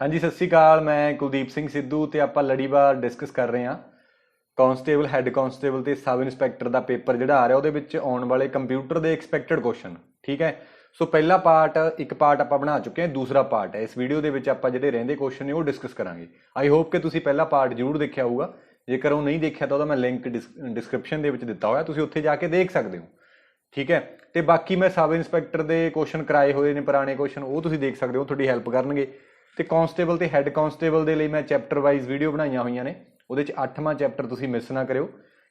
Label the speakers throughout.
Speaker 1: हाँ जी, सत श्री अकाल। मैं कुलदीप सिंह सिद्धू ਤੇ ਆਪਾਂ ਲੜੀਵਾਰ ਡਿਸਕਸ ਕਰ ਰਹੇ ਹਾਂ ਕਾਂਸਟੇਬਲ ਹੈੱਡ ਕਾਂਸਟੇਬਲ ਤੇ ਸਬ ਇੰਸਪੈਕਟਰ ਦਾ ਪੇਪਰ ਜਿਹੜਾ ਆ ਰਿਹਾ ਉਹਦੇ ਵਿੱਚ ਆਉਣ ਵਾਲੇ ਕੰਪਿਊਟਰ ਦੇ ਐਕਸਪੈਕਟਡ ਕੁਐਸਚਨ। ਠੀਕ ਹੈ, ਸੋ ਪਹਿਲਾ ਪਾਰਟ ਇੱਕ ਪਾਰਟ ਆਪਾਂ ਬਣਾ ਚੁੱਕੇ ਹਾਂ, ਦੂਸਰਾ ਪਾਰਟ ਹੈ। ਇਸ ਵੀਡੀਓ ਦੇ ਵਿੱਚ ਆਪਾਂ ਜਿਹੜੇ ਰਹਿੰਦੇ ਕੁਐਸਚਨ ਨੇ ਉਹ ਡਿਸਕਸ ਕਰਾਂਗੇ। ਆਈ ਹੋਪ ਕਿ ਤੁਸੀਂ ਪਹਿਲਾ ਪਾਰਟ ਜ਼ਰੂਰ ਦੇਖਿਆ ਹੋਊਗਾ। ਜੇਕਰ ਉਹ ਨਹੀਂ ਦੇਖਿਆ ਤਾਂ ਉਹਦਾ ਮੈਂ ਲਿੰਕ ਡਿਸਕ੍ਰਿਪਸ਼ਨ ਦੇ ਵਿੱਚ ਦਿੱਤਾ ਹੋਇਆ, ਤੁਸੀਂ ਉੱਥੇ ਜਾ ਕੇ ਦੇਖ ਸਕਦੇ ਹੋ। ਠੀਕ ਹੈ, ਤੇ ਬਾਕੀ ਮੈਂ ਸਬ ਇੰਸਪੈਕਟਰ ਦੇ ਕੁਐਸਚਨ ਕਰਾਏ ਹੋਏ ਨੇ, ਪੁਰਾਣੇ ਕੁਐਸਚਨ, ਉਹ ਤੁਸੀਂ ਦੇਖ ਸਕਦੇ ਹੋ, ਤੁਹਾਡੀ ਹੈਲਪ ਕਰਨਗੇ। ਤੇ ਕਾਂਸਟੇਬਲ ਤੇ ਹੈੱਡ ਕਾਂਸਟੇਬਲ ਦੇ ਲਈ ਮੈਂ ਚੈਪਟਰ ਵਾਈਜ਼ ਵੀਡੀਓ ਬਣਾਈਆਂ ਹੋਈਆਂ ਨੇ। ਉਹਦੇ 'ਚ 8ਵਾਂ ਚੈਪਟਰ ਤੁਸੀਂ ਮਿਸ ਨਾ ਕਰਿਓ,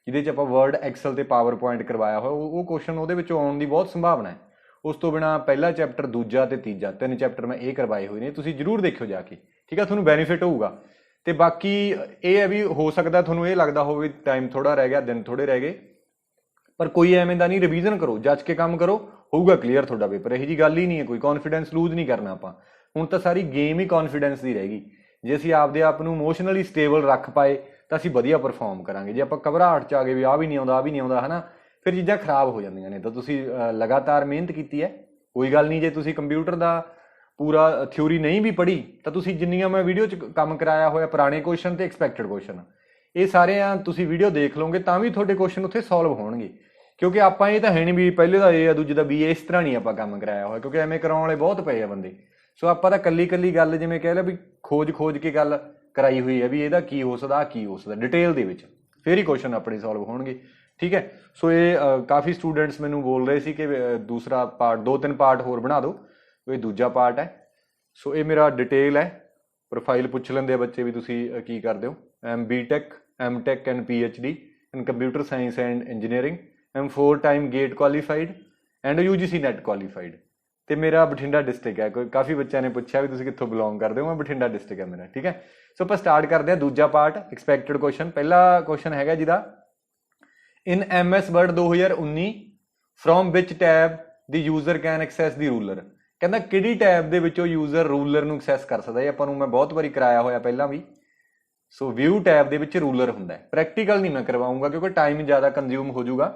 Speaker 1: ਜਿਹਦੇ 'ਚ ਆਪਾਂ ਵਰਡ, ਐਕਸਲ ਤੇ ਪਾਵਰ ਪੁਆਇੰਟ ਕਰਵਾਇਆ ਹੋਇਆ। ਉਹ ਕੁਐਸਚਨ ਉਹਦੇ ਵਿੱਚੋਂ ਆਉਣ ਦੀ ਬਹੁਤ ਸੰਭਾਵਨਾ ਹੈ। ਉਸ ਤੋਂ ਬਿਨਾਂ ਪਹਿਲਾ ਚੈਪਟਰ, ਦੂਜਾ ਤੇ ਤੀਜਾ, 3 ਚੈਪਟਰ ਮੈਂ ਇਹ ਕਰਵਾਏ ਹੋਏ ਨੇ, ਤੁਸੀਂ ਜ਼ਰੂਰ ਦੇਖਿਓ ਜਾ ਕੇ। ਠੀਕ ਹੈ, ਤੁਹਾਨੂੰ ਬੈਨੀਫਿਟ ਹੋਊਗਾ। ਤੇ ਬਾਕੀ ਇਹ ਹੈ ਵੀ ਹੋ ਸਕਦਾ ਤੁਹਾਨੂੰ ਇਹ ਲੱਗਦਾ ਹੋਵੇ ਟਾਈਮ ਥੋੜਾ ਰਹਿ ਗਿਆ, ਦਿਨ ਥੋੜੇ ਰਹਿ ਗਏ, ਪਰ ਕੋਈ ਐਵੇਂ ਦਾ ਨਹੀਂ। ਰਿਵੀਜ਼ਨ ਕਰੋ, ਜੱਜ ਕੇ ਕੰਮ ਕਰੋ, ਹੋਊਗਾ ਕਲੀਅਰ ਤੁਹਾਡਾ ਪੇਪਰ। ਇਹੋ ਜਿਹੀ ਗੱਲ ਹੀ ਨਹੀਂ ਹੈ, ਕੋਈ ਕੌਨਫੀਡੈਂਸ ਲੂਜ਼ ਨਹੀਂ ਕਰਨਾ ਆਪਾਂ। ਹੁਣ ਤਾਂ ਸਾਰੀ ਗੇਮ ਹੀ ਕੌਨਫੀਡੈਂਸ ਦੀ ਰਹਿ ਗਈ। ਜੇ ਅਸੀਂ ਆਪਦੇ ਆਪ ਨੂੰ ਇਮੋਸ਼ਨਲੀ ਸਟੇਬਲ ਰੱਖ ਪਾਏ ਤਾਂ ਅਸੀਂ ਵਧੀਆ ਪਰਫਾਰਮ ਕਰਾਂਗੇ। ਜੇ ਆਪਾਂ ਘਬਰਾਹਟ 'ਚ ਆ ਗਏ ਵੀ ਆਹ ਵੀ ਨਹੀਂ ਆਉਂਦਾ, ਆਹ ਵੀ ਨਹੀਂ ਆਉਂਦਾ, ਹੈ ਨਾ, ਫਿਰ ਚੀਜ਼ਾਂ ਖਰਾਬ ਹੋ ਜਾਂਦੀਆਂ ਨੇ। ਤਾਂ ਤੁਸੀਂ ਲਗਾਤਾਰ ਮਿਹਨਤ ਕੀਤੀ ਹੈ, ਕੋਈ ਗੱਲ ਨਹੀਂ। ਜੇ ਤੁਸੀਂ ਕੰਪਿਊਟਰ ਦਾ ਪੂਰਾ ਥਿਊਰੀ ਨਹੀਂ ਵੀ ਪੜ੍ਹੀ ਤਾਂ ਤੁਸੀਂ ਜਿੰਨੀਆਂ ਮੈਂ ਵੀਡੀਓ 'ਚ ਕੰਮ ਕਰਾਇਆ ਹੋਇਆ, ਪੁਰਾਣੇ ਕੁਐਸਚਨ ਤੇ ਐਕਸਪੈਕਟਡ ਕੁਐਸਚਨ, ਇਹ ਸਾਰੇ ਤੁਸੀਂ ਵੀਡੀਓ ਦੇਖ ਲਓਗੇ ਤਾਂ ਵੀ ਤੁਹਾਡੇ ਕੁਐਸਚਨ ਉੱਥੇ ਸੋਲਵ ਹੋਣਗੇ। ਕਿਉਂਕਿ ਆਪਾਂ ਇਹ ਤਾਂ ਹੈ ਨਹੀਂ ਵੀ ਪਹਿਲੇ ਦਾ A ਆ, ਦੂਜੇ ਦਾ B, ਇਸ ਤਰ੍ਹਾਂ ਨਹੀਂ ਆਪਾਂ ਕੰਮ ਕਰਾਇਆ ਹੋਇਆ, ਕਿਉਂਕਿ ਐਵੇਂ ਕਰਾਉਣ ਵਾਲੇ ਬਹੁਤ ਪਏ ਆ ਬੰਦੇ। ਸੋ ਆਪਾਂ ਤਾਂ ਕੱਲੀ ਗੱਲ, ਜਿਵੇਂ ਕਹਿ ਲਿਆ ਵੀ ਖੋਜ ਕੇ ਗੱਲ ਕਰਾਈ ਹੋਈ ਹੈ ਵੀ ਇਹਦਾ ਕੀ ਹੋ ਸਕਦਾ, ਕੀ ਹੋ ਸਕਦਾ, ਡਿਟੇਲ ਦੇ ਵਿੱਚ, ਫਿਰ ਹੀ ਕੁਐਸਚਨ ਆਪਣੇ ਸੋਲਵ ਹੋਣਗੇ। ਠੀਕ ਹੈ, ਸੋ ਇਹ ਕਾਫੀ ਸਟੂਡੈਂਟਸ ਮੈਨੂੰ ਬੋਲ ਰਹੇ ਸੀ ਕਿ ਦੂਸਰਾ ਪਾਰਟ, 2-3 ਪਾਰਟ ਹੋਰ ਬਣਾ ਦਿਓ। ਇਹ ਦੂਜਾ ਪਾਰਟ ਹੈ। ਸੋ ਇਹ ਮੇਰਾ ਡਿਟੇਲ ਹੈ। ਪ੍ਰੋਫਾਈਲ ਪੁੱਛ ਲੈਂਦੇ ਆ ਬੱਚੇ ਵੀ ਤੁਸੀਂ ਕੀ ਕਰਦੇ ਹੋ। BTech, MTech and PhD in computer science and engineering. 4 time gate qualified and UGC net qualified. ਤੇ ਮੇਰਾ ਬਠਿੰਡਾ ਡਿਸਟ੍ਰਿਕਟ ਹੈ। ਕੋਈ ਕਾਫੀ ਬੱਚਿਆਂ ਨੇ ਪੁੱਛਿਆ ਵੀ ਤੁਸੀਂ ਕਿੱਥੋਂ ਬਿਲੋਂਗ ਕਰਦੇ ਹੋ। ਮੈਂ ਬਠਿੰਡਾ ਡਿਸਟ੍ਰਿਕਟ ਹੈ ਮੇਰਾ। ਠੀਕ ਹੈ, ਸੋ ਆਪਾਂ ਸਟਾਰਟ ਕਰਦੇ ਹਾਂ ਦੂਜਾ ਪਾਰਟ, ਐਕਸਪੈਕਟਡ ਕੁਐਸਚਨ। ਪਹਿਲਾ ਕੁਐਸਚਨ ਹੈਗਾ ਜਿਹਦਾ, in MS word 2019 from which tab the user can access the ruler. ਕਹਿੰਦਾ ਕਿਹੜੀ ਟੈਬ ਦੇ ਵਿੱਚੋਂ ਯੂਜ਼ਰ ਰੂਲਰ ਨੂੰ ਐਕਸੈਸ ਕਰ ਸਕਦਾ। ਇਹ ਆਪਾਂ ਨੂੰ ਮੈਂ ਬਹੁਤ ਵਾਰੀ ਕਰਾਇਆ ਹੋਇਆ ਪਹਿਲਾਂ ਵੀ। ਸੋ ਵਿਊ ਟੈਬ ਦੇ ਵਿੱਚ ਰੂਲਰ ਹੁੰਦਾ ਹੈ। ਪ੍ਰੈਕਟੀਕਲ ਨਹੀਂ ਮੈਂ ਕਰਵਾਉਂਗਾ ਕਿਉਂਕਿ ਟਾਈਮ ਜ਼ਿਆਦਾ ਕੰਜ਼ਿਊਮ ਹੋ ਜਾਊਗਾ।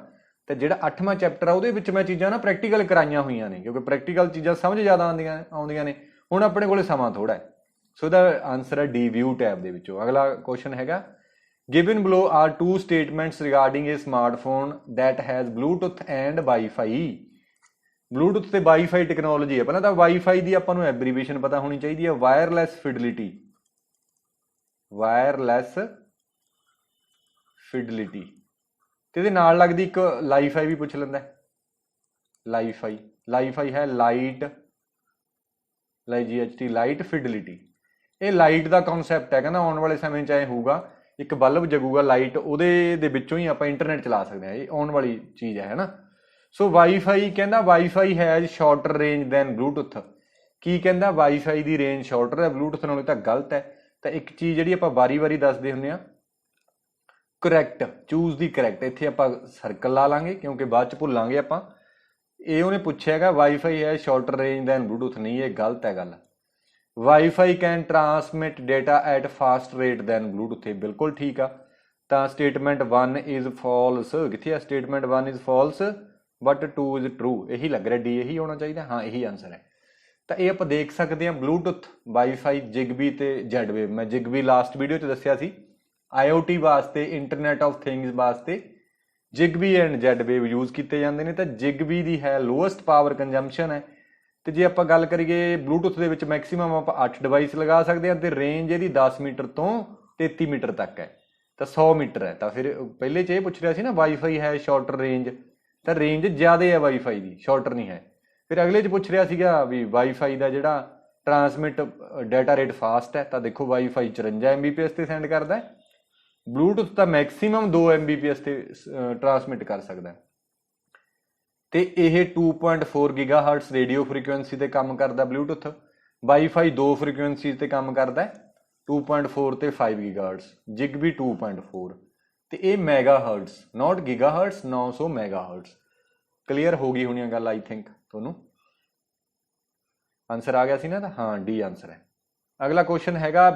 Speaker 1: ਤੇ ਜਿਹੜਾ 8ਵਾਂ ਚੈਪਟਰ ਆ ਉਹਦੇ ਵਿੱਚ ਮੈਂ ਚੀਜ਼ਾਂ ਨਾ ਪ੍ਰੈਕਟੀਕਲ ਕਰਾਈਆਂ ਹੋਈਆਂ ਨੇ, ਕਿਉਂਕਿ ਪ੍ਰੈਕਟੀਕਲ ਚੀਜ਼ਾਂ ਸਮਝ ਜ਼ਿਆਦਾ ਆਉਂਦੀਆਂ ਨੇ। ਹੁਣ ਆਪਣੇ ਕੋਲੇ ਸਮਾਂ ਥੋੜਾ ਹੈ। ਸੋ ਇਹਦਾ ਆਨਸਰ ਹੈ ਡੀ, ਵਿਊ ਟੈਬ ਦੇ ਵਿੱਚੋਂ। ਅਗਲਾ ਕੁਐਸਚਨ ਹੈਗਾ, given below are 2 statements regarding a smartphone that has Bluetooth and WiFi. Bluetooth ਤੇ ਵਾਈਫਾਈ ਟੈਕਨੋਲੋਜੀ ਹੈ। ਪਹਿਲਾਂ ਤਾਂ ਵਾਈਫਾਈ ਦੀ ਆਪਾਂ ਨੂੰ ਐਬਰੀਵੇਸ਼ਨ ਪਤਾ ਹੋਣੀ ਚਾਹੀਦੀ ਹੈ, ਵਾਇਰਲੈਸ ਫਿਡਲਿਟੀ। ਵਾਇਰਲੈਸ ਫਿਡਲਿਟੀ ਤੇ ਇਹਦੇ ਨਾਲ ਲੱਗਦੀ ਇੱਕ ਲਾਈਫਾਈ ਵੀ ਪੁੱਛ ਲੈਂਦਾ। ਲਾਈਫਾਈ ਹੈ ਲਾਈਟ, GHT, ਲਾਈਟ ਫਿਡਲਿਟੀ। ਇਹ ਲਾਈਟ ਦਾ ਕਨਸੈਪਟ ਹੈ। ਕਹਿੰਦਾ ਆਉਣ ਵਾਲੇ ਸਮੇਂ 'ਚ ਐ ਹੋਊਗਾ, ਇੱਕ ਬਲਬ ਜਗੂਗਾ ਲਾਈਟ, ਉਹਦੇ ਦੇ ਵਿੱਚੋਂ ਹੀ ਆਪਾਂ ਇੰਟਰਨੈਟ ਚਲਾ ਸਕਦੇ ਹਾਂ। ਇਹ ਆਉਣ ਵਾਲੀ ਚੀਜ਼ ਹੈ ਨਾ। ਸੋ ਵਾਈਫਾਈ ਕਹਿੰਦਾ wifi has shorter range than Bluetooth. ਕੀ ਕਹਿੰਦਾ, ਵਾਈਫਾਈ ਦੀ ਰੇਂਜ ਸ਼ਾਰਟਰ ਹੈ ਬਲੂਟੁੱਥ ਨਾਲੋਂ। ਤਾਂ ਗਲਤ ਹੈ। ਤਾਂ ਇੱਕ ਚੀਜ਼ ਜਿਹੜੀ ਆਪਾਂ ਵਾਰੀ ਦੱਸਦੇ ਹੁੰਦੇ ਹਾਂ, ਕਰੈਕਟ, ਚੂਜ਼ ਦੀ ਕਰੈਕਟ, ਇੱਥੇ ਆਪਾਂ ਸਰਕਲ ਲਾ ਲਾਂਗੇ ਕਿਉਂਕਿ ਬਾਅਦ 'ਚ ਭੁੱਲਾਂਗੇ ਆਪਾਂ। ਇਹ ਉਹਨੇ ਪੁੱਛਿਆ ਹੈਗਾ ਵਾਈਫਾਈ ਹੈ ਸ਼ਾਰਟਰ ਰੇਂਜ ਦੈਨ ਬਲੂਟੁੱਥ, ਨਹੀਂ, ਇਹ ਗਲਤ ਹੈ ਗੱਲ। WiFi can transmit data at fast rate than Bluetooth, ਇਹ ਬਿਲਕੁਲ ਠੀਕ ਆ। ਤਾਂ ਸਟੇਟਮੈਂਟ 1 ਇਜ਼ ਫਾਲਸ। ਕਿੱਥੇ ਆ statement 1 is false but 2 is true. ਇਹੀ ਲੱਗ ਰਿਹਾ, ਡੀ ਇਹੀ ਹੋਣਾ ਚਾਹੀਦਾ। ਹਾਂ, ਇਹੀ ਆਨਸਰ ਹੈ। ਤਾਂ ਇਹ ਆਪਾਂ ਦੇਖ ਸਕਦੇ ਹਾਂ, ਬਲੂਟੁੱਥ, ਵਾਈਫਾਈ, ਜਿਗਬੀ ਤੇ ਜ਼ੈਡਵੇਵ। ਮੈਂ ਜਿਗਬੀ ਲਾਸਟ ਵੀਡੀਓ 'ਚ ਦੱਸਿਆ ਸੀ, IoT ਵਾਸਤੇ, ਇੰਟਰਨੈਟ ਆਫ ਥਿੰਗਸ ਵਾਸਤੇ ਜਿਗਬੀ ਐਂਡ ਜ਼ੈਡਵੇਵ ਯੂਜ਼ ਕੀਤੇ ਜਾਂਦੇ ਨੇ। ਤਾਂ ਜਿਗਬੀ ਦੀ ਹੈ ਲੋਐਸਟ ਪਾਵਰ ਕੰਜੰਪਸ਼ਨ ਹੈ। ਤੇ ਜੇ ਆਪਾਂ ਗੱਲ ਕਰੀਏ ਬਲੂਟੁੱਥ ਦੇ ਵਿੱਚ ਮੈਕਸਿਮਮ ਆਪਾਂ 8 ਡਿਵਾਈਸ ਲਗਾ ਸਕਦੇ ਹਾਂ। ਤੇ ਰੇਂਜ ਇਹਦੀ 10 ਮੀਟਰ ਤੋਂ 33 ਮੀਟਰ ਤੱਕ ਹੈ, ਤਾਂ 100 ਮੀਟਰ ਹੈ। ਤਾਂ ਫਿਰ ਪਹਿਲੇ 'ਚ ਇਹ ਪੁੱਛ ਰਿਹਾ ਸੀ ਨਾ, ਵਾਈਫਾਈ ਹੈ ਸ਼ਾਰਟਰ ਰੇਂਜ, ਤਾਂ ਰੇਂਜ ਜ਼ਿਆਦਾ ਹੈ ਵਾਈਫਾਈ ਦੀ, ਸ਼ਾਰਟਰ ਨਹੀਂ ਹੈ। ਫਿਰ ਅਗਲੇ 'ਚ ਪੁੱਛ ਰਿਹਾ ਸੀਗਾ ਵੀ ਵਾਈਫਾਈ ਦਾ ਜਿਹੜਾ ਟਰਾਂਸਮਿਟ ਡਾਟਾ ਰੇਟ ਫਾਸਟ ਹੈ। ਤਾਂ ਦੇਖੋ ਵਾਈਫਾਈ 54 MBPS ਤੇ ਸੈਂਡ ਕਰਦਾ ਹੈ, ਬਲੂਟੁੱਥ ਤਾਂ ਮੈਕਸਿਮਮ 2 MBPS ਤੇ ਟਰਾਂਸਮਿਟ ਕਰ ਸਕਦਾ। ਤੇ ਇਹ 2.4 GHz ਰੇਡੀਓ ਫ੍ਰੀਕੁਐਂਸੀ ਤੇ ਕੰਮ ਕਰਦਾ ਬਲੂਟੁੱਥ। ਵਾਈਫਾਈ 2 ਫ੍ਰੀਕੁਐਂਸੀ ਤੇ ਕੰਮ ਕਰਦਾ, 2.4 ਤੇ 5 GHz। ਜਿਗਬੀ 2.4 ਤੇ ਇਹ ਮੈਗਾਹਰਟਸ, ਨਾਟ ਗੀਗਾਹਰਟਸ, 900 ਮੈਗਾਹਰਟਸ। ਕਲੀਅਰ ਹੋ ਗਈ ਹੋਣੀ ਗੱਲ ਆਈ ਥਿੰਕ ਤੁਹਾਨੂੰ। ਆਨਸਰ ਆ ਗਿਆ ਸੀ ਨਾ। ਤਾਂ ਹਾਂ, ਡੀ ਆਨਸਰ ਹੈ। ਅਗਲਾ ਕੁਐਸਚਨ ਹੈਗਾ,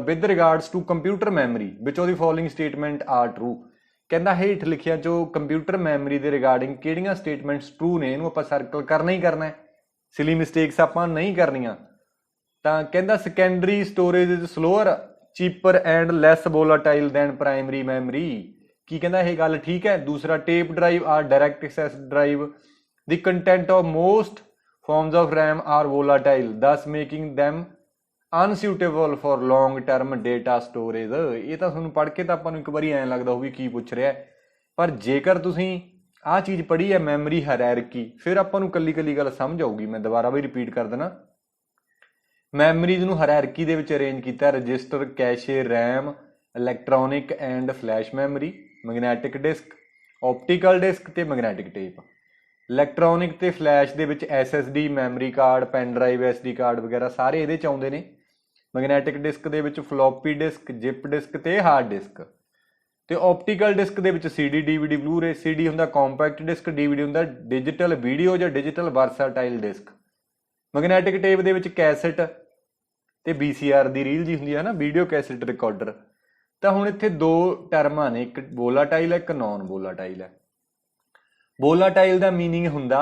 Speaker 1: with regards to computer memory which of the following statement are true. ਕਹਿੰਦਾ ਹੇਠ ਲਿਖਿਆ ਜੋ ਕੰਪਿਊਟਰ ਮੈਮਰੀ ਦੇ ਰਿਗਾਰਡਿੰਗ ਕਿਹੜੀਆਂ ਸਟੇਟਮੈਂਟਸ ਟਰੂ ਨੇ। ਇਹਨੂੰ ਆਪਾਂ ਸਰਕਲ ਕਰਨਾ ਹੀ ਕਰਨਾ ਹੈ, ਸਿਲੀ ਮਿਸਟੇਕਸ ਆਪਾਂ ਨਹੀਂ ਕਰਨੀਆਂ। ਤਾਂ ਕਹਿੰਦਾ secondary storage is slower cheaper and less volatile than primary memory. ਕੀ ਕਹਿੰਦਾ ਇਹ ਗੱਲ ਠੀਕ ਹੈ। ਦੂਸਰਾ tape drive or direct access drive the content of most forms of RAM are volatile thus making them unsuitable for long term data storage। ਇਹ ਤਾਂ ਤੁਹਾਨੂੰ ਪੜ੍ਹ ਕੇ ਤਾਂ ਆਪਾਂ ਨੂੰ ਇੱਕ ਵਾਰੀ ਐਂ ਲੱਗਦਾ ਹੋਊ ਵੀ ਕੀ ਪੁੱਛ ਰਿਹਾ, ਪਰ ਜੇਕਰ ਤੁਸੀਂ ਆਹ ਚੀਜ਼ ਪੜ੍ਹੀ ਹੈ ਮੈਮਰੀ ਹਾਇਰਾਰਕੀ, ਫਿਰ ਆਪਾਂ ਨੂੰ ਕੱਲੀ ਕੱਲੀ ਗੱਲ ਸਮਝ ਆਊਗੀ। ਮੈਂ ਦੁਬਾਰਾ ਵੀ ਰਿਪੀਟ ਕਰ ਦੇਣਾ, ਮੈਮਰੀਜ਼ ਨੂੰ ਹਾਇਰਾਰਕੀ ਦੇ ਵਿੱਚ ਅਰੇਂਜ ਕੀਤਾ, register, cache, RAM, electronic and flash memory, magnetic disk, optical disk ਤੇ ਮੈਗਨੈਟਿਕ ਟੇਪ। ਇਲੈਕਟ੍ਰੋਨਿਕ ਤੇ ਫਲੈਸ਼ ਦੇ ਵਿੱਚ SSD, memory card, pen drive, SD card ਵਗੈਰਾ ਸਾਰੇ ਇਹਦੇ ਚ ਆਉਂਦੇ ਨੇ। ਮੈਗਨੈਟਿਕ ਡਿਸਕ ਦੇ ਵਿੱਚ ਫਲੋਪੀ ਡਿਸਕ, ਜਿਪ ਡਿਸਕ ਤੇ ਹਾਰਡ ਡਿਸਕ। ਤੇ ਆਪਟੀਕਲ ਡਿਸਕ ਦੇ ਵਿੱਚ CD, DVD, ਬਲੂਰੇ। CD ਹੁੰਦਾ ਕੰਪੈਕਟ ਡਿਸਕ, DVD ਹੁੰਦਾ ਡਿਜੀਟਲ ਵੀਡੀਓ ਜਾਂ ਡਿਜੀਟਲ ਵਰਸਾਟਾਈਲ ਡਿਸਕ। ਮੈਗਨੈਟਿਕ ਟੇਪ ਦੇ ਵਿੱਚ ਕੈਸਟ ਤੇ VCR ਦੀ ਰੀਲ ਜੀ ਹੁੰਦੀ ਹੈ ਨਾ, ਵੀਡੀਓ ਕੈਸਟ ਰਿਕਾਰਡਰ। ਤਾਂ ਹੁਣ ਇੱਥੇ ਦੋ ਟਰਮਾਂ ਨੇ, ਇੱਕ ਵੋਲਾਟਾਈਲ ਹੈ, ਇੱਕ ਨੌਨ ਵੋਲਾਟਾਈਲ ਹੈ। ਵੋਲਾਟਾਈਲ ਦਾ ਮੀਨਿੰਗ ਹੁੰਦਾ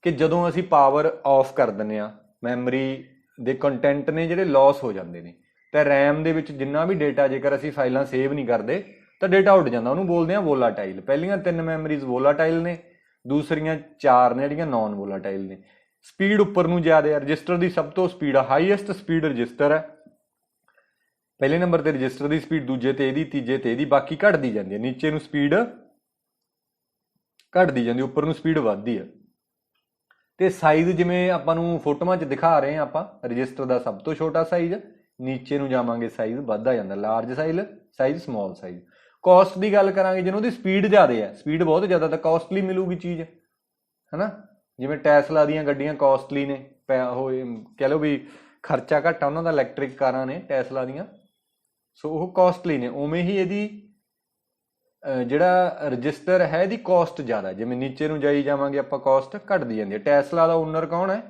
Speaker 1: ਕਿ ਜਦੋਂ ਅਸੀਂ ਪਾਵਰ ਆਫ ਕਰ ਦਿੰਦੇ ਹਾਂ, ਮੈਮਰੀ ਦੇ ਕੰਟੈਂਟ ਨੇ ਜਿਹੜੇ ਲਾਸ ਹੋ ਜਾਂਦੇ ਨੇ। ਤੇ ਰੈਮ ਦੇ ਵਿੱਚ ਜਿੰਨਾ ਵੀ ਡੇਟਾ ਜੇਕਰ ਅਸੀਂ ਫਾਈਲਾਂ ਸੇਵ ਨਹੀਂ ਕਰਦੇ ਤਾਂ ਡੇਟਾ ਉੱਡ ਜਾਂਦਾ, ਉਹਨੂੰ ਬੋਲਦੇ ਆ ਵੋਲਾਟਾਈਲ। ਪਹਿਲੀਆਂ 3 ਮੈਮਰੀਜ਼ ਵੋਲਾਟਾਈਲ ਨੇ, ਦੂਸਰੀਆਂ 4 ਨੇ ਜਿਹੜੀਆਂ ਨੌਨ ਵੋਲਾਟਾਈਲ ਨੇ। ਸਪੀਡ ਉੱਪਰ ਨੂੰ ਜ਼ਿਆਦਾ ਹੈ, ਰਜਿਸਟਰ ਦੀ ਸਭ ਤੋਂ ਸਪੀਡ ਹਾਈਐਸਟ ਸਪੀਡ ਰਜਿਸਟਰ ਹੈ। ਪਹਿਲੇ ਨੰਬਰ ਤੇ ਰਜਿਸਟਰ ਦੀ ਸਪੀਡ, ਦੂਜੇ ਤੇ ਇਹਦੀ, ਤੀਜੇ ਤੇ ਇਹਦੀ, ਬਾਕੀ ਘਟਦੀ ਜਾਂਦੀ ਹੈ। ਨੀਚੇ ਨੂੰ ਸਪੀਡ ਘਟਦੀ ਜਾਂਦੀ, ਉੱਪਰ ਨੂੰ ਸਪੀਡ ਵੱਧਦੀ ਹੈ। ਤੇ ਸਾਈਜ਼ ਜਿਵੇਂ ਆਪਾਂ ਨੂੰ ਫੋਟੋਆਂ 'ਚ ਦਿਖਾ ਰਹੇ ਹਾਂ, ਆਪਾਂ ਰਜਿਸਟਰ ਦਾ ਸਭ ਤੋਂ ਛੋਟਾ ਸਾਈਜ਼, ਨੀਚੇ ਨੂੰ ਜਾਵਾਂਗੇ ਸਾਈਜ਼ ਵੱਧਦਾ ਜਾਂਦਾ, large size, small size. Cost ਦੀ ਗੱਲ ਕਰਾਂਗੇ, ਜਿਹਨੂੰ ਉਹਦੀ ਸਪੀਡ ਜ਼ਿਆਦਾ ਹੈ, ਸਪੀਡ ਬਹੁਤ ਜ਼ਿਆਦਾ ਤਾਂ ਕੋਸਟਲੀ ਮਿਲੂਗੀ ਚੀਜ਼, ਹਨਾ। ਜਿਵੇਂ ਟੈਸਲਾ ਦੀਆਂ ਗੱਡੀਆਂ ਕੋਸਟਲੀ ਨੇ, ਕਹਿ ਲਓ ਵੀ ਖਰਚਾ ਘੱਟ ਆ ਉਹਨਾਂ ਦਾ, ਇਲੈਕਟ੍ਰਿਕ ਕਾਰਾਂ ਨੇ ਟੈਸਲਾ ਦੀਆਂ, ਸੋ ਉਹ ਕੋਸਟਲੀ ਨੇ। ਉਵੇਂ ਹੀ ਇਹਦੀ ਜਿਹੜਾ ਰਜਿਸਟਰ ਹੈ ਇਹਦੀ ਕੋਸਟ ਜ਼ਿਆਦਾ। ਜਿਵੇਂ ਨੀਚੇ ਨੂੰ ਜਾਈ ਜਾਵਾਂਗੇ ਆਪਾਂ, ਕੋਸਟ ਘਟਦੀ ਜਾਂਦੀ ਹੈ। ਟੈਸਲਾ ਦਾ ਓਨਰ ਕੌਣ ਹੈ?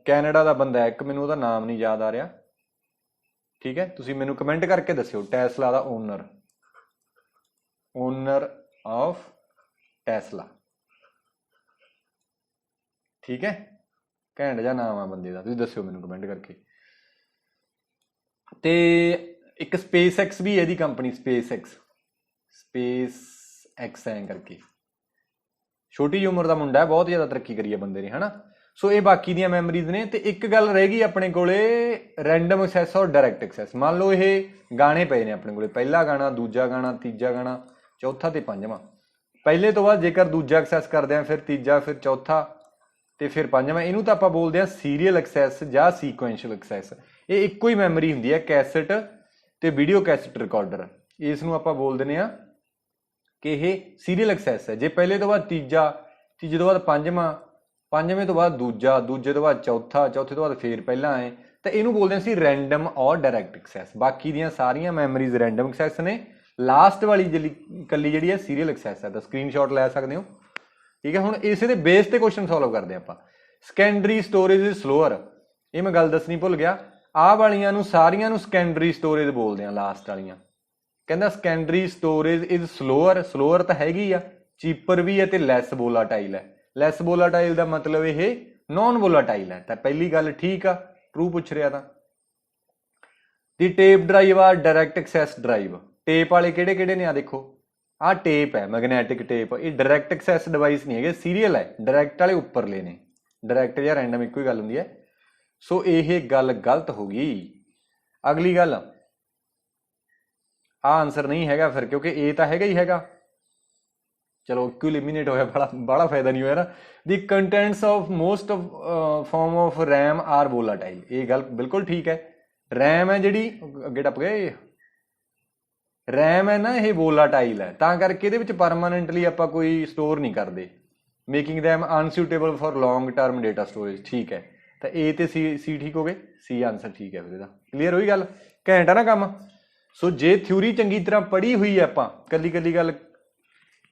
Speaker 1: ਕੈਨੇਡਾ ਦਾ ਬੰਦਾ ਹੈ ਇੱਕ, ਮੈਨੂੰ ਉਹਦਾ ਨਾਮ ਨਹੀਂ ਯਾਦ ਆ ਰਿਹਾ, ਠੀਕ ਹੈ। ਤੁਸੀਂ ਮੈਨੂੰ ਕਮੈਂਟ ਕਰਕੇ ਦੱਸਿਓ Tesla the owner of Tesla, ਠੀਕ ਹੈ। ਘੈਂਟ ਜਿਹਾ ਨਾਮ ਆ ਬੰਦੇ ਦਾ, ਤੁਸੀਂ ਦੱਸਿਓ ਮੈਨੂੰ ਕਮੈਂਟ ਕਰਕੇ। ਤੇ ਇੱਕ ਸਪੇਸ ਐਕਸ ਵੀ ਇਹਦੀ ਕੰਪਨੀ, ਸਪੇਸ ਐਕਸ ਐਂ ਕਰਕੇ। ਛੋਟੀ ਉਮਰ ਦਾ ਮੁੰਡਾ ਹੈ, ਬਹੁਤ ਜ਼ਿਆਦਾ ਤਰੱਕੀ ਕਰੀ ਹੈ ਬੰਦੇ ਨੇ, ਹਨਾ। ਸੋ ਇਹ ਬਾਕੀ ਦੀਆਂ ਮੈਮਰੀਜ਼ ਨੇ। ਤੇ ਇੱਕ ਗੱਲ ਰਹਿ ਗਈ ਆਪਣੇ ਕੋਲੇ, ਰੈਂਡਮ ਐਕਸੈਸ ਔਰ ਡਾਇਰੈਕਟ ਐਕਸੈਸ। ਮੰਨ ਲਓ ਇਹ ਗਾਣੇ ਪਏ ਨੇ ਆਪਣੇ ਕੋਲੇ, ਪਹਿਲਾ ਗਾਣਾ, ਦੂਜਾ ਗਾਣਾ, ਤੀਜਾ ਗਾਣਾ, ਚੌਥਾ ਤੇ ਪੰਜਵਾਂ। ਪਹਿਲੇ ਤੋਂ ਬਾਅਦ ਜੇਕਰ ਦੂਜਾ ਐਕਸੈਸ ਕਰਦੇ ਆ, ਫਿਰ ਤੀਜਾ, ਫਿਰ ਚੌਥਾ ਤੇ ਫਿਰ ਪੰਜਵਾਂ। ਇਹਨੂੰ ਤਾਂ ਆਪਾਂ ਬੋਲਦੇ ਆ ਸੀਰੀਅਲ ਐਕਸੈਸ ਜਾਂ ਸੀਕੁਐਂਸ਼ੀਅਲ ਐਕਸੈਸ। ਇਹ ਇੱਕੋ ਹੀ ਮੈਮਰੀ ਹੁੰਦੀ ਹੈ, ਕੈਸਟ ਤੇ ਵੀਡੀਓ ਕੈਸਟ ਰਿਕਾਰਡਰ। ਇਸ ਨੂੰ ਆਪਾਂ ਬੋਲ ਦਿੰਦੇ ਆ ਕਿ ਇਹ ਸੀਰੀਅਲ ਐਕਸੈਸ ਹੈ। ਜੇ ਪਹਿਲੇ ਤੋਂ ਬਾਅਦ ਤੀਜਾ, ਤੀਜੇ ਤੋਂ ਬਾਅਦ ਪੰਜਵਾਂ, ਪੰਜਵੇਂ ਤੋਂ ਬਾਅਦ ਦੂਜਾ, ਦੂਜੇ ਤੋਂ ਬਾਅਦ ਚੌਥਾ, ਚੌਥੇ ਤੋਂ ਬਾਅਦ ਫੇਰ ਪਹਿਲਾਂ ਆਏ, ਤਾਂ ਇਹਨੂੰ ਬੋਲਦੇ ਹਾਂ ਅਸੀਂ ਰੈਂਡਮ ਔਰ ਡਾਇਰੈਕਟ ਐਕਸੈਸ। ਬਾਕੀ ਦੀਆਂ ਸਾਰੀਆਂ ਮੈਮਰੀਜ਼ ਰੈਂਡਮ ਐਕਸੈਸ ਨੇ, ਲਾਸਟ ਵਾਲੀ ਇਕੱਲੀ ਜਿਹੜੀ ਹੈ ਸੀਰੀਅਲ ਐਕਸੈਸ ਹੈ। ਤਾਂ ਸਕਰੀਨਸ਼ਾਟ ਲੈ ਸਕਦੇ ਹੋ, ਠੀਕ ਹੈ। ਹੁਣ ਇਸੇ ਦੇ ਬੇਸ ਤੇ ਕੁਐਸਚਨ ਸੋਲਵ ਕਰਦੇ ਆਪਾਂ। ਸੈਕੰਡਰੀ ਸਟੋਰੇਜ ਇਜ਼ ਸਲੋਅਰ, ਇਹ ਮੈਂ ਗੱਲ ਦੱਸਣੀ ਭੁੱਲ ਗਿਆ। ਆਹ ਵਾਲੀਆਂ ਨੂੰ ਸਾਰੀਆਂ ਨੂੰ ਸੈਕੰਡਰੀ ਸਟੋਰੇਜ ਬੋਲਦੇ ਆ, ਲਾਸਟ ਵਾਲੀਆਂ। ਕਹਿੰਦਾ ਸੈਕੰਡਰੀ ਸਟੋਰੇਜ ਇਜ਼ ਸਲੋਅਰ ਤਾਂ ਹੈਗੀ ਆ, ਚੀਪਰ ਵੀ ਹੈ ਤੇ ਲੈਸ ਵੋਲਾਟਾਈਲ ਹੈ। ਲੈਸ ਵੋਲਾਟਾਈਲ ਦਾ ਮਤਲਬ ਇਹ ਨੌਨ ਵੋਲਾਟਾਈਲ ਹੈ। ਤਾਂ ਪਹਿਲੀ ਗੱਲ ਠੀਕ ਆ, ਟਰੂ ਪੁੱਛ ਰਿਹਾ ਤਾਂ। ਦੀ ਟੇਪ ਡਰਾਈਵ ਆ ਡਾਇਰੈਕਟ ਐਕਸੈਸ ਡਰਾਈਵ। ਟੇਪ ਵਾਲੇ ਕਿਹੜੇ ਕਿਹੜੇ ਨੇ? ਆ ਦੇਖੋ, ਆਹ ਟੇਪ ਹੈ, ਮੈਗਨੈਟਿਕ ਟੇਪ। ਇਹ ਡਾਇਰੈਕਟ ਐਕਸੈਸ ਡਿਵਾਈਸ ਨਹੀਂ ਹੈਗੇ, ਸੀਰੀਅਲ ਹੈ। ਡਾਇਰੈਕਟ ਵਾਲੇ ਉੱਪਰਲੇ ਨੇ, ਡਾਇਰੈਕਟ ਜਾਂ ਰੈਂਡਮ ਇੱਕੋ ਹੀ ਗੱਲ ਹੁੰਦੀ ਹੈ। ਸੋ ਇਹ ਗੱਲ ਗਲਤ ਹੋ ਗਈ। ਅਗਲੀ ਗੱਲ, ਆਹ ਆਨਸਰ ਨਹੀਂ ਹੈਗਾ ਫਿਰ, ਕਿਉਂਕਿ ਇਹ ਤਾਂ ਹੈਗਾ ਹੀ ਹੈਗਾ। ਚਲੋ ਇੱਕੋ ਇਲੀਮੀਨੇਟ ਹੋਇਆ, ਬੜਾ ਫਾਇਦਾ ਨਹੀਂ ਹੋਇਆ ਨਾ। The contents of most form of RAM are volatile, ਇਹ ਗੱਲ ਬਿਲਕੁਲ ਠੀਕ ਹੈ। ਰੈਮ ਹੈ ਜਿਹੜੀ, ਅੱਗੇ ਟੱਪ ਗਏ, ਰੈਮ ਹੈ ਨਾ, ਇਹ ਵੋਲਾਟਾਈਲ ਹੈ, ਤਾਂ ਕਰਕੇ ਇਹਦੇ ਵਿੱਚ ਪਰਮਾਨੈਂਟਲੀ ਆਪਾਂ ਕੋਈ ਸਟੋਰ ਨਹੀਂ ਕਰਦੇ। Making them unsuitable for long term data storage, ਠੀਕ ਹੈ। ਤਾਂ ਏ ਤੇ ਸੀ ਠੀਕ ਹੋ ਗਏ, ਸੀ ਆਨਸਰ ਠੀਕ ਹੈ ਫਿਰ ਇਹਦਾ। ਕਲੀਅਰ ਹੋਈ ਗੱਲ? ਘੈਂਟ ਆ ਨਾ ਕੰਮ। ਸੋ ਜੇ ਥਿਊਰੀ ਚੰਗੀ ਤਰ੍ਹਾਂ ਪੜ੍ਹੀ ਹੋਈ ਹੈ, ਆਪਾਂ ਕੱਲੀ ਕੱਲੀ ਗੱਲ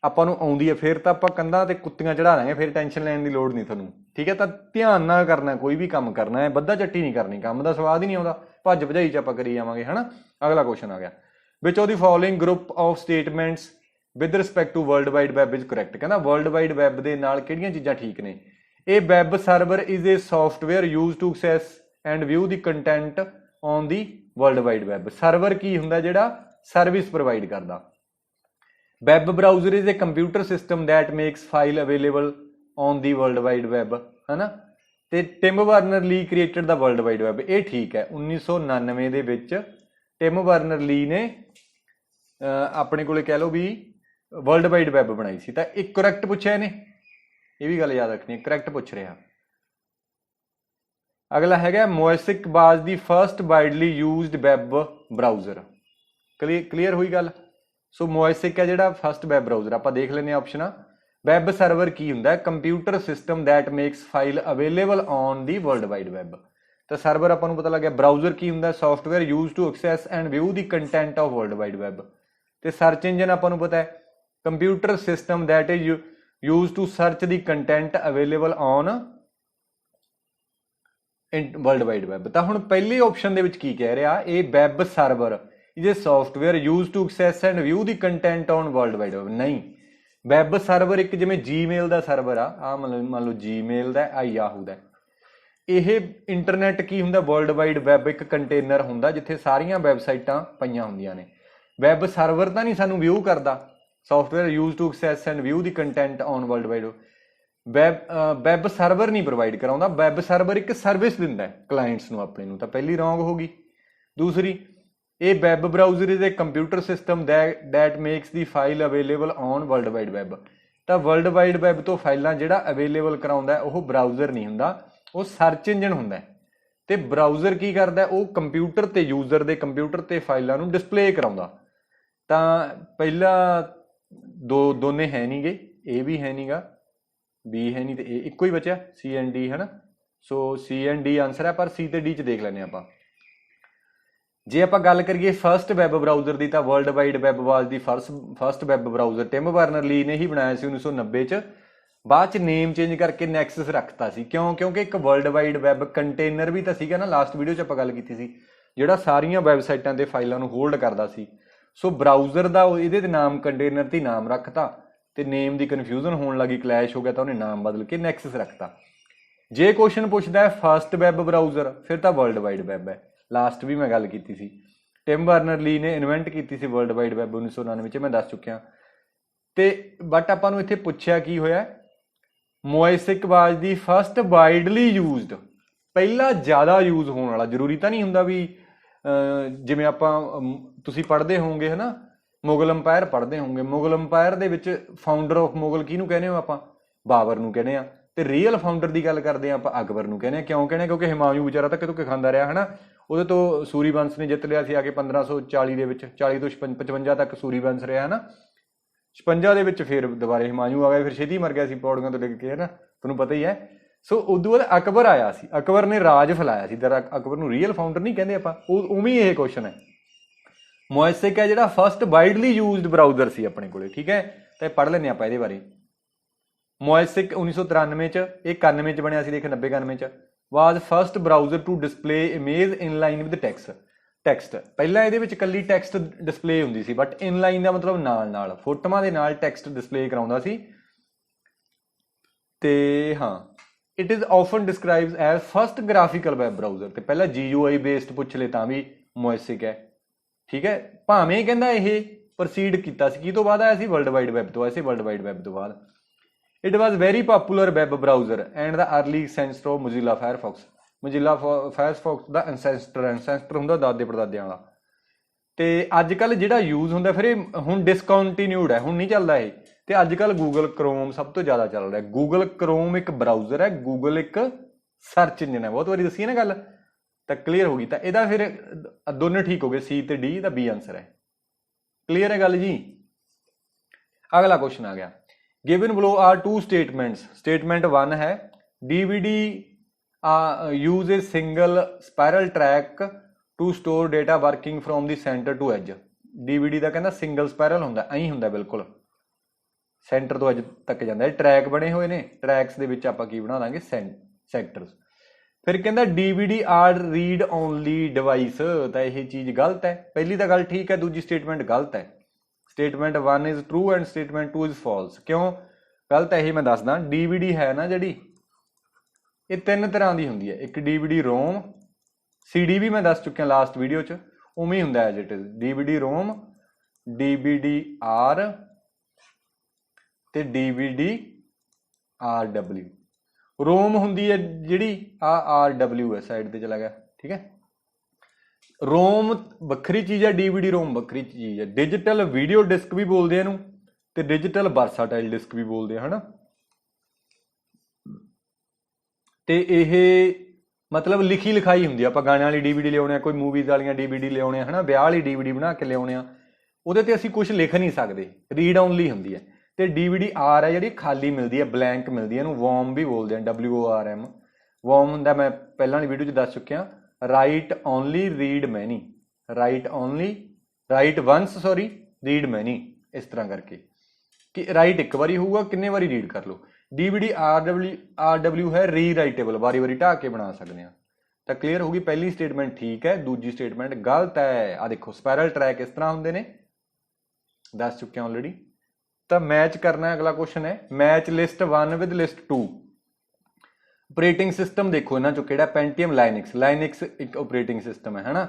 Speaker 1: ਆਪਾਂ ਨੂੰ ਆਉਂਦੀ ਹੈ, ਫਿਰ ਤਾਂ ਆਪਾਂ ਕੰਧਾਂ ਤੇ ਕੁੱਤੀਆਂ ਚੜਾ ਦਾਂਗੇ, ਫਿਰ ਟੈਨਸ਼ਨ ਲੈਣ ਦੀ ਲੋੜ ਨਹੀਂ ਤੁਹਾਨੂੰ, ਠੀਕ ਹੈ। ਤਾਂ ਧਿਆਨ ਨਾਲ ਕਰਨਾ, ਕੋਈ ਵੀ ਕੰਮ ਕਰਨਾ ਹੈ, ਬੱਧਾ ਚੱਟੀ ਨਹੀਂ ਕਰਨੀ, ਕੰਮ ਦਾ ਸਵਾਦ ਹੀ ਨਹੀਂ ਆਉਂਦਾ, ਭੱਜ ਭਜਾਈ 'ਚ ਆਪਾਂ ਕਰੀ ਜਾਵਾਂਗੇ, ਹਨਾ। ਅਗਲਾ ਕੁਐਸਚਨ ਆ ਗਿਆ, which of the following group of statements with respect to world wide web is correct. ਕਹਿੰਦਾ ਵਰਲਡ ਵਾਈਡ ਵੈਬ ਦੇ ਨਾਲ ਕਿਹੜੀਆਂ ਚੀਜ਼ਾਂ ਠੀਕ ਨੇ? ਇਹ web server is a software use to access and view the content on the world wide web. Server ਕੀ ਹੁੰਦਾ ਜਿਹੜਾ ਸਰਵਿਸ ਪ੍ਰੋਵਾਈਡ ਕਰਦਾ। Web browser is a computer system that makes file available on the world wide web, ਹੈ ਨਾ। ਤੇ Tim burner ਲੀ created ਦਾ world wide web, ਇਹ ਠੀਕ ਹੈ। 1999 ਦੇ ਵਿੱਚ ਟਿਮ ਬਰਨਰ ਲੀ ਨੇ ਆਪਣੇ ਕੋਲੇ ਕਹਿ ਲਓ ਵੀ ਵਰਲਡ ਵਾਈਡ ਵੈਬ ਬਣਾਈ ਸੀ। ਤਾਂ ਇੱਕ ਕਰੈਕਟ ਪੁੱਛਿਆ ਇਹਨੇ, ਇਹ ਵੀ ਗੱਲ ਯਾਦ ਰੱਖਣੀ, ਕਰੈਕਟ ਪੁੱਛ ਰਿਹਾ। ਅਗਲਾ ਹੈਗਾ ਮੋਇਸਿਕ ਵਾਜ਼ ਦੀ first widely used web browser. Clear ਹੋਈ ਗੱਲ। ਸੋ ਮੋਇਸਿਕ ਹੈ ਜਿਹੜਾ ਫਸਟ ਵੈਬ ਬਰਾਊਜ਼ਰ। ਆਪਾਂ ਦੇਖ ਲੈਂਦੇ ਹਾਂ ਆਪਸ਼ਨਾਂ। ਵੈਬ ਸਰਵਰ ਕੀ ਹੁੰਦਾ? Computer system that makes file available on the world wide web. ਤਾਂ ਸਰਵਰ ਆਪਾਂ ਨੂੰ ਪਤਾ ਲੱਗਿਆ। ਬਰਾਊਜ਼ਰ ਕੀ ਹੁੰਦਾ? Software use to access and view the content of world wide web. ਤੇ ਸਰਚ ਇੰਜਨ ਆਪਾਂ ਨੂੰ ਪਤਾ ਹੈ computer system that is use to search the content available on world wide web. ਤਾਂ ਹੁਣ ਪਹਿਲੀ ਆਪਸ਼ਨ ਦੇ ਵਿੱਚ ਕੀ ਕਹਿ ਰਿਹਾ? ਇਹ web server is a software use to access and view the content on world wide web. ਨਹੀਂ, web server ਇੱਕ ਜਿਵੇਂ ਜੀਮੇਲ ਦਾ ਸਰਵਰ ਆ ਮੰਨ ਲਓ ਜੀਮੇਲ ਦਾ, ਆ ਯਾਹੂ ਦਾ। ਇਹ ਇੰਟਰਨੈਟ ਕੀ ਹੁੰਦਾ? ਵਰਲਡ ਵਾਈਡ ਵੈਬ ਇੱਕ ਕੰਟੇਨਰ ਹੁੰਦਾ ਜਿੱਥੇ ਸਾਰੀਆਂ ਵੈਬਸਾਈਟਾਂ ਪਈਆਂ ਹੁੰਦੀਆਂ ਨੇ। ਵੈਬ ਸਰਵਰ ਤਾਂ ਨਹੀਂ ਸਾਨੂੰ ਵਿਊ ਕਰਦਾ। Software use to access and view the content on world wide web server ਨਹੀਂ ਪ੍ਰੋਵਾਈਡ ਕਰਾਉਂਦਾ। ਵੈਬ ਸਰਵਰ ਇੱਕ ਸਰਵਿਸ ਦਿੰਦਾ ਕਲਾਇੰਟਸ ਨੂੰ ਆਪਣੇ ਨੂੰ। ਤਾਂ ਪਹਿਲੀ ਰੌਂਗ ਹੋ ਗਈ। ਦੂਸਰੀ, ਇਹ web browser is a computer system that makes the file available on world wide web. ਤਾਂ ਵਰਲਡ ਵਾਈਡ ਵੈਬ ਤੋਂ ਫਾਈਲਾਂ ਜਿਹੜਾ ਅਵੇਲੇਬਲ ਕਰਾਉਂਦਾ ਉਹ ਬਰਾਊਜ਼ਰ ਨਹੀਂ ਹੁੰਦਾ, ਉਹ ਸਰਚ ਇੰਜਨ ਹੁੰਦਾ। ਤੇ ਬਰਾਊਜ਼ਰ ਕੀ ਕਰਦਾ? ਉਹ ਕੰਪਿਊਟਰ ਤੇ ਯੂਜ਼ਰ ਦੇ ਕੰਪਿਊਟਰ ਤੇ ਫਾਈਲਾਂ ਨੂੰ ਡਿਸਪਲੇ ਕਰਾਉਂਦਾ। ਤਾਂ ਪਹਿਲਾ ਦੋਨੇ ਹੈ ਨਹੀਂ ਗੇ, ਇਹ ਵੀ ਹੈ ਨਹੀਂਗਾ, ਬੀ ਹੈ ਨਹੀਂ, ਤੇ ਇਹ ਇੱਕੋ ਹੀ ਬਚਿਆ ਸੀ ਐਂਡ ਡੀ, ਹੈ ਨਾ। ਸੋ ਸੀ ਐਂਡ ਡੀ ਆਨਸਰ ਹੈ, ਪਰ ਸੀ ਤੇ ਡੀ ਚ ਦੇਖ ਲੈਂਦੇ ਆਪਾਂ। ਜੇ ਆਪਾਂ ਗੱਲ ਕਰੀਏ ਫਸਟ ਵੈਬ ਬਰਾਊਜ਼ਰ ਦੀ, ਤਾਂ ਵਰਲਡ ਵਾਈਡ ਵੈਬ ਵਾਜ਼ ਦੀ first web browser Tim burner ਲੀ ਨੇ ਹੀ ਬਣਾਇਆ ਸੀ 1990 ਚ। ਬਾਅਦ ਚ ਨੇਮ ਚੇਂਜ ਕਰਕੇ ਨੈਕਸਸ ਰੱਖਤਾ ਸੀ। ਕਿਉਂਕਿ ਇੱਕ ਵਰਲਡ ਵਾਈਡ ਵੈਬ ਕੰਟੇਨਰ ਵੀ ਤਾਂ ਸੀਗਾ ਨਾ। ਲਾਸਟ ਵੀਡੀਓ ਚ ਆਪਾਂ ਗੱਲ ਕੀਤੀ ਸੀ, ਜਿਹੜਾ ਸਾਰੀਆਂ ਵੈਬਸਾਈਟਾਂ ਤੇ ਫਾਈਲਾਂ ਨੂੰ ਹੋਲਡ ਕਰਦਾ ਸੀ। ਸੋ ਬਰਾਊਜ਼ਰ ਦਾ ਇਹਦੇ ਤੇ ਨਾਮ ਕੰਟੇਨਰ ਤੇ ਨਾਮ ਰੱਖਤਾ, ਤੇ ਨੇਮ ਦੀ ਕਨਫਿਊਜ਼ਨ ਹੋਣ ਲੱਗੀ, ਕਲੈਸ਼ ਹੋ ਗਿਆ, ਤਾਂ ਉਹਨੇ ਨਾਮ ਬਦਲ ਕੇ ਨੈਕਸਸ ਰੱਖਤਾ। ਜੇ ਕੁਐਸਚਨ ਪੁੱਛਦਾ ਹੈ ਫਸਟ ਵੈਬ ਬਰਾਊਜ਼ਰ, ਫਿਰ ਤਾਂ ਵਰਲਡ ਵਾਈਡ ਵੈਬ ਹੈ। ਲਾਸਟ ਵੀ ਮੈਂ ਗੱਲ ਕੀਤੀ ਸੀ, ਟਿਮ ਬਰਨਰ ਲੀ ਨੇ ਇਨਵੈਂਟ ਕੀਤੀ ਸੀ ਵਰਲਡ ਵਾਈਡ ਵੈਬ 1999 ਚ, ਮੈਂ ਦੱਸ ਚੁੱਕਿਆ। ਤੇ ਬਟ ਆਪਾਂ ਨੂੰ ਇੱਥੇ ਪੁੱਛਿਆ ਕੀ ਹੋਇਆ? ਮੋਇਸਿਕ ਵਾਜ਼ ਦੀ ਫਸਟ ਵਾਈਡਲੀ ਯੂਜ਼ਡ, ਪਹਿਲਾ ਜ਼ਿਆਦਾ ਯੂਜ਼ ਹੋਣ ਵਾਲਾ। ਜ਼ਰੂਰੀ ਤਾਂ ਨਹੀਂ ਹੁੰਦਾ ਵੀ ਜਿਵੇਂ ਆਪਾਂ ਤੁਸੀਂ ਪੜ੍ਹਦੇ ਹੋਵੋਗੇ ਹੈ ਨਾ, ਮੁਗਲ ਅੰਪਾਇਰ ਪੜ੍ਹਦੇ ਹੋਵੋਗੇ। ਮੁਗਲ ਅੰਪਾਇਰ ਦੇ ਵਿੱਚ ਫਾਊਂਡਰ ਆਫ ਮੁਗਲ ਕਿਹਨੂੰ ਕਹਿੰਦੇ ਹੋ ਆਪਾਂ? ਬਾਬਰ ਨੂੰ ਕਹਿੰਦੇ ਆ। ਤੇ ਰੀਅਲ ਫਾਊਂਡਰ ਦੀ ਗੱਲ ਕਰਦੇ ਆ ਆਪਾਂ ਅਕਬਰ ਨੂੰ ਕਹਿੰਦੇ ਆ। ਕਿਉਂ ਕਹਿੰਦੇ? ਕਿਉਂਕਿ ਹਿਮਾਯੂ ਵਿਚਾਰਾ ਧੱਕੇ ਧੁੱਕੇ ਖਾਂਦਾ ਰਿਹਾ, ਹੈ ਨਾ। ਉਹਦੇ ਤੋਂ ਸੂਰੀਵੰਸ਼ ਨੇ ਜਿੱਤ ਲਿਆ ਸੀ ਆ ਕੇ 1540 ਦੇ ਵਿੱਚ, 40 ਤੋਂ 55 ਤੱਕ ਸੂਰੀਵੰਸ਼ ਰਿਹਾ, ਹੈ ਨਾ। 56 ਦੇ ਵਿੱਚ ਫਿਰ ਦੁਬਾਰੇ ਹਿਮਾਯੂ ਆ ਗਿਆ, ਫਿਰ ਛੇਤੀ ਮਰ ਗਿਆ ਸੀ ਪੌੜੀਆਂ ਤੋਂ ਡਿੱਗ ਕੇ, ਹੈ ਨਾ, ਤੁਹਾਨੂੰ ਪਤਾ ਹੀ ਹੈ। ਸੋ ਉਦੋਂ ਬਾਅਦ ਅਕਬਰ ਆਇਆ ਸੀ, ਅਕਬਰ ਨੇ ਰਾਜ ਫੈਲਾਇਆ ਸੀ। ਅਕਬਰ ਨੂੰ ਰੀਅਲ ਫਾਊਂਡਰ ਨਹੀਂ ਕਹਿੰਦੇ ਆਪਾਂ, ਉਵੇਂ ਹੀ ਇਹ ਕੁਐਸਚਨ ਹੈ। ਮੋਇਸਿਕ ਹੈ ਜਿਹੜਾ ਫਸਟ ਵਾਈਡਲੀ ਯੂਜ਼ਡ ਬਰਾਊਜ਼ਰ ਸੀ ਆਪਣੇ ਕੋਲੇ, ਠੀਕ ਹੈ। ਤਾਂ ਪੜ੍ਹ ਲੈਂਦੇ ਆਪਾਂ ਇਹਦੇ ਬਾਰੇ। ਮੋਇਸਿਕ 1993 ਚ, ਇਹ 91 ਚ ਬਣਿਆ ਸੀ, ਦੇਖ 90 91 ਚ। Was first browser to display image inline with text. ਪਹਿਲਾਂ ਇਹਦੇ ਵਿੱਚ ਇਕੱਲੀ ਟੈਕਸਟ ਡਿਸਪਲੇ ਹੁੰਦੀ ਸੀ, ਬਟ ਇਨ ਲਾਈਨ ਦਾ ਮਤਲਬ ਨਾਲ ਫੋਟੋਆਂ ਦੇ ਨਾਲ ਟੈਕਸਟ ਡਿਸਪਲੇ ਕਰਾਉਂਦਾ ਸੀ। ਤੇ ਹਾਂ, it is often described as first graphical web browser. ਤੇ ਪਹਿਲਾਂ GUI ਬੇਸਡ ਪੁੱਛ ਲੈ ਤਾਂ ਵੀ ਮੋਇਸਿਕ ਹੈ, ਠੀਕ ਹੈ। ਭਾਵੇਂ ਕਹਿੰਦਾ ਇਹ ਪ੍ਰੋਸੀਡ ਕੀਤਾ ਸੀ, ਕੀ ਤੋਂ ਬਾਅਦ ਆਇਆ ਸੀ? ਵਰਲਡ ਵਾਈਡ ਵੈਬ ਤੋਂ ਆਇਆ ਸੀ, ਵਰਲਡ ਵਾਈਡ ਵੈਬ ਤੋਂ ਬਾਅਦ। It was very popular web browser and the early ancestor of Mozilla Firefox. Mozilla Firefox ਦਾ ਐਂਸੈਸਟਰ ਹੁੰਦਾ ਦਾਦੇ ਪੜਦਾਦਿਆਂ ਵਾਲਾ। ਤੇ ਅੱਜ ਕੱਲ੍ਹ ਜਿਹੜਾ ਯੂਜ਼ ਹੁੰਦਾ, ਫਿਰ ਇਹ ਹੁਣ ਡਿਸਕੰਟੀਨਿਊਡ ਹੈ, ਹੁਣ ਨਹੀਂ ਚੱਲਦਾ ਇਹ। ਤੇ ਅੱਜ ਕੱਲ੍ਹ ਗੂਗਲ ਕਰੋਮ ਸਭ ਤੋਂ ਜ਼ਿਆਦਾ ਚੱਲ ਰਿਹਾ। ਗੂਗਲ ਕਰੋਮ ਇੱਕ ਬਰਾਊਜ਼ਰ ਹੈ, ਗੂਗਲ ਇੱਕ ਸਰਚ ਇੰਜਨ ਹੈ। ਬਹੁਤ ਵਾਰੀ ਦੱਸੀ ਹੈ ਨਾ ਗੱਲ, ਤਾਂ ਕਲੀਅਰ ਹੋ ਗਈ। ਤਾਂ ਇਹਦਾ ਫਿਰ ਦੋਨੇ ਠੀਕ ਹੋ ਗਏ, ਸੀ ਤੇ ਡੀ ਦਾ ਬੀ ਆਨਸਰ ਹੈ। ਕਲੀਅਰ ਹੈ ਗੱਲ ਜੀ। ਅਗਲਾ ਕੁਐਸਚਨ ਆ ਗਿਆ। Given below are two statements. Statement 1 ਹੈ DVD use a single spiral track to store data working from the center to edge। DVD ਦਾ ਕਹਿੰਦਾ ਸਿੰਗਲ ਸਪਾਇਰਲ ਹੁੰਦਾ, ਐਂ ਹੁੰਦਾ ਬਿਲਕੁਲ, ਸੈਂਟਰ ਤੋਂ ਐਜ ਤੱਕ ਜਾਂਦਾ। ਇਹ ਟਰੈਕ ਬਣੇ ਹੋਏ ਨੇ, ਟਰੈਕਸ ਦੇ ਵਿੱਚ ਆਪਾਂ ਕੀ ਬਣਾ ਦਾਂਗੇ? ਸੈਕਟਰਸ। ਫਿਰ ਕਹਿੰਦਾ DVD are read only device. ਤਾਂ ਇਹ ਚੀਜ਼ ਗਲਤ ਹੈ। ਪਹਿਲੀ ਤਾਂ ਗੱਲ ਠੀਕ ਹੈ, ਦੂਜੀ ਸਟੇਟਮੈਂਟ ਗਲਤ ਹੈ। Statement 1 is true and statement 2 is false. ਕਿਉਂ ਗਲਤ ਹੈ ਇਹ ਮੈਂ ਦੱਸਦਾ। DVD ਹੈ ਨਾ ਜਿਹੜੀ, ਇਹ ਤਿੰਨ ਤਰ੍ਹਾਂ ਦੀ ਹੁੰਦੀ ਹੈ। ਇੱਕ DVD ROM, CD भी मैं दस चुकिया लास्ट वीडियो च, उवें ही हुंदा as it is DVD ROM, DVD R ते DVD RW। रोम हुंदी है जिहड़ी RW है, साइड ते चला गया, ठीक है। रोम ਵੱਖਰੀ चीज़ है, DVD रोम ਵੱਖਰੀ चीज़ है। डिजिटल वीडियो डिस्क भी बोलते हैं ते डिजिटल वर्साटाइल डिस्क भी बोलते हैं, है ना। ते इह मतलब लिखी लिखाई हुंदी है। आपां गाने वाली DVD लियाउने, कोई मूवीज़ वालियां DVD लियाउने, है ना, ब्याह वाली DVD बना के लियाउने, ਉਹਦੇ ਤੇ ਅਸੀਂ कुछ लिख नहीं सकते, रीड ओनली हुंदी है। तो DVD R है जिहड़ी खाली मिलती है, ब्लैंक मिलती है, इहनूं वॉर्म भी बोलते हैं, WORM। वॉर्म हुंदा मैं पहलां वाली वीडियो 'च दस चुकिया। Write only, read many, write only, write once, sorry, read many, इस तरह करके कि राइट एक बारी होऊगा, किन्ने बारी रीड कर लो। DVD RW है री राइटेबल, वारी वारी ढा के बना सकते हैं। तो क्लीयर होगी, पहली स्टेटमेंट ठीक है, दूजी स्टेटमेंट गलत है। आ देखो स्पैरल ट्रैक इस तरह होंगे ने, दस चुके ऑलरेडी। तो मैच करना है, अगला क्वेश्चन है match list 1 with list 2। Operating system देखो इन्हां चों किहड़ा, पेंटियम लाइनक्स, लाइनक्स एक ऑपरेटिंग सिस्टम है ना।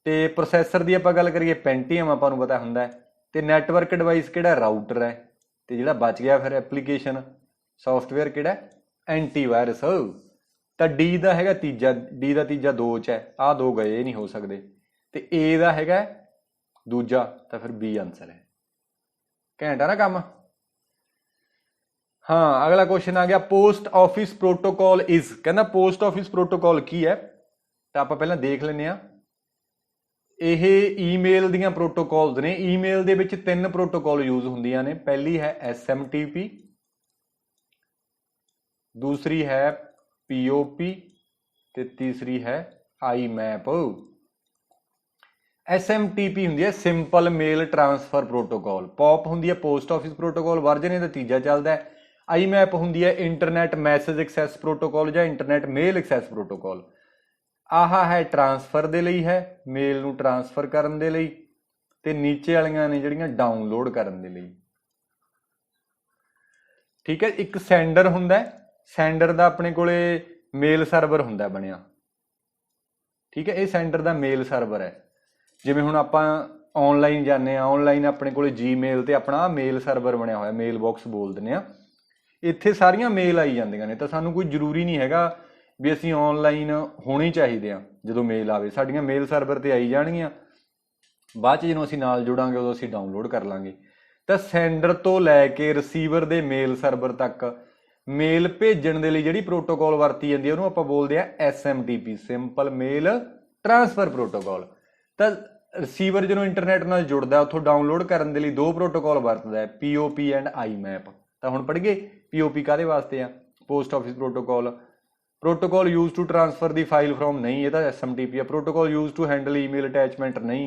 Speaker 1: तो प्रोसैसर की आपां गल करिए पेंटियम आपां नूं पता हुंदा है। तो नैटवर्क डिवाइस किहड़ा, राउटर है। तो जिहड़ा बच गया फिर एप्लीकेशन सॉफ्टवेयर किहड़ा, एंटीवायरस। तो डी का हैगा तीजा, डी का तीजा 2 च है, आ 2 गए नहीं हो सकते। तो ए का हैगा दूजा, तो फिर बी आंसर है। घैंट है ना काम। हाँ, अगला क्वेश्चन आ गया पोस्ट ऑफिस प्रोटोकॉल इज, कहना पोस्ट ऑफिस प्रोटोकॉल की है। तो आप पहले देख लेने आ, ਇਹ ईमेल ਦੀਆਂ प्रोटोकॉल्स ने। ईमेल ਦੇ ਵਿੱਚ 3 प्रोटोकॉल यूज ਹੁੰਦੀਆਂ ਨੇ। पहली है SMTP, दूसरी है POP ਤੇ तीसरी है IMAP। SMTP ਹੁੰਦੀ है ਸਿੰਪਲ ਮੇਲ ਟ੍ਰਾਂਸਫਰ प्रोटोकॉल। POP ਹੁੰਦੀ है पोस्ट ऑफिस प्रोटोकॉल, वर्जन ਇਹਦਾ ਤੀਜਾ ਚੱਲਦਾ है। IMAP ਹੁੰਦੀ है इंटरनेट मैसेज एक्सैस प्रोटोकॉल ਜਾਂ इंटरनेट मेल एक्सैस प्रोटोकॉल। आह है ट्रांसफर दे लई है, मेल नूं ट्रांसफर करन दे लई, ते नीचे वालियां ने जिहड़ियां डाउनलोड करन दे लई। ठीक है, एक सैंडर हुंदा है, सैंडर दा अपने कोले मेल सर्वर हुंदा बनिया। ठीक है, ये सैंडर दा मेल सर्वर है। जिवें हुण आपां ऑनलाइन जाने, ऑनलाइन अपने कोले जीमेल ते अपना मेल सर्वर बनिया होया, मेल बॉक्स बोल दिंदे आ। इत्थे सारियां मेल आई जांदियां ने, तां सानूं कोई जरूरी नहीं हैगा भी ਅਸੀਂ ऑनलाइन होने चाहिए ਆ। ਜਦੋਂ मेल आवे ਸਾਡੀਆਂ मेल सर्वर ਤੇ आई ਜਾਣਗੀਆਂ, ਬਾਅਦ ਚ ਜਦੋਂ ਅਸੀਂ ਨਾਲ ਜੁੜਾਂਗੇ ਉਦੋਂ ਅਸੀਂ ਡਾਊਨਲੋਡ ਕਰ ਲਾਂਗੇ। ਤਾਂ ਸੈਂਡਰ ਤੋਂ ਲੈ ਕੇ ਰਿਸੀਵਰ ਦੇ ਮੇਲ ਸਰਵਰ ਤੱਕ ਮੇਲ ਭੇਜਣ ਦੇ ਲਈ ਜਿਹੜੀ ਪ੍ਰੋਟੋਕੋਲ ਵਰਤੀ ਜਾਂਦੀ ਹੈ ਉਹਨੂੰ ਆਪਾਂ ਬੋਲਦੇ ਆ SMTP, ਸਿੰਪਲ ਮੇਲ ਟ੍ਰਾਂਸਫਰ ਪ੍ਰੋਟੋਕੋਲ। ਤਾਂ ਰਿਸੀਵਰ ਜਦੋਂ ਇੰਟਰਨੈਟ ਨਾਲ ਜੁੜਦਾ ਉੱਥੋਂ ਡਾਊਨਲੋਡ ਕਰਨ ਦੇ ਲਈ 2 ਪ੍ਰੋਟੋਕੋਲ ਵਰਤਦਾ ਹੈ, POP ਐਂਡ IMAP। ਤਾਂ ਹੁਣ ਪੜ੍ਹ ਗਏ POP ਕਾਹਦੇ ਵਾਸਤੇ ਆ, post office protocol. Protocol use to transfer the file from नहीं, ये SMTP है। Protocol use to handle email attachment नहीं।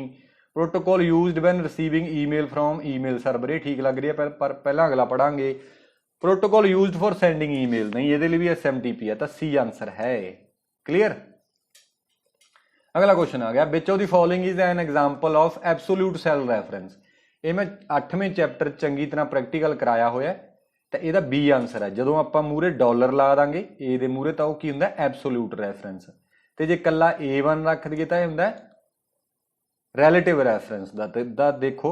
Speaker 1: Protocol used when receiving email from email server, ये ठीक लग रही है पर पहला अगला पढ़ांगे। Protocol used for sending email नहीं, ये भी SMTP है, तो C आंसर है। क्लियर। अगला क्वेश्चन आ गया which of the following is an example of absolute cell reference. ये मैं 8वें चैप्टर चंगी तरह प्रैक्टिकल कराया होया, तो यह B आंसर है। जो आप मूहरे डॉलर ला देंगे ए दे मूहरे, तो की होंदा एब्सोल्यूट रैफरेंस। तो जे कला A1 रख दिए तो यह होंदा रैलेटिव रैफरेंस दा। देखो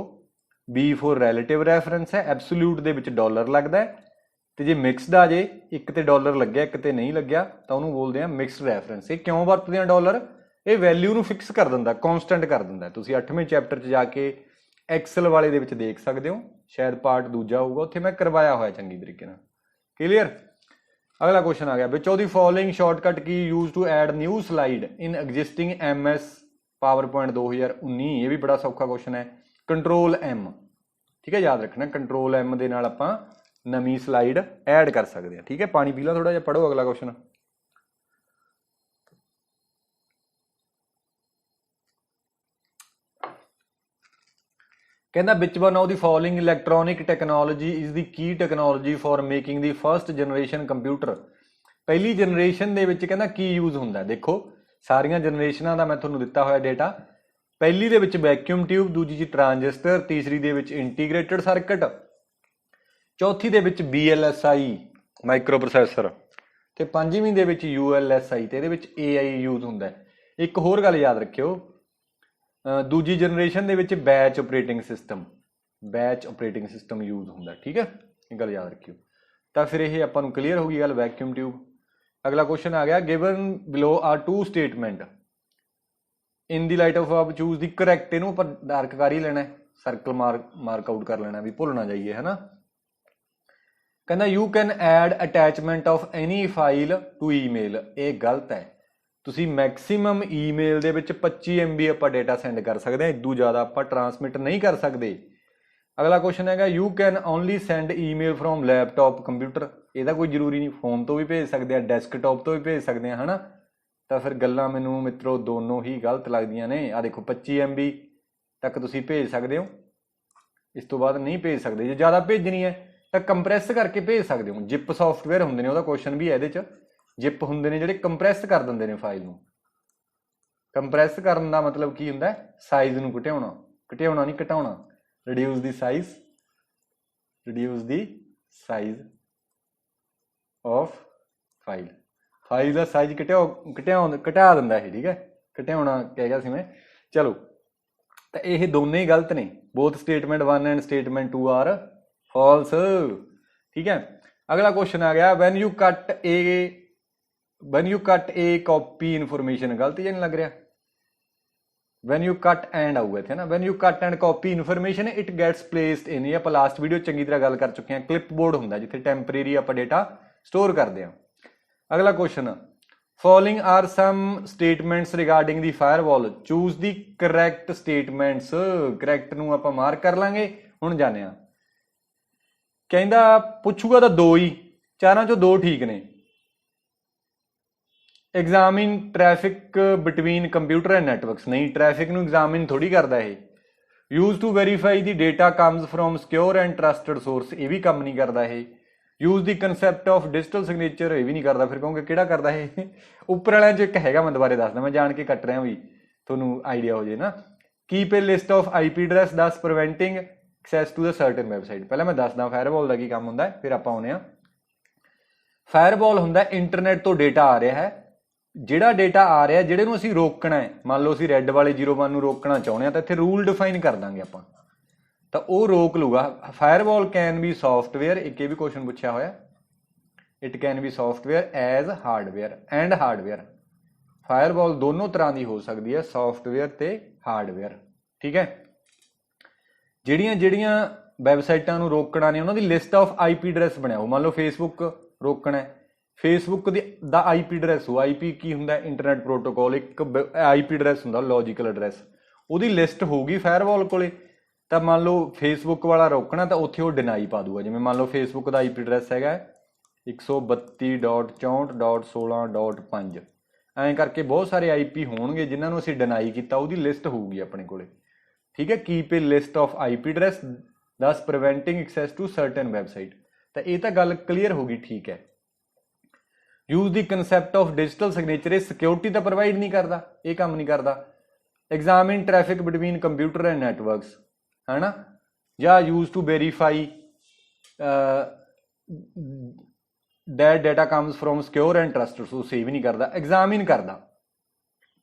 Speaker 1: B फॉर रैलेटिव रैफरेंस है, एब्सोल्यूट दे विच डॉलर लगता है। तो जे मिक्सड आ जाए, एक तो डॉलर लग्या एक तो नहीं लग्या, तो उन्होंने बोलते हैं मिक्सड रैफरेंस। ये क्यों वरतते हैं डॉलर, ये वैल्यू नूं फिक्स कर दिंदा, कॉन्सटेंट कर दिंदा। तुसीं 8वें चैप्टर च जाके एक्सल वाले दे विच देख सकते हो, शायद पार्ट दूजा होगा, उत्थे मैं करवाया होया चंगी तरीके नाल। क्लीयर। अगला क्वेश्चन आ गया which of the following shortcut key use to add new slide in existing MS PowerPoint 2019। ये भी बड़ा सौखा क्वेश्चन है। कंट्रोल M, ठीक है, याद रखना कंट्रोल M दे नाल आपां नवीं स्लाइड ऐड कर सकते हैं। ठीक है, पानी पी लो थोड़ा जिहा, पढ़ो अगला क्वेश्चन। कहना विच one of the following electronic technology is the key technology for making the first generation computer. पहली जनरेशन दे विच कहना की यूज हुंदा। देखो सारियां जनरेशनां दा मैं तुहानूं दित्ता होया डेटा। पहली दे विच वैक्यूम ट्यूब, दूजी च ट्रांजिस्टर, तीसरी दे विच इंटीग्रेटेड सर्किट, चौथी दे विच VLSI माइक्रो प्रोसैसर, ते पंजवीं दे विच ULSI, ते इहदे विच AI यूज हुंदा है। ਇੱਕ ਹੋਰ ਗੱਲ ਯਾਦ ਰੱਖਿਓ, ਦੂਜੀ ਜਨਰੇਸ਼ਨ ਦੇ ਵਿੱਚ ਬੈਚ ਆਪਰੇਟਿੰਗ ਸਿਸਟਮ ਯੂਜ਼ ਹੁੰਦਾ, ਠੀਕ ਹੈ, ਇਹ ਗੱਲ ਯਾਦ ਰੱਖਿਓ। ਤਾਂ ਫਿਰ ਇਹ ਆਪਾਂ ਨੂੰ ਕਲੀਅਰ ਹੋ ਗਈ ਗੱਲ ਵੈਕਿਊਮ ਟਿਊਬ। ਅਗਲਾ ਕੁਐਸਚਨ ਆ ਗਿਆ, given below are two statement in the light of up choose the correct. ਇਹਨੂੰ ਆਪਾਂ ਡਾਰਕ ਕਰ ਹੀ ਲੈਣਾ, ਸਰਕਲ ਮਾਰਕ ਆਊਟ ਕਰ ਲੈਣਾ ਵੀ ਭੁੱਲ ਨਾ ਜਾਈਏ, ਹੈ ਨਾ। ਕਹਿੰਦਾ you can add attachment of any file to email. ਇਹ ਗਲਤ ਹੈ। ਤੁਸੀਂ ਮੈਕਸੀਮਮ ਈਮੇਲ ਦੇ ਵਿੱਚ 25 MB ਆਪਾਂ ਡੇਟਾ ਸੈਂਡ ਕਰ ਸਕਦੇ ਹਾਂ, ਇਦੋਂ ਜ਼ਿਆਦਾ ਆਪਾਂ ਟਰਾਂਸਮਿਟ ਨਹੀਂ ਕਰ ਸਕਦੇ। ਅਗਲਾ ਕੁਐਸਚਨ ਹੈਗਾ, you can only send email from laptop computer. ਇਹਦਾ ਕੋਈ ਜ਼ਰੂਰੀ ਨਹੀਂ, ਫੋਨ ਤੋਂ ਵੀ ਭੇਜ ਸਕਦੇ ਆ, ਡੈਸਕਟਾਪ ਤੋਂ ਵੀ ਭੇਜ ਸਕਦੇ ਆ, ਹੈ ਨਾ। ਤਾਂ ਫਿਰ ਗੱਲਾਂ ਮੈਨੂੰ ਮਿੱਤਰੋ ਦੋਨੋਂ ਹੀ ਗਲਤ ਲੱਗਦੀਆਂ ਨੇ। ਆਹ ਦੇਖੋ 25 MB ਤੱਕ ਤੁਸੀਂ ਭੇਜ ਸਕਦੇ ਹੋ, ਇਸ ਤੋਂ ਬਾਅਦ ਨਹੀਂ ਭੇਜ ਸਕਦੇ। ਜੇ ਜ਼ਿਆਦਾ ਭੇਜਣੀ ਹੈ ਤਾਂ ਕੰਪਰੈਸ ਕਰਕੇ ਭੇਜ ਸਕਦੇ ਹੋ। ਜਿਪ ਸੌਫਟਵੇਅਰ ਹੁੰਦੇ ਨੇ, ਉਹਦਾ ਕੁਐਸਚਨ ਵੀ ਹੈ ਇਹਦੇ 'ਚ। ਜਿਪ ਹੁੰਦੇ ਨੇ ਜਿਹੜੇ ਕੰਪਰੈਸ ਕਰ ਦਿੰਦੇ ਨੇ ਫਾਈਲ ਨੂੰ। ਕੰਪਰੈਸ ਕਰਨ ਦਾ ਮਤਲਬ ਕੀ ਹੁੰਦਾ? ਸਾਈਜ਼ ਨੂੰ ਘਟਾਉਣਾ ਨਹੀਂ ਘਟਾਉਣਾ। Reduce the size of file the size ਘਟਾ ਦਿੰਦਾ ਇਹ, ਠੀਕ ਹੈ, ਘਟਾਉਣਾ ਕਹਿ ਗਿਆ ਸੀ ਮੈਂ। ਚਲੋ, ਤਾਂ ਇਹ ਦੋਨੇ ਹੀ ਗਲਤ ਨੇ। Both statement 1 and statement 2 are false, ਠੀਕ ਹੈ। ਅਗਲਾ ਕੁਐਸਚਨ ਆ ਗਿਆ, ਵੈਨ ਯੂ ਕੱਟ ਏ ਕਾਪੀ ਇਨਫੋਰਮੇਸ਼ਨ। ਗਲਤ ਜਿਹਾ ਨਹੀਂ ਲੱਗ ਰਿਹਾ? ਵੈਨ ਯੂ ਕੱਟ ਐਂਡ ਆਊਗਾ ਇੱਥੇ ਨਾ। When you cut and copy information it gets placed in. ਇਹ ਆਪਾਂ ਲਾਸਟ ਵੀਡੀਓ ਚੰਗੀ ਤਰ੍ਹਾਂ ਗੱਲ ਕਰ ਚੁੱਕੇ ਹਾਂ। ਕਲਿੱਪ ਬੋਰਡ ਹੁੰਦਾ ਜਿੱਥੇ ਟੈਂਪਰੇਰੀ ਆਪਾਂ ਡੇਟਾ ਸਟੋਰ ਕਰਦੇ ਹਾਂ। ਅਗਲਾ question, following R sum statements regarding the ਫਾਇਰਵਾਲ, choose the correct statements. Correct ਨੂੰ ਆਪਾਂ ਮਾਰਕ ਕਰ ਲਾਂਗੇ। ਹੁਣ ਜਾਣਦੇ ਹਾਂ। ਕਹਿੰਦਾ ਪੁੱਛੂਗਾ ਤਾਂ 2 ਹੀ, ਚਾਰਾਂ ਚੋਂ 2 ਠੀਕ ਨੇ। Examine traffic between computer and networks. ਨਹੀਂ, ਟ੍ਰੈਫਿਕ ਨੂੰ ਐਗਜ਼ਾਮਿਨ ਥੋੜੀ ਕਰਦਾ ਇਹ। Use to verify the data comes from secure and trusted source. ਇਹ ਵੀ ਕੰਮ ਨਹੀਂ ਕਰਦਾ ਇਹ। Use the concept of digital signature. ਇਹ ਵੀ ਨਹੀਂ ਕਰਦਾ। ਫਿਰ ਕਹੋਗੇ ਕਿਹੜਾ ਕਰਦਾ ਇਹ? ਉੱਪਰ ਵਾਲਿਆਂ 'ਚ ਇੱਕ ਹੈਗਾ, ਮੈਂ ਦੁਬਾਰੇ ਦੱਸਦਾ, ਮੈਂ ਜਾਣ ਕੇ ਕੱਟ ਰਿਹਾ ਵੀ ਤੁਹਾਨੂੰ ਆਈਡੀਆ ਹੋ ਜੇ ਨਾ। Keep a list of IP address thus preventing access to the certain website. ਪਹਿਲਾਂ ਮੈਂ ਦੱਸਦਾ ਫਾਇਰਵਾਲ ਦਾ ਕੀ ਕੰਮ ਹੁੰਦਾ, ਫਿਰ ਆਪਾਂ ਆਉਂਦੇ ਹਾਂ। ਫਾਇਰਵਾਲ ਹੁੰਦਾ ਇੰਟਰਨੈਟ ਤੋਂ ਡੇਟਾ ਆ ਰਿਹਾ ਹੈ। ਜਿਹੜਾ ਡੇਟਾ ਆ ਰਿਹਾ, ਜਿਹੜੇ ਨੂੰ ਅਸੀਂ ਰੋਕਣਾ ਹੈ, ਮੰਨ ਲਓ ਅਸੀਂ ਰੈੱਡ ਵਾਲੇ 01 ਨੂੰ ਰੋਕਣਾ ਚਾਹੁੰਦੇ ਹਾਂ, ਤਾਂ ਇੱਥੇ ਰੂਲ ਡਿਫਾਈਨ ਕਰ ਦਾਂਗੇ ਆਪਾਂ, ਤਾਂ ਉਹ ਰੋਕ ਲੂਗਾ। Firewall can be software. ਇੱਕ ਇਹ ਵੀ ਕੁਐਸਚਨ ਪੁੱਛਿਆ ਹੋਇਆ, it can be software as hardware and hardware. Firewall ਦੋਨੋਂ ਤਰ੍ਹਾਂ ਦੀ ਹੋ ਸਕਦੀ ਹੈ, ਸੌਫਟਵੇਅਰ ਤੇ ਹਾਰਡਵੇਅਰ, ਠੀਕ ਹੈ। ਜਿਹੜੀਆਂ ਵੈਬਸਾਈਟਾਂ ਨੂੰ ਰੋਕਣਾ ਨੇ ਉਹਨਾਂ ਦੀ ਲਿਸਟ ਆਫ IP ਐਡਰੈਸ ਬਣਾਓ। ਮੰਨ ਲਓ ਫੇਸਬੁੱਕ ਰੋਕਣਾ ਹੈ, ਫੇਸਬੁੱਕ ਦਾ IP ਐਡਰੈਸ ਹੋ। IP ਕੀ ਹੁੰਦਾ? Internet protocol. ਇੱਕ IP ਐਡਰੈਸ ਹੁੰਦਾ ਲੌਜੀਕਲ ਐਡਰੈਸ, ਉਹਦੀ ਲਿਸਟ ਹੋਊਗੀ ਫਾਇਰਵਾਲ ਕੋਲੇ। ਤਾਂ ਮੰਨ ਲਓ ਫੇਸਬੁੱਕ ਵਾਲਾ ਰੋਕਣਾ ਤਾਂ ਉੱਥੇ ਉਹ ਡਿਨਾਈ ਪਾ ਦੂਗਾ। ਜਿਵੇਂ ਮੰਨ ਲਓ ਫੇਸਬੁੱਕ ਦਾ IP ਐਡਰੈਸ ਹੈਗਾ 132.64.16.5। ਐਂ ਕਰਕੇ ਬਹੁਤ ਸਾਰੇ IP ਹੋਣਗੇ ਜਿਨ੍ਹਾਂ ਨੂੰ ਅਸੀਂ ਡਿਨਾਈ ਕੀਤਾ, ਉਹਦੀ ਲਿਸਟ ਹੋਊਗੀ ਆਪਣੇ ਕੋਲੇ, ਠੀਕ ਹੈ। Keep a list of IP address thus preventing access to certain website. ਤਾਂ ਇਹ ਤਾਂ ਗੱਲ ਕਲੀਅਰ ਹੋ ਗਈ, ਠੀਕ ਹੈ। Use the concept of digital signature. ਇਹ ਸਿਕਿਉਰਿਟੀ ਤਾਂ ਪ੍ਰੋਵਾਈਡ ਨਹੀਂ ਕਰਦਾ, ਇਹ ਕੰਮ ਨਹੀਂ ਕਰਦਾ। Examine traffic between computer and networks, ਹੈ ਨਾ। ਜਾਂ use to verify that data comes from secure and trusted source। Save ਨਹੀਂ ਕਰਦਾ, ਐਗਜ਼ਾਮਿਨ ਕਰਦਾ।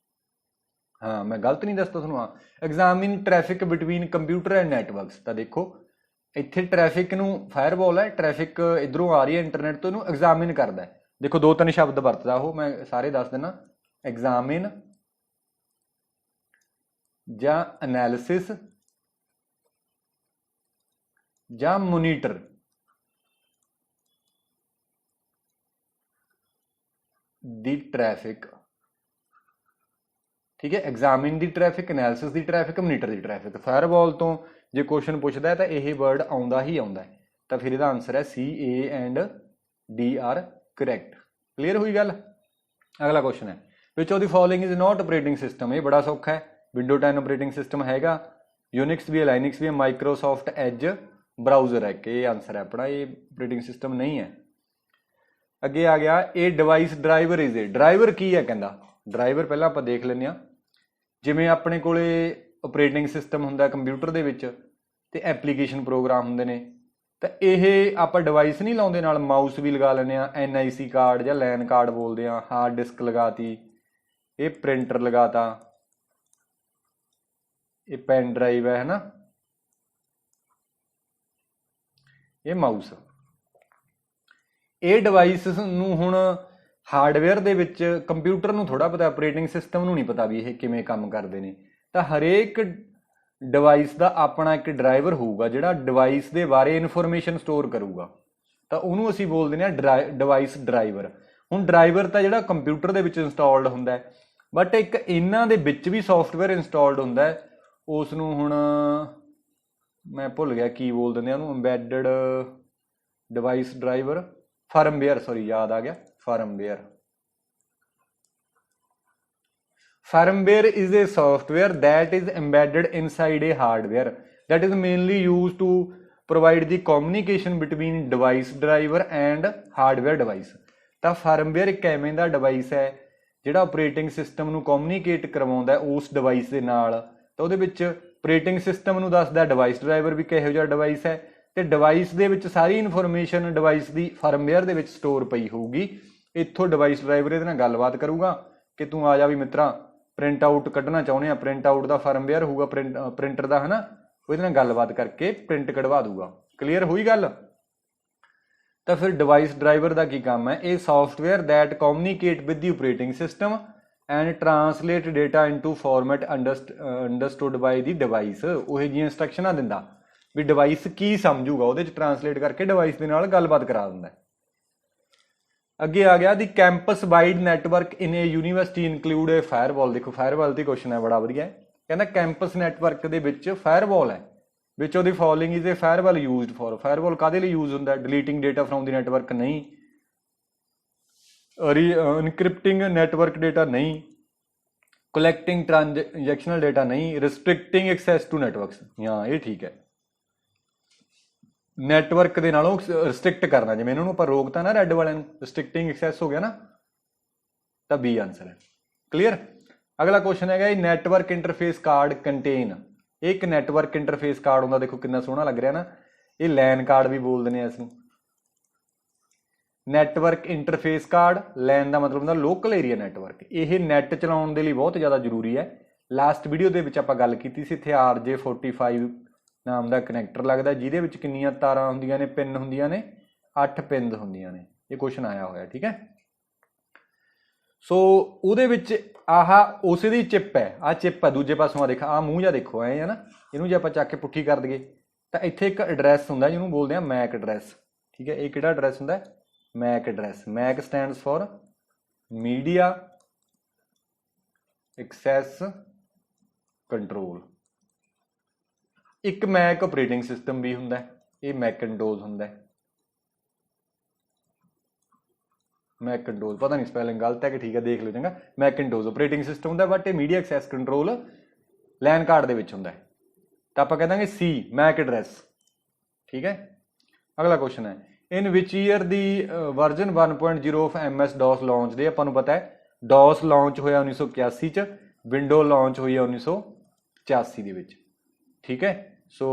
Speaker 1: ਹਾਂ, ਮੈਂ ਗਲਤ ਨਹੀਂ ਦੱਸਦਾ ਤੁਹਾਨੂੰ। ਹਾਂ, examine traffic between computer and networks. ਤਾਂ ਦੇਖੋ ਇੱਥੇ ਟ੍ਰੈਫਿਕ ਨੂੰ ਫਾਇਰਵਾਲ ਹੈ, ਟ੍ਰੈਫਿਕ ਇੱਧਰੋਂ ਆ ਰਹੀ ਹੈ ਇੰਟਰਨੈਟ ਤੋਂ, ਇਹਨੂੰ ਐਗਜ਼ਾਮਿਨ ਕਰਦਾ ਹੈ। ਦੇਖੋ 2-3 ਸ਼ਬਦ ਵਰਤਦਾ ਉਹ, ਮੈਂ ਸਾਰੇ ਦੱਸ ਦਿੰਦਾ। ਐਗਜ਼ਾਮਿਨ ਜਾਂ ਐਨਾਲਿਸਿਸ ਜਾਂ ਮੋਨੀਟਰ। ਦੀ ਟ੍ਰੈਫਿਕ, ਠੀਕ ਹੈ। ਐਗਜ਼ਾਮਿਨ ਦੀ ਟ੍ਰੈਫਿਕ, ਐਨਾਲਿਸਿਸ ਦੀ ਟ੍ਰੈਫਿਕ, ਮੋਨੀਟਰ ਦੀ ਟ੍ਰੈਫਿਕ। ਫਾਇਰਵਾਲ ਤੋਂ ਜੇ ਕੁਐਸਚਨ ਪੁੱਛਦਾ ਤਾਂ ਇਹ ਵਰਡ ਆਉਂਦਾ ਹੀ ਆਉਂਦਾ ਹੈ। ਤਾਂ ਫਿਰ ਇਹਦਾ ਆਨਸਰ ਹੈ C, A and D are correct. Clear ਹੋਈ ਗੱਲ। ਅਗਲਾ ਕੁਐਸਚਨ ਹੈ, which of the following is not operating system. ਇਹ ਬੜਾ ਸੌਖਾ ਹੈ। ਵਿੰਡੋ 10 ਆਪਰੇਟਿੰਗ ਸਿਸਟਮ ਹੈਗਾ, ਯੂਨਿਕਸ ਵੀ ਹੈ, ਲਾਈਨਕਸ ਵੀ ਹੈ, ਮਾਈਕਰੋਸੌਫਟ ਐਜ ਬਰਾਊਜ਼ਰ ਹੈ ਕਿ ਇਹ ਆਨਸਰ ਹੈ ਆਪਣਾ। ਇਹ ਆਪਰੇਟਿੰਗ ਸਿਸਟਮ ਨਹੀਂ ਹੈ। ਅੱਗੇ ਆ ਗਿਆ, ਇਹ device driver is a. Driver ਕੀ ਹੈ ਕਹਿੰਦਾ? ਡਰਾਈਵਰ ਪਹਿਲਾਂ ਆਪਾਂ ਦੇਖ ਲੈਂਦੇ ਹਾਂ। ਜਿਵੇਂ ਆਪਣੇ ਕੋਲੇ ਆਪਰੇਟਿੰਗ ਸਿਸਟਮ ਹੁੰਦਾ ਕੰਪਿਊਟਰ ਦੇ ਵਿੱਚ ਤੇ ਐਪਲੀਕੇਸ਼ਨ ਪ੍ਰੋਗਰਾਮ ਹੁੰਦੇ ਨੇ, ਤਾਂ ਇਹ ਆਪਾਂ ਡਿਵਾਈਸ ਨਹੀਂ ਲਾਉਂਦੇ, ਨਾਲ ਮਾਊਸ ਵੀ ਲਗਾ ਲੈਂਦੇ ਹਾਂ, NIC ਕਾਰਡ ਜਾਂ ਲੈਨ ਕਾਰਡ ਬੋਲਦੇ ਹਾਂ, ਹਾਰਡ ਡਿਸਕ ਲਗਾਤੀ, ये प्रिंटर लगाता, ये पेन ड्राइव है ना, ये माउस। ये डिवाइस नूं हुण हार्डवेयर दे विच कंप्यूटर नूं थोड़ा पता, ऑपरेटिंग सिस्टम नूं नहीं पता भी ये किवें काम करदे ने। तां हरेक डिवाइस का अपना एक ड्राइवर होऊगा जिहड़ा डिवाइस दे बारे इनफॉर्मेशन स्टोर करूगा, तो उहनूं असीं बोलदे हां डिवाइस ड्राइवर। हुण ड्राइवर तां जिहड़ा कंप्यूटर दे विच इंस्टॉल्ड हुंदा है, बट एक इन्हां दे विच भी सॉफ्टवेयर इंस्टॉल्ड हुंदा है, उस नूं हुण मैं भुल गया की बोल दिंदे उहनूं, एम्बैडेड डिवाइस ड्राइवर, फर्मवेयर, सॉरी याद आ गया, firmware. Firmware is a software that is embedded inside a hardware that is mainly used to provide the communication between device driver and hardware device। ਤਾਂ firmware ਇੱਕ ਐਵੇਂ ਦਾ ਡਿਵਾਈਸ ਹੈ ਜਿਹੜਾ operating system ਨੂੰ communicate ਕਰਵਾਉਂਦਾ ਉਸ ਡਿਵਾਈਸ ਦੇ ਨਾਲ। ਤਾਂ ਉਹਦੇ ਵਿੱਚ ਆਪਰੇਟਿੰਗ ਸਿਸਟਮ ਨੂੰ ਦੱਸਦਾ ਡਿਵਾਈਸ ਡਰਾਈਵਰ ਵੀ ਕਿਹੋ ਜਿਹਾ ਡਿਵਾਈਸ ਹੈ, ਤੇ ਡਿਵਾਈਸ ਦੇ ਵਿੱਚ ਸਾਰੀ ਇਨਫੋਰਮੇਸ਼ਨ ਡਿਵਾਈਸ ਦੀ ਫਰਮਵੇਅਰ ਦੇ ਵਿੱਚ ਸਟੋਰ ਪਈ ਹੋਊਗੀ। ਇੱਥੋਂ ਡਿਵਾਈਸ ਡਰਾਈਵਰ ਇਹਦੇ ਨਾਲ ਗੱਲਬਾਤ ਕਰੂਗਾ ਕਿ ਤੂੰ ਆ ਜਾ ਵੀ ਮਿੱਤਰਾ ਪ੍ਰਿੰਟ ਆਊਟ ਕੱਢਣਾ ਚਾਹੁੰਦੇ ਆ, ਪ੍ਰਿੰਟ ਆਊਟ ਦਾ ਫਰਮਵੇਅਰ ਹੋਊਗਾ ਪ੍ਰਿੰਟਰ ਦਾ, ਹੈ ਨਾ, ਉਹਦੇ ਨਾਲ ਗੱਲਬਾਤ ਕਰਕੇ ਪ੍ਰਿੰਟ ਕਢਵਾ ਦੂਗਾ। ਕਲੀਅਰ ਹੋਈ ਗੱਲ? ਤਾਂ ਫਿਰ ਡਿਵਾਈਸ ਡਰਾਈਵਰ ਦਾ ਕੀ ਕੰਮ ਹੈ? ਇਹ software that communicate with the operating system and translate data into format understood by the device. ਉਹ ਜਿਹੀਆਂ ਇੰਸਟਰਕਸ਼ਨਾਂ ਦਿੰਦਾ ਵੀ ਡਿਵਾਈਸ ਕੀ ਸਮਝੂਗਾ, ਉਹਦੇ ਚ ਟਰਾਂਸਲੇਟ ਕਰਕੇ ਡਿਵਾਈਸ ਦੇ ਨਾਲ ਗੱਲਬਾਤ ਕਰਾ ਦਿੰਦਾ। ਅੱਗੇ ਆ ਗਿਆ ਦੀ ਕੈਂਪਸ ਵਾਈਡ ਨੈਟਵਰਕ ਇਨ ਏ ਯੂਨੀਵਰਸਿਟੀ ਇਨਕਲੂਡ ਏ ਫਾਇਰਵਾਲ। ਦੇਖੋ ਫਾਇਰਵਾਲ ਦੀ ਕੁਐਸਚਨ ਹੈ, ਬੜਾ ਵਧੀਆ ਹੈ। ਕਹਿੰਦਾ ਕੈਂਪਸ ਨੈਟਵਰਕ ਦੇ ਵਿੱਚ ਫਾਇਰਵਾਲ ਹੈ, ਵਿੱਚ ਉਹਦੀ following is a firewall used for. Firewall ਕਾਹਦੇ ਲਈ ਯੂਜ਼ ਹੁੰਦਾ? Deleting data from the network ਨਹੀਂ, ਇਨਕ੍ਰਿਪਟਿੰਗ ਨੈਟਵਰਕ ਡੇਟਾ ਨਹੀਂ, ਕਲੈਕਟਿੰਗ ਟ੍ਰਾਂਜੈਕਸ਼ਨਲ ਡੇਟਾ ਨਹੀਂ, ਰਿਸਟ੍ਰਿਕਟਿੰਗ ਐਕਸੈਸ ਟੂ ਨੈਟਵਰਕਸ। ਹਾਂ ਇਹ ਠੀਕ ਹੈ, ਨੈਟਵਰਕ ਦੇ ਨਾਲੋਂ ਰਿਸਟ੍ਰਿਕਟ ਕਰਨਾ, ਜਿਵੇਂ ਇਹਨਾਂ ਨੂੰ ਆਪਾਂ ਰੋਕਤਾ ਨਾ ਰੈੱਡ ਵਾਲਿਆਂ ਨੂੰ, ਰਿਸਟ੍ਰਿਕਟਿੰਗ ਐਕਸੈਸ ਹੋ ਗਿਆ ਨਾ, ਤਾਂ ਬੀ ਆਨਸਰ ਹੈ। ਕਲੀਅਰ? ਅਗਲਾ ਕੁਐਸਚਨ ਹੈਗਾ ਨੈਟਵਰਕ ਇੰਟਰਫੇਸ ਕਾਰਡ ਕੰਟੇਨ। ਇਹ ਇੱਕ ਨੈਟਵਰਕ ਇੰਟਰਫੇਸ ਕਾਰਡ ਹੁੰਦਾ, ਦੇਖੋ ਕਿੰਨਾ ਸੋਹਣਾ ਲੱਗ ਰਿਹਾ ਨਾ, ਇਹ ਲੈਨ ਕਾਰਡ ਵੀ ਬੋਲ ਦਿੰਦੇ ਆ ਇਸ ਨੂੰ। ਨੈਟਵਰਕ ਇੰਟਰਫੇਸ ਕਾਰਡ, ਲੈਨ ਦਾ ਮਤਲਬ ਹੁੰਦਾ ਲੋਕਲ ਏਰੀਆ ਨੈਟਵਰਕ। ਇਹ ਨੈਟ ਚਲਾਉਣ ਦੇ ਲਈ ਬਹੁਤ ਜ਼ਿਆਦਾ ਜ਼ਰੂਰੀ ਹੈ। ਲਾਸਟ ਵੀਡੀਓ ਦੇ ਵਿੱਚ ਆਪਾਂ ਗੱਲ ਕੀਤੀ ਸੀ, ਇੱਥੇ RJ45 ਨਾਮ ਦਾ ਕਨੈਕਟਰ ਲੱਗਦਾ, ਜਿਹਦੇ ਵਿੱਚ ਕਿੰਨੀਆਂ ਤਾਰਾਂ ਹੁੰਦੀਆਂ ਨੇ? ਪਿੰਨ ਹੁੰਦੀਆਂ ਨੇ, 8 ਪਿੰਨ ਹੁੰਦੀਆਂ ਨੇ। ਇਹ ਕੁਐਸਚਨ ਆਇਆ ਹੋਇਆ, ਠੀਕ ਹੈ। ਸੋ ਉਹਦੇ ਵਿੱਚ ਆਹ ਉਸੇ ਦੀ ਚਿੱਪ ਹੈ, ਆਹ ਚਿੱਪ ਹੈ। ਦੂਜੇ ਪਾਸੋਂ ਆ ਦੇਖ, ਆਹ ਮੂੰਹ ਜਿਹਾ ਦੇਖੋ ਐ ਹੈ ਨਾ, ਇਹਨੂੰ ਜੇ ਆਪਾਂ ਚੱਕ ਕੇ ਪੁੱਠੀ ਕਰ ਦਈਏ ਤਾਂ ਇੱਥੇ ਇੱਕ ਐਡਰੈਸ ਹੁੰਦਾ ਜਿਹਨੂੰ ਬੋਲਦੇ ਆ ਮੈਕ ਐਡਰੈਸ, ਠੀਕ ਹੈ। ਇਹ ਕਿਹੜਾ ਐਡਰੈਸ ਹੁੰਦਾ? MAC address. MAC stands for media access control. ਇੱਕ ਮੈਕ ਆਪਰੇਟਿੰਗ ਸਿਸਟਮ ਵੀ ਹੁੰਦਾ, ਇਹ ਮੈਕਇੰਟੋਸ ਹੁੰਦਾ। ਮੈਕਇੰਟੋਸ, ਪਤਾ ਨਹੀਂ ਸਪੈਲਿੰਗ ਗਲਤ ਹੈ ਕਿ ਠੀਕ ਹੈ, ਦੇਖ ਲਓ ਚੰਗਾ। ਮੈਕਇੰਟੋਸ ਆਪਰੇਟਿੰਗ ਸਿਸਟਮ ਹੁੰਦਾ, ਬਟ ਇਹ ਮੀਡੀਆ ਐਕਸੈਸ ਕੰਟਰੋਲ ਲੈਨ ਕਾਰਡ ਦੇ ਵਿੱਚ ਹੁੰਦਾ। ਤਾਂ ਆਪਾਂ ਕਹਿ ਦਾਂਗੇ ਸੀ ਮੈਕ ਐਡਰੈਸ, ਠੀਕ ਹੈ। ਅਗਲਾ ਕੁਐਸਚਨ ਹੈ ਇਨ ਵਿਚ year the version 1.0 of MS DOS launch ਦੇ। ਆਪਾਂ ਨੂੰ ਪਤਾ ਹੈ DOS ਲਾਂਚ ਹੋਇਆ 1981 ਚ, ਵਿੰਡੋ ਲਾਂਚ ਹੋਈ ਹੈ 1985 ਦੇ ਵਿੱਚ, ਠੀਕ ਹੈ। ਸੋ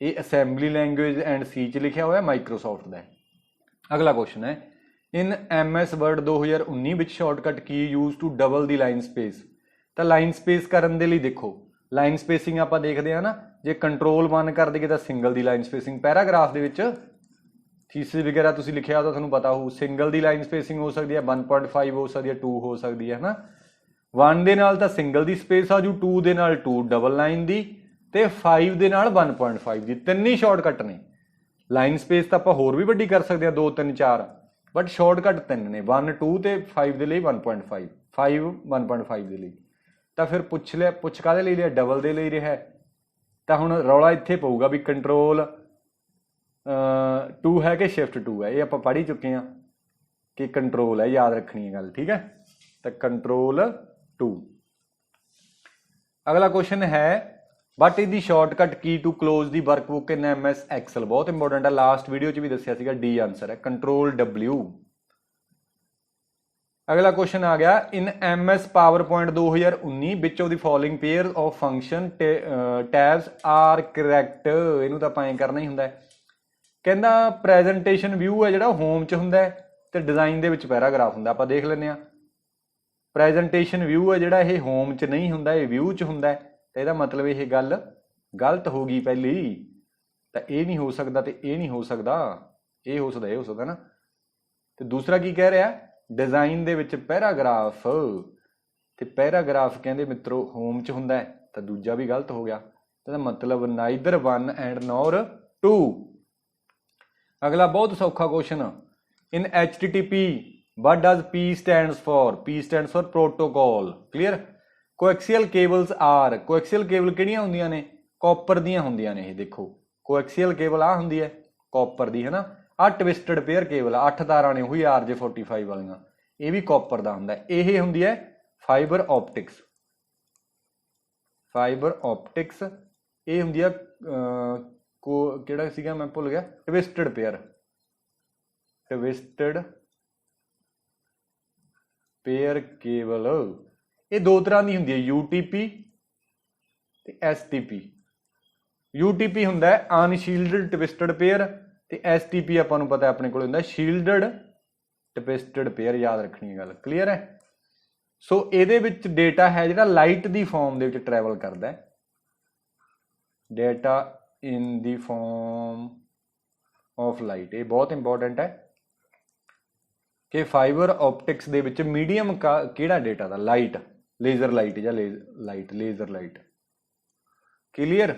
Speaker 1: ਇਹ ਅਸੈਂਬਲੀ ਲੈਂਗੁਏਜ ਐਂਡ ਸੀ ਚ ਲਿਖਿਆ ਹੋਇਆ, ਮਾਈਕਰੋਸੌਫਟ ਦਾ ਹੈ। ਅਗਲਾ ਕੁਐਸਚਨ ਹੈ ਇਨ MS Word 2019 ਵਿੱਚ shortcut key use to double the line space. ਤਾਂ ਲਾਈਨ ਸਪੇਸ ਕਰਨ ਦੇ ਲਈ ਦੇਖੋ, ਲਾਈਨ ਸਪੇਸਿੰਗ ਆਪਾਂ ਦੇਖਦੇ ਹਾਂ ਨਾ, ਜੇ ਕੰਟਰੋਲ 1 ਕਰ ਦਈਏ ਤਾਂ ਸਿੰਗਲ ਦੀ ਲਾਈਨ ਸਪੇਸਿੰਗ। ਪੈਰਾਗ੍ਰਾਫ ਦੇ ਵਿੱਚ ਥੀਸਿਸ ਵਗੈਰਾ ਤੁਸੀਂ ਲਿਖਿਆ ਤਾਂ ਤੁਹਾਨੂੰ ਪਤਾ ਹੋਊ, ਸਿੰਗਲ ਦੀ ਲਾਈਨ ਸਪੇਸਿੰਗ ਹੋ ਸਕਦੀ ਹੈ, 1.5 ਹੋ ਸਕਦੀ ਹੈ, 2 ਹੋ ਸਕਦੀ ਹੈ ਨਾ। 1 ਦੇ ਨਾਲ ਤਾਂ ਸਿੰਗਲ ਦੀ ਸਪੇਸ ਆ ਜੂ, 2 ਦੇ ਨਾਲ 2 ਡਬਲ ਲਾਈਨ ਦੀ, ਤੇ 5 ਦੇ ਨਾਲ 1.5 ਦੀ। ਤਿੰਨ ਹੀ ਸ਼ਾਰਟਕਟ ਨੇ। ਲਾਈਨ ਸਪੇਸ ਤਾਂ ਆਪਾਂ ਹੋਰ ਵੀ ਵੱਡੀ ਕਰ ਸਕਦੇ ਹਾਂ, 2 3 4, ਬਟ ਸ਼ਾਰਟਕਟ ਤਿੰਨ ਨੇ, 1 2 ਤੇ 5 ਦੇ ਲਈ 1.5, 5 1.5 ਦੇ ਲਈ। ਤਾਂ ਫਿਰ ਪੁੱਛ ਕਾਹਦੇ ਲਈ ਰਿਹਾ? ਡਬਲ ਦੇ ਲਈ ਰਿਹਾ। ਤਾਂ ਹੁਣ ਰੌਲਾ ਇੱਥੇ ਪਊਗਾ ਵੀ ਕੰਟਰੋਲ 2 ਹੈ ਕਿ ਸ਼ਿਫਟ 2 ਹੈ। ਇਹ ਆਪਾਂ ਪੜ੍ਹ ਹੀ ਚੁੱਕੇ ਹਾਂ ਕਿ ਕੰਟਰੋਲ ਹੈ, ਯਾਦ ਰੱਖਣੀ ਹੈ ਗੱਲ, ਠੀਕ ਹੈ। ਤਾਂ ਕੰਟਰੋਲ 2। ਅਗਲਾ ਕੁਐਸਚਨ ਹੈ what is the shortcut key to close the workbook in MS Excel। ਬਹੁਤ ਇੰਪੋਰਟੈਂਟ ਹੈ, ਲਾਸਟ ਵੀਡੀਓ 'ਚ ਵੀ ਦੱਸਿਆ ਸੀਗਾ, ਡੀ ਆਨਸਰ ਹੈ, ਕੰਟਰੋਲ W। ਅਗਲਾ ਕੁਐਸਚਨ ਆ ਗਿਆ in MS PowerPoint 2019 which of the following pair of function tabs are correct. ਇਹਨੂੰ ਤਾਂ ਆਪਾਂ ਐਂ ਕਰਨਾ ਹੀ ਹੁੰਦਾ। ਕਹਿੰਦਾ ਪ੍ਰੈਜੈਂਟੇਸ਼ਨ ਵਿਊ ਹੈ ਜਿਹੜਾ ਹੋਮ 'ਚ ਹੁੰਦਾ ਹੈ, ਤੇ ਡਿਜ਼ਾਈਨ ਦੇ ਵਿੱਚ ਪੈਰਾਗ੍ਰਾਫ ਹੁੰਦਾ। ਆਪਾਂ ਦੇਖ ਲੈਂਦੇ ਹਾਂ, ਪ੍ਰੈਜੈਂਟੇਸ਼ਨ ਵਿਊ ਹੈ ਜਿਹੜਾ ਇਹ ਹੋਮ 'ਚ ਨਹੀਂ ਹੁੰਦਾ, ਇਹ ਵਿਊ 'ਚ ਹੁੰਦਾ ਤਾਂ ਇਹਦਾ ਮਤਲਬ ਇਹ ਗੱਲ ਗਲਤ ਹੋ ਗਈ ਪਹਿਲੀ। ਤਾਂ ਇਹ ਨਹੀਂ ਹੋ ਸਕਦਾ ਤੇ ਇਹ ਨਹੀਂ ਹੋ ਸਕਦਾ, ਇਹ ਹੋ ਸਕਦਾ, ਇਹ ਹੋ ਸਕਦਾ ਨਾ। ਤੇ ਦੂਸਰਾ ਕੀ ਕਹਿ ਰਿਹਾ, ਡਿਜ਼ਾਈਨ ਦੇ ਵਿੱਚ ਪੈਰਾਗ੍ਰਾਫ, ਤੇ ਪੈਰਾਗ੍ਰਾਫ ਕਹਿੰਦੇ ਮਿੱਤਰੋ ਹੋਮ 'ਚ ਹੁੰਦਾ ਤਾਂ ਦੂਜਾ ਵੀ ਗਲਤ ਹੋ ਗਿਆ। ਇਹਦਾ ਮਤਲਬ ਨਾਈਦਰ 1 ਐਂਡ ਨੋਰ 2। ਅਗਲਾ ਬਹੁਤ ਸੌਖਾ question, in HTTP what does P stands for? P stands for protocol, clear? coaxial cables are, coaxial cable ਕਿਹੜੀਆਂ ਹੁੰਦੀਆਂ ਨੇ, ਕਾਪਰ ਦੀਆਂ ਹੁੰਦੀਆਂ ਨੇ। ਇਹ ਦੇਖੋ coaxial cable ਆ ਹੁੰਦੀ ਹੈ ਕਾਪਰ ਦੀ, ਹੈ ਨਾ। ਆ ਟਵਿਸਟਡ ਪੇਅਰ ਕੇਬਲ 8 ਤਾਰਾਂ ਨੇ, ਉਹੀ RJ45 ਵਾਲੀਆਂ, ਇਹ ਵੀ ਕਾਪਰ ਦਾ ਹੁੰਦਾ। ਇਹ ਹੁੰਦੀ ਹੈ ਫਾਈਬਰ ਆਪਟਿਕਸ, ਫਾਈਬਰ ਆਪਟਿਕਸ। ਇਹ ਹੁੰਦੀ ਆ ਕਿਹੜਾ ਸੀਗਾ ਮੈਂ ਭੁੱਲ ਗਿਆ, twisted pair, twisted pair cable. ਇਹ ਦੋ ਤਰ੍ਹਾਂ ਦੀ ਹੁੰਦੀ ਹੈ, UTP ਤੇ STP। UTP ਹੁੰਦਾ ਹੈ ਅਨਸ਼ੀਲਡਡ ਟਵਿਸਟਡ ਪੇਅਰ, ਤੇ STP ਆਪਾਂ ਨੂੰ ਪਤਾ ਆਪਣੇ ਕੋਲ ਹੁੰਦਾ ਸ਼ੀਲਡਡ ਟਵਿਸਟਡ ਪੇਅਰ। ਯਾਦ ਰੱਖਣੀ ਹੈ ਗੱਲ, ਕਲੀਅਰ ਹੈ। ਸੋ ਇਹਦੇ ਵਿੱਚ ਡੇਟਾ ਹੈ ਜਿਹੜਾ ਲਾਈਟ ਦੀ ਫਾਰਮ ਦੇ ਵਿੱਚ ਟਰੈਵਲ ਕਰਦਾ ਹੈ, data in the farm of light. ਇਹ ਬਹੁਤ ਇੰਪੋਰਟੈਂਟ ਹੈ ਕਿ ਫਾਈਬਰ ਆਪਟਿਕਸ ਦੇ ਵਿੱਚ ਮੀਡੀਅਮ ਕਿਹੜਾ ਡੇਟਾ ਦਾ, ਲਾਈਟ, ਲੇਜ਼ਰ ਲਾਈਟ ਜਾਂ ਲਾਈਟ, ਲੇਜ਼ਰ ਲਾਈਟ, ਕਲੀਅਰ।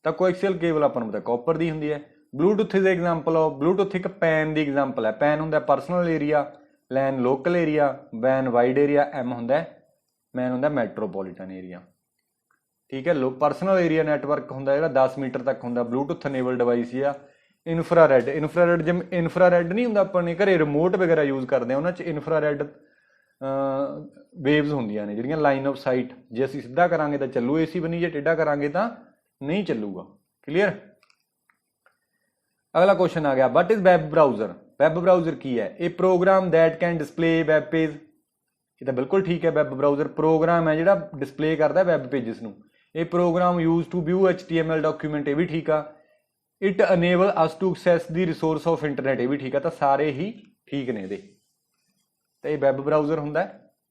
Speaker 1: ਤਾਂ ਕੋਐਕਸੀਅਲ ਕੇਬਲ ਆਪਾਂ ਨੂੰ ਪਤਾ ਕਾਪਰ ਦੀ ਹੁੰਦੀ ਹੈ। Bluetooth is example of, Bluetooth ਇੱਕ ਪੈਨ ਦੀ ਐਗਜ਼ਾਮਪਲ ਹੈ। ਪੈਨ ਹੁੰਦਾ personal area, LAN local area, ਵੈਨ ਵਾਈਡ ਏਰੀਆ, M ਹੁੰਦਾ ਮੈਨ ਹੁੰਦਾ ਮੈਟਰੋਪੋਲੀਟਨ ਏਰੀਆ, ਠੀਕ ਹੈ। ਪਰਸਨਲ ਏਰੀਆ ਨੈਟਵਰਕ ਹੁੰਦਾ ਜਿਹੜਾ 10 ਮੀਟਰ ਤੱਕ ਹੁੰਦਾ। ਬਲੂਟੁੱਥ ਅਨੇਬਲ ਡਿਵਾਈਸ ਆ। ਇਨਫਰਾਰੈਡ, ਇਨਫਰਾਰੈਡ ਜਿਵੇਂ ਇਨਫਰਾਰੈਡ ਨਹੀਂ ਹੁੰਦਾ, ਆਪਾਂ ਨੇ ਘਰੇ ਰਿਮੋਟ ਵਗੈਰਾ ਯੂਜ਼ ਕਰਦੇ ਹਾਂ, ਉਹਨਾਂ 'ਚ ਇਨਫਰਾਰੈਡ ਵੇਵਜ਼ ਹੁੰਦੀਆਂ ਨੇ ਜਿਹੜੀਆਂ ਲਾਈਨ ਆਫ ਸਾਈਟ, ਜੇ ਅਸੀਂ ਸਿੱਧਾ ਕਰਾਂਗੇ ਤਾਂ ਚੱਲੂ AC ਬਣੀ, ਜੇ ਟੇਢਾ ਕਰਾਂਗੇ ਤਾਂ ਨਹੀਂ ਚੱਲੂਗਾ, ਕਲੀਅਰ। ਅਗਲਾ ਕੁਐਸਚਨ ਆ ਗਿਆ, what is web browser. Web browser ਕੀ ਹੈ? ਇਹ program that can display web page. ਇਹ ਤਾਂ ਬਿਲਕੁਲ ਠੀਕ ਹੈ, ਵੈਬ ਬਰਾਊਜ਼ਰ ਪ੍ਰੋਗਰਾਮ ਹੈ ਜਿਹੜਾ ਡਿਸਪਲੇ ਕਰਦਾ ਵੈਬ ਪੇਜਸ ਨੂੰ। ਇਹ program use to view HTML document, ਇਹ ਵੀ ਠੀਕ ਆ। It enable us to access the resource of internet, ਇਹ ਵੀ ਠੀਕ ਆ। ਤਾਂ ਸਾਰੇ ਹੀ ਠੀਕ ਨੇ ਇਹਦੇ, ਤੇ ਇਹ ਵੈਬ ਬਰਾਊਜ਼ਰ ਹੁੰਦਾ,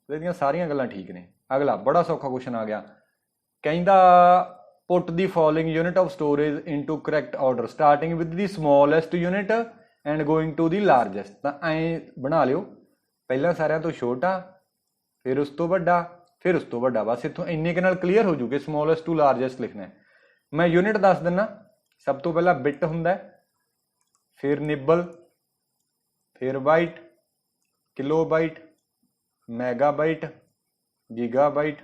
Speaker 1: ਇਹਦੀਆਂ ਸਾਰੀਆਂ ਗੱਲਾਂ ਠੀਕ ਨੇ। ਅਗਲਾ ਬੜਾ ਸੌਖਾ ਕੁਐਸਚਨ ਆ ਗਿਆ, ਕਹਿੰਦਾ put the following unit of storage into correct order starting with the smallest unit and going to the largest. ਤਾਂ ਐਂ ਬਣਾ ਲਿਓ, ਪਹਿਲਾਂ ਸਾਰਿਆਂ ਤੋਂ ਛੋਟਾ, ਫਿਰ ਉਸ ਤੋਂ ਵੱਡਾ, ਫਿਰ ਉਸ ਤੋਂ ਵੱਡਾ। ਬਸ ਇੱਥੋਂ ਇੰਨੇ ਕੁ ਨਾਲ ਕਲੀਅਰ ਹੋ ਜੂਗੇ, ਸਮੋਲੈਸਟ ਟੂ ਲਾਰਜੈਸਟ ਲਿਖਣਾ। ਮੈਂ ਯੂਨਿਟ ਦੱਸ ਦਿੰਦਾ, ਸਭ ਤੋਂ ਪਹਿਲਾਂ ਬਿਟ ਹੁੰਦਾ, ਫਿਰ ਨਿਬਲ, ਫਿਰ ਬਾਈਟ, ਕਿਲੋਬਾਈਟ, ਮੈਗਾਬਾਈਟ, ਗੀਗਾਬਾਈਟ,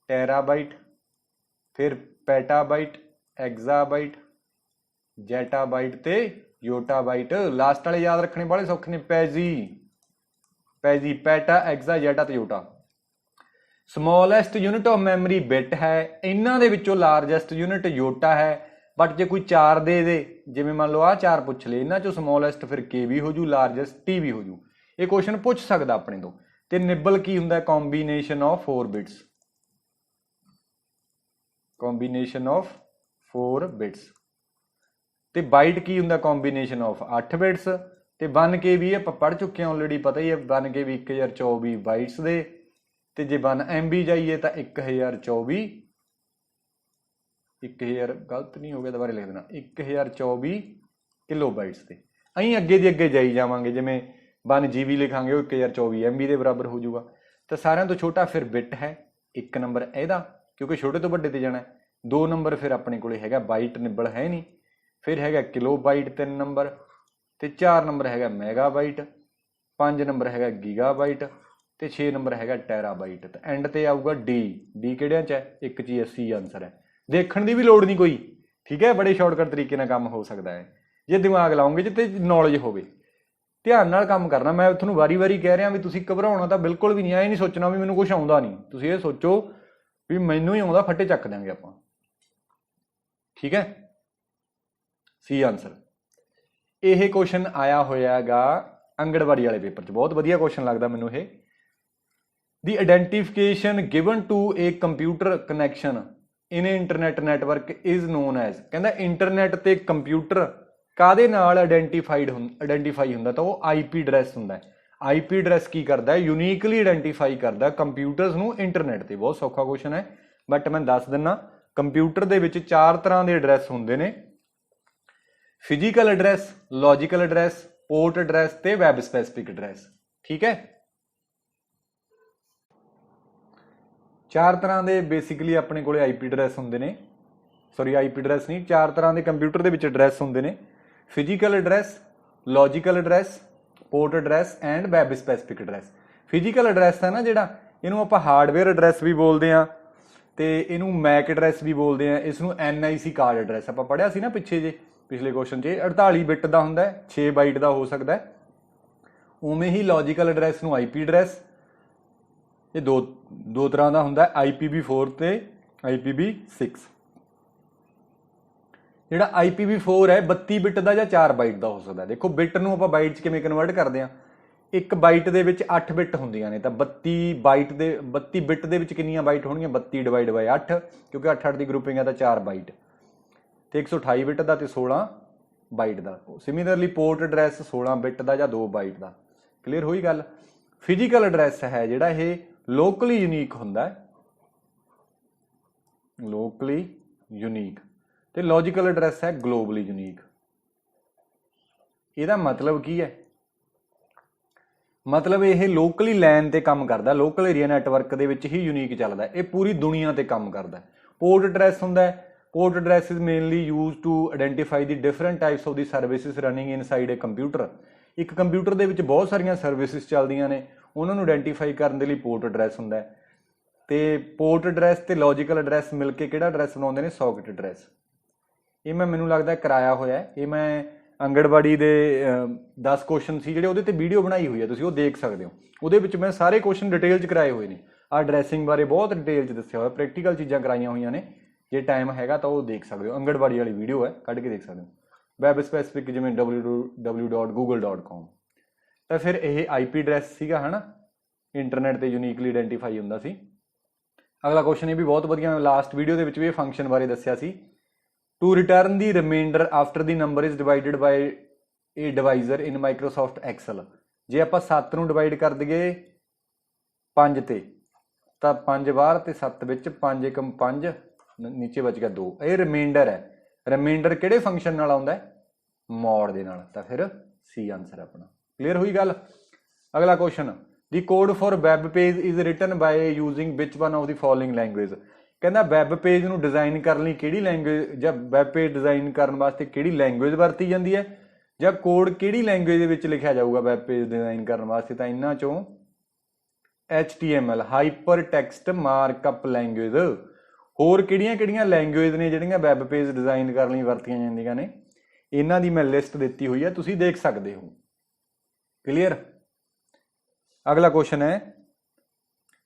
Speaker 1: ਟੈਰਾਬਾਈਟ, ਫਿਰ ਪੈਟਾਬਾਈਟ, ਐਗਜ਼ਾਬਾਈਟ, ਜੈਟਾਬਾਈਟ ਤੇ ਯੋਟਾਬਾਈਟ। ਲਾਸਟ ਵਾਲੇ ਯਾਦ ਰੱਖਣੇ ਵਾਲੇ ਸੌਖੇ ਨੇ, ਪੈਜੀ, ਪੈਜੀ, ਪੈਟਾ, ਐਗਜ਼ਾ, ਜੈਟਾ ਤੇ ਯੋਟਾ। Smallest unit of memory bit ਹੈ, ਇਹਨਾਂ ਦੇ ਵਿੱਚੋਂ ਲਾਰਜੈਸਟ ਯੂਨਿਟ ਯੋਟਾ ਹੈ। ਬਟ ਜੇ ਕੋਈ 4 ਦੇ ਜਿਵੇਂ ਮੰਨ ਲਓ ਆਹ 4 ਪੁੱਛ ਲਏ, ਇਹਨਾਂ ਚੋਂ ਸਮੋਲੈਸਟ ਫਿਰ K ਵੀ ਹੋ ਜੂ, ਲਾਰਜੈਸਟ T ਵੀ ਹੋ ਜੂ। ਇਹ ਕੁਐਸਚਨ ਪੁੱਛ ਸਕਦਾ ਆਪਣੇ ਤੋਂ। ਤੇ ਨਿਬਲ ਕੀ ਹੁੰਦਾ? Combination of 4 bits, combination of 4 bits. ਤੇ ਬਾਈਟ ਕੀ ਹੁੰਦਾ? Combination of 8 bits. ਤੇ 1K ਵੀ ਆਪਾਂ ਪੜ੍ਹ ਚੁੱਕੇ ਹਾਂ ਆਲਰੇਡੀ, ਪਤਾ ਹੀ ਹੈ 1K ਵੀ 1024 ਬਾਈਟਸ ਦੇ। ਤੇ ਜੇ 1 MB ਜਾਈਏ ਤਾਂ 1024, 1000 ਗਲਤ ਨਹੀਂ ਹੋ ਗਿਆ, ਦੁਬਾਰਾ ਲਿਖ ਦੇਣਾ, 1024 ਕਿਲੋਬਾਈਟਸ ਤੇ। ਅਸੀਂ ਅੱਗੇ ਦੀ ਅੱਗੇ ਜਾਈ ਜਾਵਾਂਗੇ, ਜਿਵੇਂ 1 GB ਲਿਖਾਂਗੇ ਉਹ 1024 MB ਦੇ ਬਰਾਬਰ ਹੋ ਜਾਊਗਾ। ਤਾਂ ਸਾਰਿਆਂ ਤੋਂ ਛੋਟਾ ਫਿਰ ਬਿਟ ਹੈ, 1 ਨੰਬਰ ਇਹਦਾ, ਕਿਉਂਕਿ ਛੋਟੇ ਤੋਂ ਵੱਡੇ ਤੇ ਜਾਣਾ। 2 ਨੰਬਰ ਫਿਰ ਆਪਣੇ ਕੋਲੇ ਹੈਗਾ ਬਾਈਟ, ਨਿਬਲ ਹੈ ਨਹੀਂ। ਫਿਰ ਹੈਗਾ ਕਿਲੋਬਾਈਟ 3 ਨੰਬਰ, ਤੇ 4 ਨੰਬਰ ਹੈਗਾ ਮੈਗਾਬਾਈਟ, 5 ਨੰਬਰ ਹੈਗਾ ਗੀਗਾਬਾਈਟ, ਤੇ 6 ਨੰਬਰ ਹੈਗਾ ਟੈਰਾਬਾਈਟ। ਤੇ ਐਂਡ ਤੇ ਆਊਗਾ ਡੀ ਕਿਹੜਿਆਂ 'ਚ ਹੈ? 1 'ਚ ਹੀ C ਆਨਸਰ ਹੈ। ਦੇਖਣ ਦੀ ਵੀ ਲੋੜ ਨਹੀਂ ਕੋਈ, ਠੀਕ ਹੈ, ਬੜੇ ਸ਼ਾਰਟਕਟ ਤਰੀਕੇ ਨਾਲ ਕੰਮ ਹੋ ਸਕਦਾ ਹੈ ਜੇ ਦਿਮਾਗ ਲਾਓਗੇ, ਜਿੱਤੇ ਨੌਲੇਜ ਹੋਵੇ। ਧਿਆਨ ਨਾਲ ਕੰਮ ਕਰਨਾ। ਮੈਂ ਤੁਹਾਨੂੰ ਵਾਰੀ ਕਹਿ ਰਿਹਾ ਵੀ ਤੁਸੀਂ ਘਬਰਾਉਣਾ ਤਾਂ ਬਿਲਕੁਲ ਵੀ ਨਹੀਂ, ਐ ਨਹੀਂ ਸੋਚਣਾ ਵੀ ਮੈਨੂੰ ਕੁਛ ਆਉਂਦਾ ਨਹੀਂ। ਤੁਸੀਂ ਇਹ ਸੋਚੋ ਵੀ ਮੈਨੂੰ ਹੀ ਆਉਂਦਾ, ਫੱਟੇ ਚੱਕ ਦਿਆਂਗੇ ਆਪਾਂ, ਠੀਕ ਹੈ। C answer. ਇਹ ਕੁਐਸਚਨ ਆਇਆ ਹੋਇਆ ਹੈਗਾ ਅੰਗਣਵਾੜੀ ਵਾਲੇ ਪੇਪਰ 'ਚ, ਬਹੁਤ ਵਧੀਆ ਕੁਐਸਚਨ ਲੱਗਦਾ ਮੈਨੂੰ ਇਹ। The identification given to a computer connection in internet network is known as. ਕਹਿੰਦਾ ਇੰਟਰਨੈਟ ਤੇ ਕੰਪਿਊਟਰ ਕਾਹਦੇ ਨਾਲ ਆਈਡੈਂਟੀਫਾਈ ਹੁੰਦਾ? ਤਾਂ ਉਹ IP ਐਡਰੈਸ ਹੁੰਦਾ। IP ਐਡਰੈਸ ਕੀ ਕਰਦਾ, यूनीकली ਆਇਡੈਂਟੀਫਾਈ ਕਰਦਾ ਕੰਪਿਊਟਰਸ ਨੂੰ ਇੰਟਰਨੈਟ ਤੇ। ਬਹੁਤ ਸੌਖਾ ਕੁਐਸਚਨ ਹੈ, ਬਟ ਮੈਂ ਦੱਸ ਦਿੰਨਾ ਕੰਪਿਊਟਰ ਦੇ ਵਿੱਚ 4 ਤਰ੍ਹਾਂ ਦੇ ਐਡਰੈਸ ਹੁੰਦੇ ਨੇ, physical address, logical address, port address ते वैब स्पैसिफिक एड्रैस। ठीक है, 4 तरह के बेसिकली अपने को IP एड्रैस होंगे ने, सॉरी IP एड्रैस नहीं, 4 तरह के कंप्यूटर के एड्रैस होंगे ने, physical address, logical address, port address and web specific address. Physical address है ना जिहड़ा, इनू आपां हार्डवेयर एड्रैस भी बोलते हैं तो इनू मैक एड्रैस भी बोलते हैं, इसनू NIC कार्ड एड्रैस आपां पढ़िया सी ना पिछे जे पिछले क्वेश्चन 48 बिट का होंगे, 6 बाइट का हो सकता है। उवें ही लॉजिकल एड्रैस नूं IP एड्रैस, ये दो तरह का होंगे, IPv4 ते IPv6। जिहड़ा IPv4 है 32 बिट का या 4 बाइट का हो सकता है। देखो बिट नूं आपां बाइट च किवें कन्वर्ट करते हैं, एक बाइट दे विच 8 बिट होंदियां ने, तां 32 बिट दे विच कितनियां बाइट होणगीਆਂ, 32 डिवाइड बाय 8, क्योंकि 8 की ग्रुपिंग है तो 4 बाइट, तो 128 बिट का तो 16 बाइट का। सिमिलरली पोर्ट एड्रैस 16 बिट का या 2 बाइट का। क्लीयर हुई गल। फिजिकल एड्रैस है जिहड़ा ये लोकली यूनीक होंदा है, लोकली यूनीक, तो लॉजिकल एड्रैस है ग्लोबली यूनीक। ਇਹਦਾ मतलब की है, मतलब ये लोकली लैन ते काम करता, लोकल एरिया नैटवर्क दे विच ही यूनीक चलदा, ये पूरी दुनिया ते काम करता। पोर्ट एड्रैस हुंदा है, port address is mainly use to identify the different types of the services running inside a computer. एक कंप्यूटर दे विच बहुत सारियां सर्विसेज चलदियां ने, उन्हां नूं आइडेंटिफाई करन दे लई पोर्ट एड्रैस हुंदा है। ते पोर्ट एड्रैस ते लॉजिकल एड्रैस मिल के किहड़ा एड्रैस बनाउंदे ने, सॉकेट एड्रैस। ये मैनूं लगदा कराया होया है, ये मैं आंगणवाड़ी दे 10 क्वेश्चन सी जिहड़े उहदे ते वीडियो बनाई हुई है, तुसीं ओह देख सकदे हो। उहदे विच मैं सारे क्वेश्चन डिटेल च कराए हुए ने, आ ड्रैसिंग बारे बहुत डिटेल च दस्सिया होया, प्रैक्टिकल चीज़ां कराईयां होईयां ने। जे टाइम हैगा तो वो देख सकते हो, आंगणवाड़ी वाली वीडियो है, कढ़ के देख सकते हो। वैब स्पैसिफिक जिवें www.google.com। तो फिर यह IP एड्रैस सीगा है ना, इंटरनेट ते यूनीकली आइडेंटिफाई हुंदा सी। अगला क्वेश्चन ये भी बहुत वधिया, लास्ट वीडियो दे विच भी फंक्शन बारे दस्सिया सी। To return the remainder after the number is divided by a divisor in Microsoft Excel. जे आपां 7 नूं डिवाइड कर दईए 5 ते, तां 5 बाहर ते 7 विच, 5 एकम 5, नीचे बच गया 2। ये रिमाइंडर है, रिमाइंडर किहड़े फंक्शन नाल आउंदा है, मॉड दे नाल, तां फिर सी आंसर अपना। क्लीयर हुई गल। अगला question, the code for web page is written by using which one of the following language. कहना वैब पेज नूं डिजाइन करने लई किहड़ी लैंग्वेज, ਜਾਂ वैब पेज डिजाइन करने वास्ते किहड़ी लैंग्वेज वरती जाती है, ਜਾਂ कोड किहड़ी लैंग्वेज दे विच लिखिया जाऊगा वैब पेज डिजाइन करने वास्ते, तां इन्हां चों HTML hyper text markup language. होर किहड़ियां लैंग्वेज ने जिहड़ियां वैब पेज डिजाइन करने लई वरतियां जांदियां ने, इन्हां दी मैं लिस्ट दित्ती हुई है, तुसीं देख सकते हो। क्लीयर। अगला क्वेश्चन है,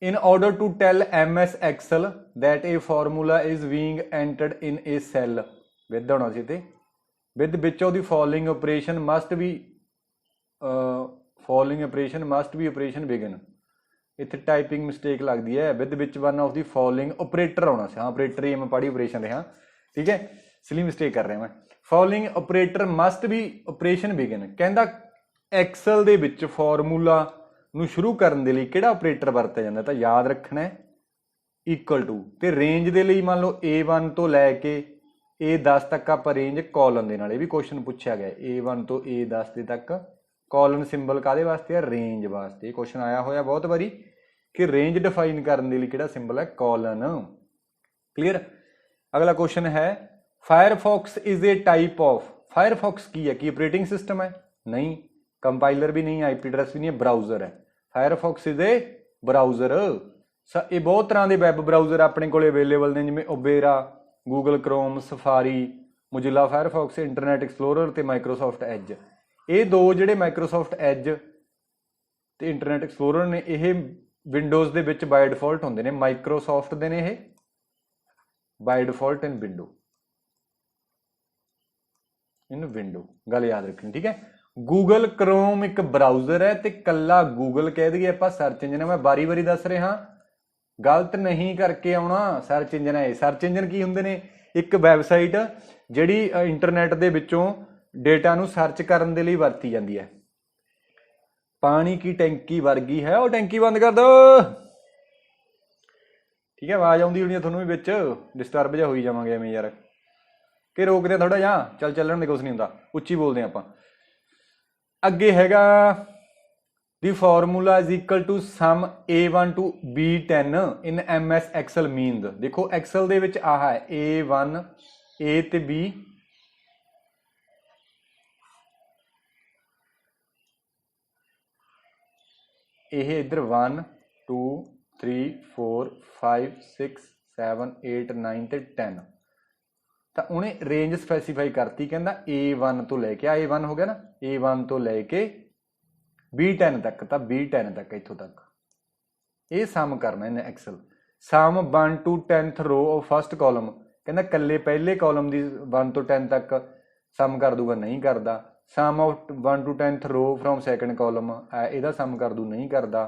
Speaker 1: in order to tell MS Excel that a formula is being entered in a cell with होना सी ते with which of the following operation must be operation begin. इत्थे टाइपिंग मिस्टेक लगती है, with which one of the following operator होना सी, हाँ operator ही मैं पढ़ी ऑपरेशन रहा, ठीक है, इसलिए मिस्टेक कर रहा मैं। Following operator must be operation begin, कहता एक्सल दे विच फॉर्मूला नूं शुरू करन दे लई किहड़ा ऑपरेटर वरतिया जांदा, तां याद रखना है इक्वल टू, ते रेंज दे लई मान लो A1 तो लैके A10 तक आप रेंज कॉलन दे नाल, ये भी क्वेश्चन पूछा गया, A1 तो A10 दे तक कॉलन सिंबल काहदे वास्ते है, रेंज वास्ते। क्वेश्चन आया होया बहुत बारी कि रेंज डिफाइन करने के लिए किहड़ा सिंबल है, कॉलन। क्लीयर। अगला क्वेश्चन है, Firefox is a type of, Firefox की है, कि ऑपरेटिंग सिस्टम है, नहीं, कंपाइलर भी नहीं, IP एड्रैस भी नहीं है, ब्राउजर है। Firefox is a browser. ये बहुत तरह के वैब ब्राउजर अपने को अवेलेबल ने, जिवें opera, Google Chrome, safari, Mozilla Firefox, internet explorer ते माइक्रोसॉफ्ट एज। ये दो जिहड़े माइक्रोसॉफ्ट एज ते इंटरनेट एक्सप्लोरर ने, ये Windows they which by default होंदे ने, माइक्रोसॉफ्ट दे ने ये बाय डिफॉल्ट इन विंडो। गल याद रखनी, ठीक है। गूगल क्रोम एक ब्राउजर है, तो कला गूगल कह दईए आपां सर्च इंजन है। मैं बारी बारी दस रहा, गलत नहीं करके आउणा। सर्च इंजन है, सर्च इंजन की हुंदे ने, एक वैबसाइट जिहड़ी इंटरनेट दे विचों डेटा नूं सर्च करन दे लई वरती जांदी है। पानी की टैंकी वर्गी है। वो टैंकी बंद कर दो। ठीक है, आवाज आउंदी होनी थोनों भी विच डिस्टर्ब जिहा होई जावांगे एवें यार, कि रोकदे आ थोड़ा जिहा, चल ਚੱਲਣ ਦੇ कुछ नहीं ਹੁੰਦਾ, ਉੱਚੀ ਬੋਲਦੇ ਆਪਾਂ। ਅੱਗੇ ਹੈਗਾ the formula is equal to sum a1 to b10 in ms excel means। देखो excel ਦੇ ਵਿੱਚ ਆਹ ਹੈ a1 a ਤੇ b, ਇਹ इधर 1 2 3 4 5 6 7 8 9 ਤੇ 10, ਤਾਂ ਉਹਨੇ ਰੇਂਜ ਸਪੈਸੀਫਾਈ ਕਰਤੀ, ਕਹਿੰਦਾ a1 ਤੋਂ ਲੈ ਕੇ a1 ਹੋ ਗਿਆ ਨਾ, a1 ਤੋਂ ਲੈ ਕੇ b10 ਤੱਕ, ਤਾਂ b10 ਤੱਕ ਇੱਥੋਂ ਤੱਕ ਇਹ ਸਮ ਕਰਨਾ ਇਹਨੇ ਐਕਸਲ। ਸਮ 1 to 10th ਰੋ ਆਫ ਫਸਟ ਕਾਲਮ, ਕਹਿੰਦਾ ਕੱਲੇ ਪਹਿਲੇ ਕਾਲਮ ਦੀ 1 ਤੋਂ 10 ਤੱਕ ਸਮ ਕਰ ਦੂਗਾ, ਨਹੀਂ ਕਰਦਾ। ਸਮ ਆਫ 1 to 10th ਰੋ ਫਰੋਮ ਸੈਕੰਡ ਕਾਲਮ, ਇਹਦਾ ਸਮ ਕਰ ਦੂ, ਨਹੀਂ ਕਰਦਾ।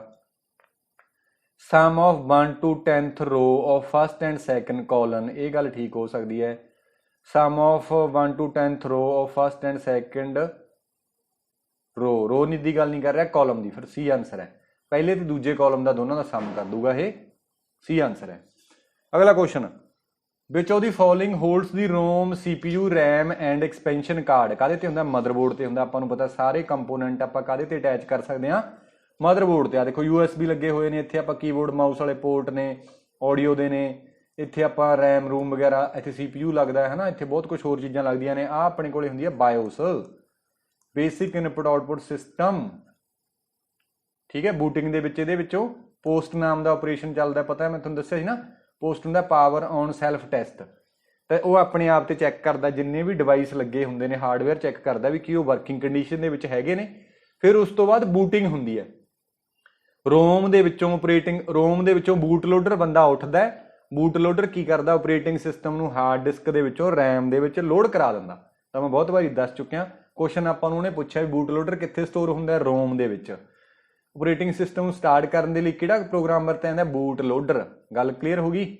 Speaker 1: ਸਮ ਆਫ 1 to 10th ਰੋ of first and second column, ਇਹ ਗੱਲ ਠੀਕ ਹੋ ਸਕਦੀ ਹੈ। ਸਮ ਆਫ 1 to 10th ਰੋ ਆਫ ਫਸਟ ਐਂਡ ਸੈਕੰਡ ਰੋ ਦੀ ਗੱਲ ਨਹੀਂ ਕਰ ਰਿਹਾ, ਕਾਲਮ ਦੀ, ਫਿਰ ਸੀ ਆਂਸਰ ਹੈ। ਪਹਿਲੇ ਤੇ ਦੂਜੇ ਕਾਲਮ ਦਾ ਦੋਨਾਂ ਦਾ ਸਮ ਕਰ ਦੂਗਾ, ਇਹ ਸੀ ਆਂਸਰ ਹੈ। ਅਗਲਾ question, which of the following holds the Rome CPU RAM and expansion card. ਕਾਹਦੇ ਤੇ ਹੁੰਦਾ? ਮਦਰਬੋਰਡ ਤੇ ਹੁੰਦਾ। ਆਪਾਂ ਨੂੰ ਪਤਾ ਸਾਰੇ ਕੰਪੋਨੈਂਟ ਆਪਾਂ ਕਾਹਦੇ ਤੇ ਅਟੈਚ ਕਰ ਸਕਦੇ ਹਾਂ? ਮਦਰਬੋਰਡ ਤੇ। ਆ ਦੇਖੋ USB ਲੱਗੇ ਹੋਏ ਨੇ, ਇੱਥੇ ਆਪਾਂ ਕੀਬੋਰਡ ਮਾਊਸ ਵਾਲੇ ਪੋਰਟ ਨੇ, ਆਡੀਓ ਦੇ ਨੇ, ਇੱਥੇ ਆਪਾਂ ਰੈਮ ਰੂਮ ਵਗੈਰਾ, ਇੱਥੇ CPU ਲੱਗਦਾ ਹੈ ਨਾ, ਇੱਥੇ ਬਹੁਤ ਕੁਝ ਹੋਰ ਚੀਜ਼ਾਂ ਲੱਗਦੀਆਂ ਨੇ। ਆਹ ਆਪਣੇ ਕੋਲੇ ਹੁੰਦੀ ਹੈ ਬਾਇਓਸ, ਬੇਸਿਕ ਇਨਪੁਟ ਆਊਟਪੁੱਟ ਸਿਸਟਮ। ਠੀਕ ਹੈ, ਬੂਟਿੰਗ ਦੇ ਵਿੱਚ ਇਹਦੇ ਵਿੱਚੋਂ ਪੋਸਟ ਨਾਮ ਦਾ ਆਪਰੇਸ਼ਨ ਚੱਲਦਾ, ਪਤਾ ਮੈਂ ਤੁਹਾਨੂੰ ਦੱਸਿਆ ਸੀ ਨਾ। ਪੋਸਟ ਹੁੰਦਾ ਪਾਵਰ ਔਨ ਸੈਲਫ ਟੈਸਟ, ਤੇ ਉਹ ਆਪਣੇ ਆਪ ਤੇ ਚੈੱਕ ਕਰਦਾ, ਜਿੰਨੇ ਵੀ ਡਿਵਾਈਸ ਲੱਗੇ ਹੁੰਦੇ ਨੇ ਹਾਰਡਵੇਅਰ ਚੈੱਕ ਕਰਦਾ ਵੀ ਕੀ ਉਹ ਵਰਕਿੰਗ ਕੰਡੀਸ਼ਨ ਦੇ ਵਿੱਚ ਹੈਗੇ ਨੇ। ਫਿਰ ਉਸ ਤੋਂ ਬਾਅਦ ਬੂਟਿੰਗ ਹੁੰਦੀ ਹੈ। ਰੋਮ ਦੇ ਵਿੱਚੋਂ ਰੋਮ ਦੇ ਵਿੱਚੋਂ ਬੂਟ ਲੋਡਰ ਬੰਦਾ ਉੱਠਦਾ। ਬੂਟ ਲੋਡਰ ਕੀ ਕਰਦਾ? ਆਪਰੇਟਿੰਗ ਸਿਸਟਮ ਨੂੰ ਹਾਰਡ ਡਿਸਕ ਦੇ ਵਿੱਚੋਂ ਰੈਮ ਦੇ ਵਿੱਚ ਲੋਡ ਕਰਾ ਦਿੰਦਾ। ਤਾਂ ਮੈਂ ਬਹੁਤ ਵਾਰੀ ਦੱਸ ਚੁੱਕਿਆ। ਕੁਐਸਚਨ ਆਪਾਂ ਨੂੰ ਉਹਨੇ ਪੁੱਛਿਆ ਵੀ ਬੂਟ ਲੋਡਰ ਕਿੱਥੇ ਸਟੋਰ ਹੁੰਦਾ? ਰੋਮ ਦੇ ਵਿੱਚ। ਆਪਰੇਟਿੰਗ ਸਿਸਟਮ ਨੂੰ ਸਟਾਰਟ ਕਰਨ ਦੇ ਲਈ ਕਿਹੜਾ ਪ੍ਰੋਗਰਾਮ ਵਰਤਿਆ ਜਾਂਦਾ? Boot loader. ਗੱਲ ਕਲੀਅਰ ਹੋ ਗਈ?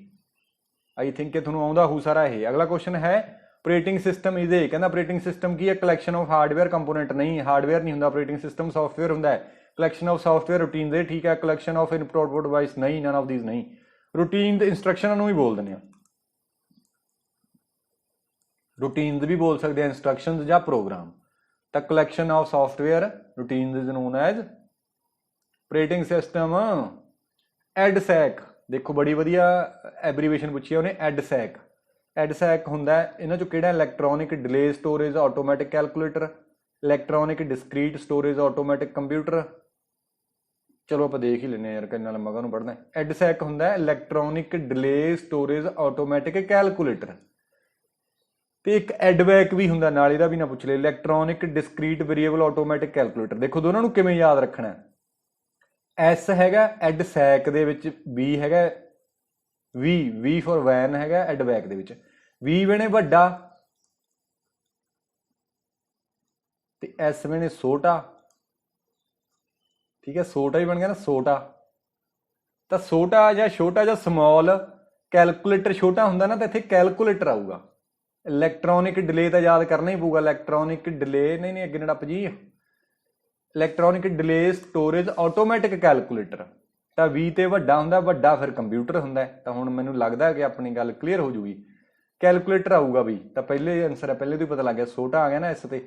Speaker 1: ਆਈ ਥਿੰਕ ਕਿ ਤੁਹਾਨੂੰ ਆਉਂਦਾ ਹੋਊ ਸਾਰਾ ਇਹ। ਅਗਲਾ ਕੁਐਸਚਨ ਹੈ ਆਪਰੇਟਿੰਗ ਸਿਸਟਮ ਇਜ਼ ਏ, ਕਹਿੰਦਾ ਆਪਰੇਟਿੰਗ ਸਿਸਟਮ ਕੀ ਹੈ? Collection of hardware component. ਨਹੀਂ, ਹਾਰਡਵੇਅਰ ਨਹੀਂ ਹੁੰਦਾ ਆਪਰੇਟਿੰਗ ਸਿਸਟਮ, ਸੌਫਟਵੇਅਰ ਹੁੰਦਾ ਹੈ। ਕਲੈਕਸ਼ਨ ਆਫ ਸੌਫਟਵੇਅਰ ਰੂਟੀਨ ਦੇ, ਠੀਕ ਹੈ। Collection of input output device, ਨਹੀਂ, ਨਨ ਆਫ ਥੀਸ ਨਹੀਂ। ਰੂਟੀਨ ਦੇ ਇੰਸਟਰਕਸ਼ਨਾਂ ਨੂੰ ਵੀ ਬੋਲ ਦਿੰਦੇ ਆ, ਰੂਟੀਨਸ ਵੀ ਬੋਲ ਸਕਦੇ ਆ, ਇੰਸਟਰਕਸ਼ਨਸ ਜਾਂ ਪ੍ਰੋਗਰਾਮ। ਤਾਂ collection of software routines is known as operating system. EDSAC, ਦੇਖੋ ਬੜੀ ਵਧੀਆ ਐਬਰੀਵੇਸ਼ਨ ਪੁੱਛੀ ਉਹਨੇ, ਐਡਸੈਕ। ਐਡਸੈਕ ਹੁੰਦਾ ਇਹਨਾਂ ਚੋਂ ਕਿਹੜਾ? Electronic delay storage automatic calculator, electronic discrete storage automatic computer. ਚਲੋ ਆਪਾਂ ਦੇਖ ਹੀ ਲੈਂਦੇ ਯਾਰ, ਕਿੰਨਾ ਲੰਮਾ ਕਾਹਨੂੰ ਪੜ੍ਹਨਾ। ਐਡਸੈਕ ਹੁੰਦਾ electronic delay storage automatic calculator. ਤੇ ਇੱਕ ਐਡਵੈਕ ਵੀ ਹੁੰਦਾ ਨਾਲ, ਇਹਦਾ ਵੀ ਨਾ ਪੁੱਛ ਲੈ, electronic discrete variable automatic calculator. ਦੇਖੋ ਦੋਨਾਂ ਨੂੰ ਕਿਵੇਂ ਯਾਦ ਰੱਖਣਾ। ਐਸ ਹੈਗਾ ਐਡਸੈਕ ਦੇ ਵਿੱਚ, ਬੀ ਹੈਗਾ ਵੀ ਫॉर ਵੈਨ ਹੈਗਾ ਐਡਵੈਕ ਦੇ ਵਿੱਚ। ਵੀ ਬਣੇ ਵੱਡਾ ਤੇ ਐਸ ਬਣੇ ਛੋਟਾ। ਠੀਕ ਹੈ, ਛੋਟਾ ਹੀ ਬਣ ਗਿਆ ਨਾ, ਛੋਟਾ। ਤਾਂ ਛੋਟਾ ਜਾਂ ਸਮੌਲ, ਕੈਲਕੂਲੇਟਰ ਛੋਟਾ ਹੁੰਦਾ ਨਾ, ਤਾਂ ਇੱਥੇ ਕੈਲਕੂਲੇਟਰ ਆਊਗਾ। ਇਲੈਕਟ੍ਰੋਨਿਕ ਡਿਲੇ ਤਾਂ ਯਾਦ ਕਰਨਾ ਹੀ ਪਊਗਾ। ਇਲੈਕਟ੍ਰੋਨਿਕ ਡਿਲੇ, ਨਹੀਂ ਅੱਗੇ ਨੜਪ ਜੀ, electronic delay storage automatic calculator. ਤਾਂ ਵੀ ਤੇ ਵੱਡਾ ਹੁੰਦਾ, ਵੱਡਾ ਫਿਰ ਕੰਪਿਊਟਰ ਹੁੰਦਾ। ਤਾਂ ਹੁਣ ਮੈਨੂੰ ਲੱਗਦਾ ਕਿ ਆਪਣੀ ਗੱਲ ਕਲੀਅਰ ਹੋ ਜੂਗੀ। ਕੈਲਕੂਲੇਟਰ ਆਊਗਾ ਵੀ, ਤਾਂ ਪਹਿਲੇ ਆਨਸਰ ਹੈ, ਪਹਿਲੇ ਤੋਂ ਹੀ ਪਤਾ ਲੱਗ ਗਿਆ, ਛੋਟਾ ਆ ਗਿਆ ਨਾ ਇਸ ਤੇ,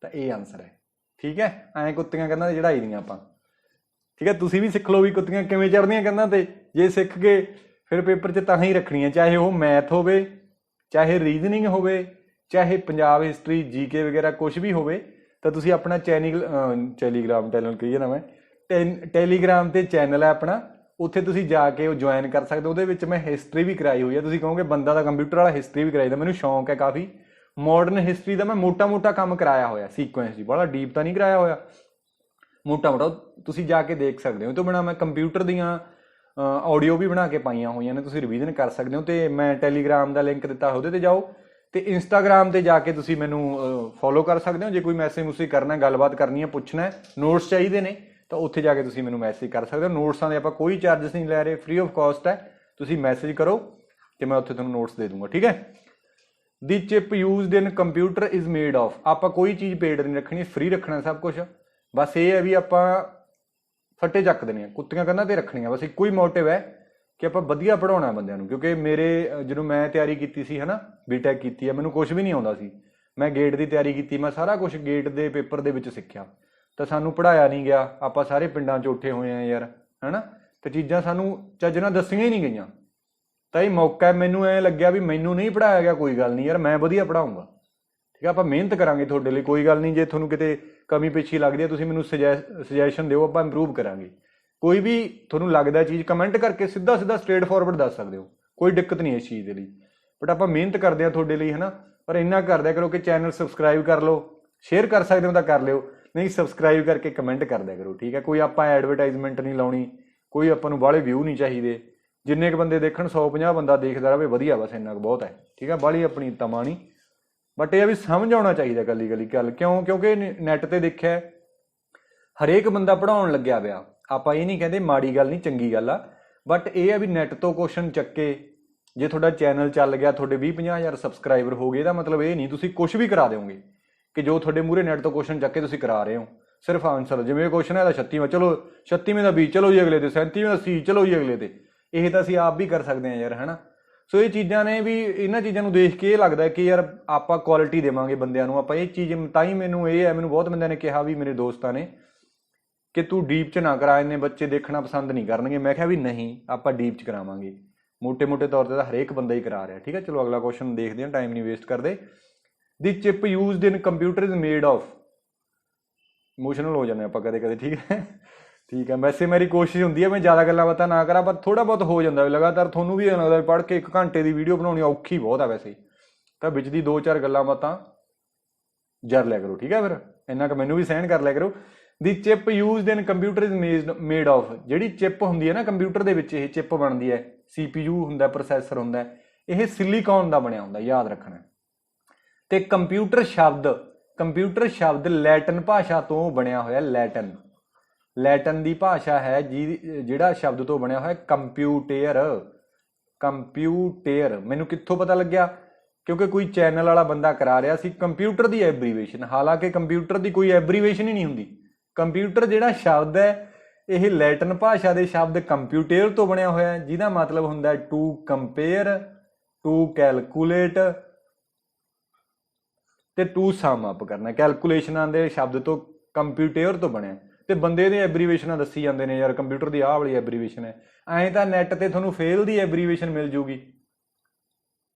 Speaker 1: ਤਾਂ ਇਹ ਆਨਸਰ ਹੈ। ਠੀਕ ਹੈ, ਐਂ ਕੁੱਤੀਆਂ ਕੰਧਾਂ ਤੇ ਚੜਾਈ ਦੀਆਂ ਆਪਾਂ। ਠੀਕ ਹੈ, ਤੁਸੀਂ ਵੀ ਸਿੱਖ ਲਓ ਵੀ ਕੁੱਤੀਆਂ ਕਿਵੇਂ ਚੜ੍ਹਦੀਆਂ ਕੰਧਾਂ ਤੇ। ਜੇ ਸਿੱਖ ਗਏ ਫਿਰ ਪੇਪਰ 'ਚ ਤਾਂ ਹੀ ਰੱਖਣੀਆਂ, ਚਾਹੇ ਉਹ ਮੈਥ ਹੋਵੇ, ਚਾਹੇ ਰੀਜ਼ਨਿੰਗ ਹੋਵੇ, ਚਾਹੇ ਪੰਜਾਬ ਹਿਸਟਰੀ GK ਵਗੈਰਾ ਕੁਛ ਵੀ ਹੋਵੇ। ਤਾਂ ਤੁਸੀਂ ਆਪਣਾ ਟੈਲੀਗ੍ਰਾਮ ਕਹੀ ਜਾਣਾ ਮੈਂ, ਟੈਲੀਗ੍ਰਾਮ ਤੇ ਚੈਨਲ ਹੈ ਆਪਣਾ, ਉੱਥੇ ਤੁਸੀਂ ਜਾ ਕੇ ਉਹ ਜੁਆਇਨ ਕਰ ਸਕਦੇ ਹੋ। ਉਹਦੇ ਵਿੱਚ ਮੈਂ ਹਿਸਟਰੀ ਵੀ ਕਰਾਈ ਹੋਈ ਹੈ। ਤੁਸੀਂ ਕਹੋਗੇ ਬੰਦਾ ਦਾ ਕੰਪਿਊਟਰ ਵਾਲਾ, ਹਿਸਟਰੀ ਵੀ ਕਰਾਈ ਦਾ। ਮੈਨੂੰ ਸ਼ੌਂਕ ਹੈ ਕਾਫੀ। ਮਾਡਰਨ ਹਿਸਟਰੀ ਦਾ ਮੈਂ ਮੋਟਾ ਕਮ ਕਰਾਇਆ ਹੋਇਆ, ਸੀਕੁਐਂਸ ਜੀ, ਬੜਾ ਡੀਪ ਤਾਂ ਨਹੀਂ ਕਰਾਇਆ ਹੋਇਆ, ਮੋਟਾ ਤੁਸੀਂ ਜਾ ਕੇ ਦੇਖ ਸਕਦੇ ਹੋ। ਇਹ ਤੋਂ ਬਿਨਾਂ ਮੈਂ ਕੰਪਿਊਟਰ ਦੀਆਂ ਆਡੀਓ ਵੀ ਬਣਾ ਕੇ ਪਾਈਆਂ ਹੋਈਆਂ ਨੇ, ਤੁਸੀਂ ਰਿਵੀਜ਼ਨ ਕਰ ਸਕਦੇ ਹੋ। ਤੇ ਮੈਂ ਟੈਲੀਗ੍ਰਾਮ ਦਾ ਲਿੰਕ ਦਿੱਤਾ, ਉਹਦੇ ਤੇ ਜਾਓ। ਤੇ ਇੰਸਟਾਗ੍ਰਾਮ ਤੇ ਜਾ ਕੇ ਤੁਸੀਂ ਮੈਨੂੰ ਫੋਲੋ ਕਰ ਸਕਦੇ ਹੋ। ਜੇ ਕੋਈ ਮੈਸੇਜ ਕਰਨਾ, ਗੱਲਬਾਤ ਕਰਨੀ ਹੈ, ਪੁੱਛਣਾ, ਨੋਟਸ ਚਾਹੀਦੇ ਨੇ, ਤਾਂ ਉੱਥੇ ਜਾ ਕੇ ਤੁਸੀਂ ਮੈਨੂੰ ਮੈਸੇਜ ਕਰ ਸਕਦੇ ਹੋ। ਨੋਟਸਾਂ ਦੇ ਆਪਾਂ ਕੋਈ ਚਾਰਜਸ ਨਹੀਂ ਲੈ ਰਹੇ, ਫ੍ਰੀ ਆਫ ਕਾਸਟ ਹੈ। ਤੁਸੀਂ ਮੈਸੇਜ ਕਰੋ ਤੇ ਮੈਂ ਉੱਥੇ ਤੁਹਾਨੂੰ ਨੋਟਸ ਦੇ ਦੂੰਗਾ। ਠੀਕ ਹੈ। ਦੀ chip used in computer is made of, ਆਪਾਂ ਕੋਈ ਚੀਜ਼ ਪੇਡ ਨਹੀਂ ਰੱਖਣੀ, ਫ੍ਰੀ ਰੱਖਣਾ ਸਭ ਕੁਝ। ਬਸ ਇਹ ਹੈ ਵੀ ਆਪਾਂ ਫੱਟੇ ਚੱਕ ਦੇਣੇ ਆ, ਕੁੱਤੀਆਂ ਕੰਨਾਂ ਤੇ ਰੱਖਣੀਆਂ। ਬਸ ਇੱਕੋ ਹੀ ਮੋਟਿਵ ਹੈ ਕਿ ਆਪਾਂ ਵਧੀਆ ਪੜਾਉਣਾ ਬੰਦਿਆਂ ਨੂੰ। ਕਿਉਂਕਿ ਮੇਰੇ ਜਦੋਂ ਮੈਂ ਤਿਆਰੀ ਕੀਤੀ ਸੀ ਹੈ ਨਾ, ਬੀਟੈਕ ਕੀਤੀ ਹੈ, ਮੈਨੂੰ ਕੁਝ ਵੀ ਨਹੀਂ ਆਉਂਦਾ ਸੀ। ਮੈਂ ਗੇਟ ਦੀ ਤਿਆਰੀ ਕੀਤੀ, ਮੈਂ ਸਾਰਾ ਕੁਝ ਗੇਟ ਦੇ ਪੇਪਰ ਦੇ ਵਿੱਚ ਸਿੱਖਿਆ, ਤਾਂ ਸਾਨੂੰ ਪੜਾਇਆ ਨਹੀਂ ਗਿਆ। ਆਪਾਂ ਸਾਰੇ ਪਿੰਡਾਂ 'ਚ ਉੱਠੇ ਹੋਏ ਆ ਯਾਰ, ਹੈ ਨਾ, ਤੇ ਚੀਜ਼ਾਂ ਸਾਨੂੰ ਚੱਜ ਨਾਲ ਦੱਸੀਆਂ ਹੀ ਨਹੀਂ ਗਈਆਂ। ਤਾਂ ਇਹ ਮੌਕਾ, ਮੈਨੂੰ ਐਂ ਲੱਗਿਆ ਵੀ ਮੈਨੂੰ ਨਹੀਂ ਪੜਾਇਆ ਗਿਆ, ਕੋਈ ਗੱਲ ਨਹੀਂ ਯਾਰ, ਮੈਂ ਵਧੀਆ ਪੜਾਊਂਗਾ। ਠੀਕ ਹੈ, ਆਪਾਂ ਮਿਹਨਤ ਕਰਾਂਗੇ ਤੁਹਾਡੇ ਲਈ, ਕੋਈ ਗੱਲ ਨਹੀਂ। ਜੇ ਤੁਹਾਨੂੰ ਕਿਤੇ ਕਮੀ ਪੇਸ਼ੀ ਲੱਗਦੀ ਹੈ, ਤੁਸੀਂ ਮੈਨੂੰ ਸੁਜੈਸ਼ਨ ਦਿਓ, ਆਪਾਂ ਇੰਪਰੂਵ ਕਰਾਂਗੇ। ਕੋਈ ਵੀ ਤੁਹਾਨੂੰ ਲੱਗਦਾ ਚੀਜ਼ ਕਮੈਂਟ ਕਰਕੇ ਸਿੱਧਾ ਸਟ੍ਰੇਟ ਫਾਰਵਰਡ ਦੱਸ ਸਕਦੇ ਹੋ, ਕੋਈ ਦਿੱਕਤ ਨਹੀਂ ਇਸ ਚੀਜ਼ ਦੇ ਲਈ। ਬਟ ਆਪਾਂ ਮਿਹਨਤ ਕਰਦੇ ਹਾਂ ਤੁਹਾਡੇ ਲਈ, ਹੈ ਨਾ। ਪਰ ਇੰਨਾ ਕਰ ਦਿਆ ਕਰੋ ਕਿ ਚੈਨਲ ਸਬਸਕ੍ਰਾਈਬ ਕਰ ਲਓ, ਸ਼ੇਅਰ ਕਰ ਸਕਦੇ ਹੋ ਤਾਂ ਕਰ ਲਿਓ, ਨਹੀਂ ਸਬਸਕ੍ਰਾਈਬ ਕਰਕੇ ਕਮੈਂਟ ਕਰ ਦਿਆ ਕਰੋ। ਠੀਕ ਹੈ, ਕੋਈ ਆਪਾਂ ਐਡਵਰਟਾਈਜ਼ਮੈਂਟ ਨਹੀਂ ਲਾਉਣੀ, ਕੋਈ ਆਪਾਂ ਨੂੰ ਬਾਹਲੇ ਵਿਊ ਨਹੀਂ ਚਾਹੀਦੇ। ਜਿੰਨੇ ਕੁ ਬੰਦੇ ਦੇਖਣ, 150 ਬੰਦਾ ਦੇਖਦਾ ਰਹੇ, ਵਧੀਆ, ਬਸ ਇੰਨਾ ਕੁ ਬਹੁਤ ਹੈ। ਠੀਕ ਹੈ, ਬਾਹਲੀ ਆਪਣੀ ਤਮਾ ਨਹੀਂ, ਬਟ ਇਹ ਆ ਵੀ ਸਮਝ ਆਉਣਾ ਚਾਹੀਦਾ ਕੱਲੀ ਗੱਲ। ਕਿਉਂਕਿ ਨੈਟ ਤੇ ਦੇਖਿਆ ਹਰੇਕ ਬੰਦਾ ਪੜਾਉਣ ਲੱਗਿਆ ਪਿਆ। ਆਪਾਂ ਇਹ ਨਹੀਂ ਕਹਿੰਦੇ ਮਾੜੀ ਗੱਲ ਨਹੀਂ, ਚੰਗੀ ਗੱਲ ਆ, ਬਟ ਇਹ ਆ ਵੀ ਨੈਟ ਤੋਂ ਕੁਐਸਚਨ ਚੱਕੇ। ਜੇ ਤੁਹਾਡਾ ਚੈਨਲ ਚੱਲ ਗਿਆ, ਤੁਹਾਡੇ 20-50 ਹਜ਼ਾਰ ਸਬਸਕ੍ਰਾਈਬਰ ਹੋ ਗਏ, ਇਹਦਾ ਮਤਲਬ ਇਹ ਨਹੀਂ ਤੁਸੀਂ ਕੁਝ ਵੀ ਕਰਾ ਦਿਓਗੇ ਕਿ ਜੋ ਤੁਹਾਡੇ ਮੂਹਰੇ ਨੈਟ ਤੋਂ ਕੁਐਸਚਨ ਚੱਕ ਕੇ ਤੁਸੀਂ ਕਰਾ ਰਹੇ ਹੋ। ਸਿਰਫ ਆਨਸਰ, ਜਿਵੇਂ ਇਹ ਕੁਐਸਚਨ ਹੈ ਦਾ 36ਵਾਂ, ਚਲੋ 36ਵੇਂ ਦਾ 20, ਚਲੋ ਜੀ ਅਗਲੇ ਤੇ 37ਵੇਂ ਦਾ C, ਚਲੋ ਜੀ ਅਗਲੇ ਤੇ। ਇਹ ਤਾਂ ਅਸੀਂ ਆਪ ਵੀ ਕਰ ਸਕਦੇ ਹਾਂ ਯਾਰ, ਹੈ ਨਾ। ਸੋ ਇਹ ਚੀਜ਼ਾਂ ਨੇ ਵੀ, ਇਹਨਾਂ ਚੀਜ਼ਾਂ ਨੂੰ ਦੇਖ ਕੇ ਇਹ ਲੱਗਦਾ ਕਿ ਯਾਰ ਆਪਾਂ ਕੁਆਲਿਟੀ ਦੇਵਾਂਗੇ ਬੰਦਿਆਂ ਨੂੰ। ਆਪਾਂ ਇਹ ਚੀਜ਼ ਤਾਂ ਹੀ ਮੈਨੂੰ ਬਹੁਤ ਬੰਦਿਆਂ ਨੇ ਕਿਹਾ ਵੀ, ਮੇਰੇ ਦੋਸਤਾਂ ਨੇ, ਕਿ ਤੂੰ ਡੀਪ 'ਚ ਨਾ ਕਰਾ, ਇੰਨੇ ਬੱਚੇ ਦੇਖਣਾ ਪਸੰਦ ਨਹੀਂ ਕਰਨਗੇ। ਮੈਂ ਕਿਹਾ ਵੀ ਨਹੀਂ, ਆਪਾਂ ਡੀਪ 'ਚ ਕਰਾਵਾਂਗੇ। ਮੋਟੇ ਤੌਰ ਤੇ ਤਾਂ ਹਰੇਕ ਬੰਦਾ ਹੀ ਕਰਾ ਰਿਹਾ। ਠੀਕ ਹੈ, ਚਲੋ ਅਗਲਾ ਕੁਐਸਚਨ ਦੇਖਦੇ ਹਾਂ, ਟਾਈਮ ਨਹੀਂ ਵੇਸਟ ਕਰਦੇ। ਦੀ chip used in computer is made of, emotional ਹੋ ਜਾਂਦੇ ਆਪਾਂ ਕਦੇ ਕਦੇ। ਠੀਕ ਹੈ, ਵੈਸੇ ਮੇਰੀ ਕੋਸ਼ਿਸ਼ ਹੁੰਦੀ ਹੈ ਮੈਂ ਜ਼ਿਆਦਾ ਗੱਲਾਂ ਬਾਤਾਂ ਨਾ ਕਰਾਂ, ਪਰ ਥੋੜਾ ਬਹੁਤ ਹੋ ਜਾਂਦਾ ਲਗਾਤਾਰ। ਤੁਹਾਨੂੰ ਵੀ ਲੱਗਦਾ ਪੜ੍ਹ ਕੇ 1 ਘੰਟੇ ਦੀ ਵੀਡੀਓ ਬਣਾਉਣੀ ਔਖੀ ਬਹੁਤ ਆ ਵੈਸੇ, ਤਾਂ ਵਿੱਚ ਦੀ 2-4 ਗੱਲਾਂ ਬਾਤਾਂ ਜਰ ਲਿਆ ਕਰੋ। ਠੀਕ ਹੈ, ਫਿਰ ਇੰਨਾ ਕੁ ਮੈਨੂੰ ਵੀ ਸਹਿਣ ਕਰ ਲਿਆ ਕਰੋ। ਦੀ chip used in computer is made of, ਜਿਹੜੀ ਚਿਪ ਹੁੰਦੀ ਹੈ ਨਾ ਕੰਪਿਊਟਰ ਦੇ ਵਿੱਚ, ਇਹ ਚਿਪ ਬਣਦੀ ਹੈ, CPU ਹੁੰਦਾ, ਪ੍ਰੋਸੈਸਰ ਹੁੰਦਾ, ਇਹ ਸਿਲੀਕੌਨ ਦਾ ਬਣਿਆ ਹੁੰਦਾ, ਯਾਦ ਰੱਖਣਾ। ਤੇ ਕੰਪਿਊਟਰ ਸ਼ਬਦ ਲੈਟਿਨ ਭਾਸ਼ਾ ਤੋਂ ਬਣਿਆ ਹੋਇਆ। ਲੈਟਿਨ ਦੀ ਭਾਸ਼ਾ ਹੈ, ਜਿਹੜਾ ਸ਼ਬਦ ਤੋਂ ਬਣਿਆ ਹੋਇਆ ਕੰਪਿਊਟਰ। ਮੈਨੂੰ ਕਿੱਥੋਂ ਪਤਾ ਲੱਗਿਆ? ਕਿਉਂਕਿ ਕੋਈ ਚੈਨਲ ਵਾਲਾ ਬੰਦਾ ਕਰਾ ਰਿਹਾ ਸੀ ਕੰਪਿਊਟਰ ਦੀ ਐਬਰੀਵੇਸ਼ਨ, ਹਾਲਾਂਕਿ ਕੰਪਿਊਟਰ ਦੀ ਕੋਈ ਐਬਰੀਵੇਸ਼ਨ ਹੀ ਨਹੀਂ ਹੁੰਦੀ। ਕੰਪਿਊਟਰ ਜਿਹੜਾ ਸ਼ਬਦ ਹੈ, ਇਹ ਲੈਟਿਨ ਭਾਸ਼ਾ ਦੇ ਸ਼ਬਦ ਕੰਪਿਊਟਰ ਤੋਂ ਬਣਿਆ ਹੋਇਆ, ਜਿਹਦਾ ਮਤਲਬ ਹੁੰਦਾ ਟੂ ਕੰਪੇਅਰ, ਟੂ ਕੈਲਕੂਲੇਟ ਤੇ ਟੂ ਸਮ ਅਪ ਕਰਨਾ। ਕੈਲਕੂਲੇਸ਼ਨਾਂ ਦੇ ਸ਼ਬਦ ਤੋਂ ਕੰਪਿਊਟਰ ਤੋਂ ਬਣਿਆ। ਤੇ ਬੰਦੇ ਦੇ ਐਬਰੀਵੇਸ਼ਨਾਂ ਦੱਸੀ ਜਾਂਦੇ ਨੇ ਯਾਰ, ਕੰਪਿਊਟਰ ਦੀ ਆਹ ਵਾਲੀ ਐਬਰੀਵੇਸ਼ਨ ਹੈ। ਐਂ ਤਾਂ ਨੈਟ ਤੇ ਤੁਹਾਨੂੰ ਫੇਲ ਦੀ ਐਬਰੀਵੇਸ਼ਨ ਮਿਲ ਜੂਗੀ।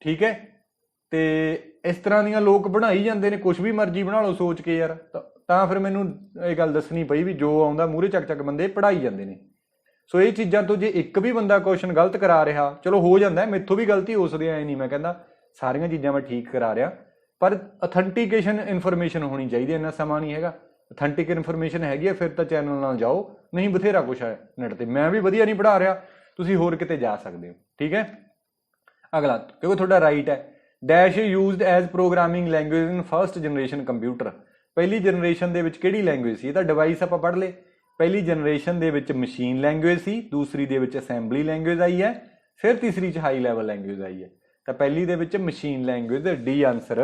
Speaker 1: ਠੀਕ ਹੈ, ਤੇ ਇਸ ਤਰ੍ਹਾਂ ਦੀਆਂ ਲੋਕ ਬਣਾਈ ਜਾਂਦੇ ਨੇ, ਕੁਝ ਵੀ ਮਰਜ਼ੀ ਬਣਾ ਲਓ ਸੋਚ ਕੇ ਯਾਰ। ਤਾਂ ਫਿਰ ਮੈਨੂੰ ਇਹ ਗੱਲ ਦੱਸਣੀ ਪਈ ਵੀ ਜੋ ਆਉਂਦਾ ਮੂਹਰੇ ਚੱਕ ਬੰਦੇ ਪੜਾਈ ਜਾਂਦੇ ਨੇ। ਸੋ ਇਹ ਚੀਜ਼ਾਂ ਤੋਂ ਜੇ ਇੱਕ ਵੀ ਬੰਦਾ ਕੁਐਸਚਨ ਗਲਤ ਕਰਾ ਰਿਹਾ, ਚਲੋ ਹੋ ਜਾਂਦਾ, ਮੈਥੋਂ ਵੀ ਗਲਤੀ ਹੋ ਸਕਦੀ, ਐ ਨਹੀਂ ਮੈਂ ਕਹਿੰਦਾ ਸਾਰੀਆਂ ਚੀਜ਼ਾਂ ਮੈਂ ਠੀਕ ਕਰਾ ਰਿਹਾ, ਪਰ ਅਥੈਂਟੀਕੇਸ਼ਨ ਇਨਫੋਰਮੇਸ਼ਨ ਹੋਣੀ ਚਾਹੀਦੀ। ਇੰਨਾ ਸਮਾਂ ਨਹੀਂ ਹੈਗਾ, ਅਥੈਂਟਿਕ ਇਨਫੋਰਮੇਸ਼ਨ ਹੈਗੀ ਹੈ ਫਿਰ ਤਾਂ ਚੈਨਲ ਨਾਲ ਜਾਓ, ਨਹੀਂ ਬਥੇਰਾ ਕੁਛ ਹੈ ਨੈਟ ਤੇ। ਮੈਂ ਵੀ ਵਧੀਆ ਨਹੀਂ ਪੜ੍ਹਾ ਰਿਹਾ, ਤੁਸੀਂ ਹੋਰ ਕਿਤੇ ਜਾ ਸਕਦੇ ਹੋ। ਠੀਕ ਹੈ, ਅਗਲਾ, ਕਿਉਂਕਿ ਤੁਹਾਡਾ ਰਾਈਟ ਹੈ। Dash used as programming language in first generation computer. ਪਹਿਲੀ ਜਨਰੇਸ਼ਨ ਦੇ ਵਿੱਚ ਕਿਹੜੀ ਲੈਂਗੁਏਜ ਸੀ? ਇਹ ਤਾਂ ਡਿਵਾਈਸ ਆਪਾਂ ਪੜ੍ਹ ਲਏ। ਪਹਿਲੀ ਜਨਰੇਸ਼ਨ ਦੇ ਵਿੱਚ ਮਸ਼ੀਨ ਲੈਂਗੁਏਜ ਸੀ, ਦੂਸਰੀ ਦੇ ਵਿੱਚ ਅਸੈਂਬਲੀ ਲੈਂਗੁਏਜ ਆਈ ਹੈ, ਫਿਰ ਤੀਸਰੀ 'ਚ ਹਾਈ ਲੈਵਲ ਲੈਂਗੁਏਜ ਆਈ ਹੈ। ਤਾਂ ਪਹਿਲੀ ਦੇ ਵਿੱਚ ਮਸ਼ੀਨ ਲੈਂਗੁਏਜ, ਡੀ ਆਂਸਰ।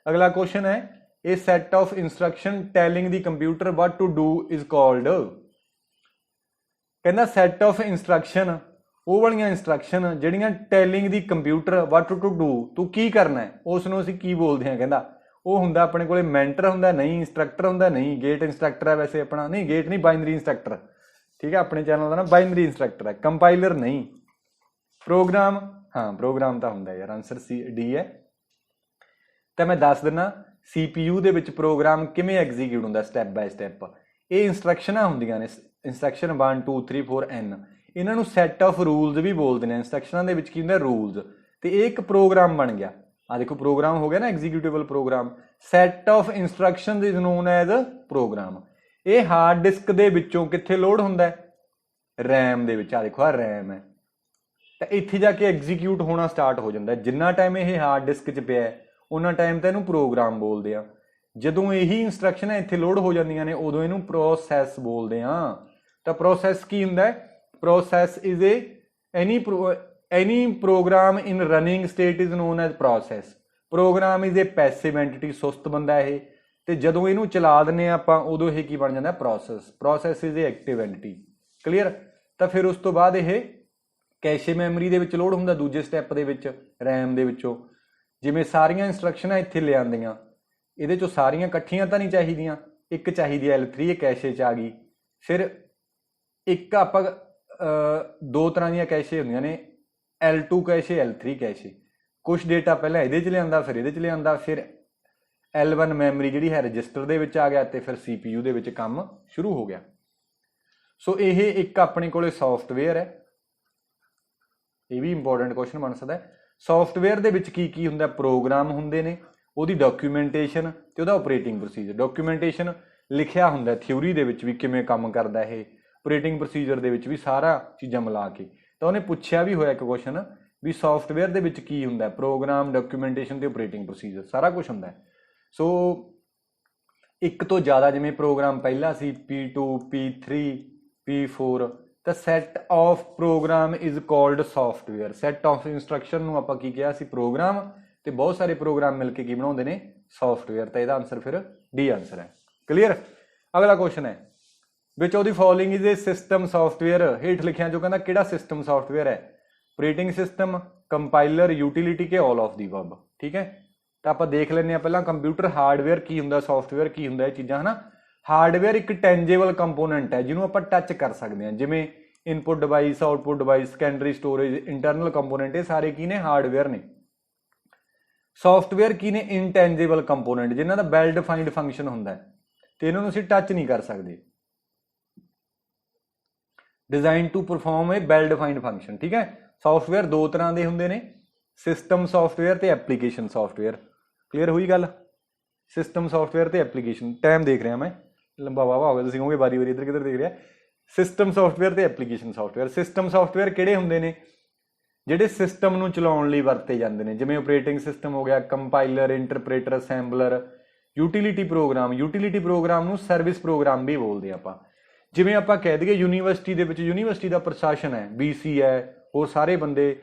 Speaker 1: ਅਗਲਾ ਕੁਐਸਚਨ ਹੈ, a set of instruction telling the computer what to do is called। ਕਹਿੰਦਾ set of instruction, ਉਹ ਵਾਲੀਆਂ ਇੰਸਟਰਕਸ਼ਨ ਜਿਹੜੀਆਂ telling the computer what to do, ਤੂੰ ਕੀ ਕਰਨਾ ਹੈ, ਉਸ ਨੂੰ ਅਸੀਂ ਕੀ ਬੋਲਦੇ ਹਾਂ? ਕਹਿੰਦਾ ਉਹ ਹੁੰਦਾ ਆਪਣੇ ਕੋਲੇ ਮੈਂਟਰ ਹੁੰਦਾ, ਨਹੀਂ ਇੰਸਟਰਕਟਰ ਹੁੰਦਾ, ਨਹੀਂ ਗੇਟ ਇੰਸਟਰਕਟਰ ਹੈ ਵੈਸੇ ਆਪਣਾ, ਨਹੀਂ ਗੇਟ ਨਹੀਂ, ਬਾਈਨਰੀ ਇੰਸਟਰਕਟਰ। ਠੀਕ ਹੈ, ਆਪਣੇ ਚੈਨਲ ਦਾ ਨਾ ਬਾਈਨਰੀ ਇੰਸਟਰਕਟਰ ਹੈ, ਕੰਪਾਈਲਰ ਨਹੀਂ। ਪ੍ਰੋਗਰਾਮ, ਹਾਂ ਪ੍ਰੋਗਰਾਮ ਤਾਂ ਹੁੰਦਾ ਯਾਰ, ਆਂਸਰ D ਹੈ। ਤਾਂ ਮੈਂ ਦੱਸ ਦਿੰਦਾ CPU ਦੇ ਵਿੱਚ ਪ੍ਰੋਗਰਾਮ ਕਿਵੇਂ ਐਗਜ਼ੀਕਿਊਟ ਹੁੰਦਾ ਸਟੈਪ ਬਾਏ ਸਟੈਪ। ਇਹ ਇੰਸਟਰਕਸ਼ਨਾਂ ਹੁੰਦੀਆਂ ਨੇ, ਇੰਸਟਰਕਸ਼ਨ 1 2 3 4 N, ਇਹਨਾਂ ਨੂੰ ਸੈਟ ਆਫ ਰੂਲਸ ਵੀ ਬੋਲਦੇ ਨੇ। ਇੰਸਟਰਕਸ਼ਨਾਂ ਦੇ ਵਿੱਚ ਕੀ ਹੁੰਦਾ? ਰੂਲਸ। ਤੇ ਇਹ ਇੱਕ ਪ੍ਰੋਗਰਾਮ ਬਣ ਗਿਆ। ਆ ਦੇਖੋ ਪ੍ਰੋਗਰਾਮ ਹੋ ਗਿਆ ਨਾ, executable program. Set of instructions is known as program. ਇਹ ਹਾਰਡ ਡਿਸਕ ਦੇ ਵਿੱਚੋਂ ਕਿੱਥੇ ਲੋਡ ਹੁੰਦਾ? ਰੈਮ ਦੇ ਵਿੱਚ। ਆ ਦੇਖੋ ਆ ਰੈਮ ਹੈ, ਤਾਂ ਇੱਥੇ ਜਾ ਕੇ ਐਗਜ਼ੀਕਿਊਟ ਹੋਣਾ ਸਟਾਰਟ ਹੋ ਜਾਂਦਾ। ਜਿੰਨਾ ਟਾਈਮ ਇਹ ਹਾਰਡ ਡਿਸਕ 'ਚ ਪਿਆ ਉਹਨਾਂ ਟਾਈਮ ਤਾਂ ਇਹਨੂੰ ਪ੍ਰੋਗਰਾਮ ਬੋਲਦੇ ਆ। ਜਦੋਂ ਇਹੀ ਇੰਸਟਰਕਸ਼ਨਾਂ ਇੱਥੇ ਲੋਡ ਹੋ ਜਾਂਦੀਆਂ ਨੇ ਉਦੋਂ ਇਹਨੂੰ ਪ੍ਰੋਸੈਸ ਬੋਲਦੇ ਆ। ਤਾਂ ਪ੍ਰੋਸੈਸ ਕੀ ਹੁੰਦਾ? Process is any program in running state is known as process. Program is a passive entity, ਸੁਸਤ ਬੰਦਾ ਇਹ, ਤੇ ਜਦੋਂ ਇਹਨੂੰ ਚਲਾ ਦਿੰਦੇ ਆ ਆਪਾਂ ਉਦੋਂ ਇਹ ਕੀ ਬਣ ਜਾਂਦਾ process is A active NTT. Clear. ਤਾਂ ਫਿਰ ਉਸ ਤੋਂ ਬਾਅਦ ਇਹ ਕੈਸ਼ੇ ਮੈਮਰੀ ਦੇ ਵਿੱਚ ਲੋਡ ਹੁੰਦਾ ਦੂਜੇ ਸਟੈਪ ਦੇ ਵਿੱਚ ਰੈਮ ਦੇ ਵਿੱਚੋਂ। ਜਿਵੇਂ ਸਾਰੀਆਂ ਇੰਸਟਰਕਸ਼ਨਾਂ ਇੱਥੇ ਲਿਆਂਦੀਆਂ, ਇਹਦੇ ਚੋਂ ਸਾਰੀਆਂ ਇਕੱਠੀਆਂ ਤਾਂ ਨਹੀਂ ਚਾਹੀਦੀਆਂ, ਇੱਕ ਚਾਹੀਦੀ ਹੈ L3, ਇਹ ਕੈਸ਼ੇ 'ਚ ਆ ਗਈ। ਫਿਰ ਇੱਕ ਆਪਾਂ ਦੋ ਤਰ੍ਹਾਂ ਦੀਆਂ ਕੈਸ਼ੇ ਹੁੰਦੀਆਂ ਨੇ, L2 ਕੈਸ਼ੇ, L3 ਕੈਸ਼ੇ। ਕੁਛ ਡੇਟਾ ਪਹਿਲਾਂ ਇਹਦੇ 'ਚ ਲਿਆਂਦਾ, ਫਿਰ ਇਹਦੇ 'ਚ ਲਿਆਂਦਾ, ਫਿਰ L1 ਮੈਮਰੀ ਜਿਹੜੀ ਹੈ ਰਜਿਸਟਰ ਦੇ ਵਿੱਚ ਆ ਗਿਆ ਤੇ ਫਿਰ CPU ਦੇ ਵਿੱਚ ਕੰਮ ਸ਼ੁਰੂ ਹੋ ਗਿਆ। ਸੋ ਇਹ ਇੱਕ ਆਪਣੇ ਕੋਲੇ ਸੌਫਟਵੇਅਰ ਹੈ, ਇਹ ਵੀ ਇੰਪੋਰਟੈਂਟ ਕੁਐਸਚਨ ਬਣ ਸਕਦਾ ਹੈ। ਸੌਫਟਵੇਅਰ ਦੇ ਵਿੱਚ ਕੀ ਕੀ ਹੁੰਦਾ? ਪ੍ਰੋਗਰਾਮ ਹੁੰਦੇ ਨੇ, ਉਹਦੀ ਡਾਕੂਮੈਂਟੇਸ਼ਨ ਤੇ ਉਹਦਾ ਆਪਰੇਟਿੰਗ ਪ੍ਰੋਸੀਜਰ। ਡਾਕੂਮੈਂਟੇਸ਼ਨ ਲਿਖਿਆ ਹੁੰਦਾ ਥਿਊਰੀ ਦੇ ਵਿੱਚ ਵੀ ਕਿਵੇਂ ਕੰਮ ਕਰਦਾ ਇਹ, ਆਪਰੇਟਿੰਗ ਪ੍ਰੋਸੀਜਰ ਦੇ ਵਿੱਚ ਵੀ ਸਾਰਾ ਚੀਜ਼ਾਂ ਮਿਲਾ ਕੇ। ਤਾਂ ਉਹਨੇ ਪੁੱਛਿਆ ਵੀ ਹੋਇਆ ਇੱਕ ਕੁਐਸਚਨ ਵੀ ਸੌਫਟਵੇਅਰ ਦੇ ਵਿੱਚ ਕੀ ਹੁੰਦਾ? ਪ੍ਰੋਗਰਾਮ, ਡਾਕੂਮੈਂਟੇਸ਼ਨ ਤੇ ਆਪਰੇਟਿੰਗ ਪ੍ਰੋਸੀਜਰ, ਸਾਰਾ ਕੁਝ ਹੁੰਦਾ। ਸੋ ਇੱਕ ਤੋਂ ਜ਼ਿਆਦਾ ਜਿਵੇਂ ਪ੍ਰੋਗਰਾਮ ਪਹਿਲਾਂ ਸੀ P2, P3, P4, ਤਾਂ set of program is called software. Set of instruction ਨੂੰ ਆਪਾਂ ਕੀ ਕਿਹਾ ਸੀ? ਪ੍ਰੋਗਰਾਮ। ਤੇ ਬਹੁਤ ਸਾਰੇ ਪ੍ਰੋਗਰਾਮ ਮਿਲ ਕੇ ਕੀ ਬਣਾਉਂਦੇ ਨੇ? ਸੌਫਟਵੇਅਰ। ਤਾਂ ਇਹਦਾ ਆਨਸਰ ਫਿਰ ਡੀ ਆਨਸਰ ਹੈ। ਕਲੀਅਰ। ਅਗਲਾ ਕੁਐਸਚਨ ਹੈ which of the following is A system software. ਹੇਠ ਲਿਖਿਆ ਜੋ ਕਹਿੰਦਾ ਕਿਹੜਾ ਸਿਸਟਮ ਸੌਫਟਵੇਅਰ ਹੈ? Operating system, compiler, utility K all of the above. ਠੀਕ ਹੈ। ਤਾਂ ਆਪਾਂ ਦੇਖ ਲੈਂਦੇ ਹਾਂ ਪਹਿਲਾਂ ਕੰਪਿਊਟਰ ਹਾਰਡਵੇਅਰ ਕੀ ਹੁੰਦਾ, ਸੌਫਟਵੇਅਰ ਕੀ ਹੁੰਦਾ, ਇਹ ਚੀਜ਼ਾਂ ਹਨਾ। ਹਾਰਡਵੇਅਰ ਇੱਕ ਟੈਂਜੇਬਲ ਕੰਪੋਨੈਂਟ ਹੈ ਜਿਹਨੂੰ ਆਪਾਂ ਟੱਚ ਕਰ ਸਕਦੇ ਹਾਂ, ਜਿਵੇਂ input device, output device, secondary storage, internal component, ਇਹ ਸਾਰੇ ਕੀ ਨੇ? ਹਾਰਡਵੇਅਰ ਨੇ। ਸੌਫਟਵੇਅਰ ਕੀ ਨੇ? ਇਨਟੈਂਜੇਬਲ ਕੰਪੋਨੈਂਟ ਜਿਨ੍ਹਾਂ ਦਾ ਵੈਲ ਡਿਫਾਈਨਡ ਫੰਕਸ਼ਨ ਹੁੰਦਾ ਹੈ ਤੇ ਇਹਨਾਂ ਨੂੰ ਅਸੀਂ ਟੱਚ ਨਹੀਂ ਕਰ ਸਕਦੇ। Design to perform a well defined function. ਠੀਕ ਹੈ। ਸੌਫਟਵੇਅਰ ਦੋ ਤਰ੍ਹਾਂ ਦੇ ਹੁੰਦੇ ਨੇ, ਸਿਸਟਮ ਸੌਫਟਵੇਅਰ ਤੇ ਐਪਲੀਕੇਸ਼ਨ ਸੌਫਟਵੇਅਰ। ਕਲੀਅਰ ਹੋਈ ਗੱਲ? ਸਿਸਟਮ ਸੌਫਟਵੇਅਰ ਤੇ ਐਪਲੀਕੇਸ਼ਨ। ਟਾਈਮ ਦੇਖ ਰਿਹਾ ਮੈਂ, ਲੰਬਾ ਵਾਵਾ ਹੋ ਗਿਆ, ਤੁਸੀਂ ਕਹੋਗੇ ਵਾਰੀ ਵਾਰੀ ਇੱਧਰ ਕਿੱਧਰ ਦੇਖ ਰਿਹਾ। ਸਿਸਟਮ ਸੌਫਟਵੇਅਰ ਤੇ ਐਪਲੀਕੇਸ਼ਨ ਸੌਫਟਵੇਅਰ। ਸਿਸਟਮ ਸੌਫਟਵੇਅਰ ਕਿਹੜੇ ਹੁੰਦੇ ਨੇ? ਜਿਹੜੇ ਸਿਸਟਮ ਨੂੰ ਚਲਾਉਣ ਲਈ ਵਰਤੇ ਜਾਂਦੇ ਨੇ, ਜਿਵੇਂ ਆਪਰੇਟਿੰਗ ਸਿਸਟਮ ਹੋ ਗਿਆ, compiler, interpreter, assembler. Utility program, utility program ਨੂੰ ਸਰਵਿਸ ਪ੍ਰੋਗਰਾਮ ਵੀ ਬੋਲਦੇ ਆਪਾਂ। ਜਿਵੇਂ ਆਪਾਂ ਕਹਿ ਦਈਏ ਯੂਨੀਵਰਸਿਟੀ ਦੇ ਵਿੱਚ ਯੂਨੀਵਰਸਿਟੀ ਦਾ ਪ੍ਰਸ਼ਾਸਨ ਹੈ, BC ਹੈ, ਹੋਰ ਸਾਰੇ ਬੰਦੇ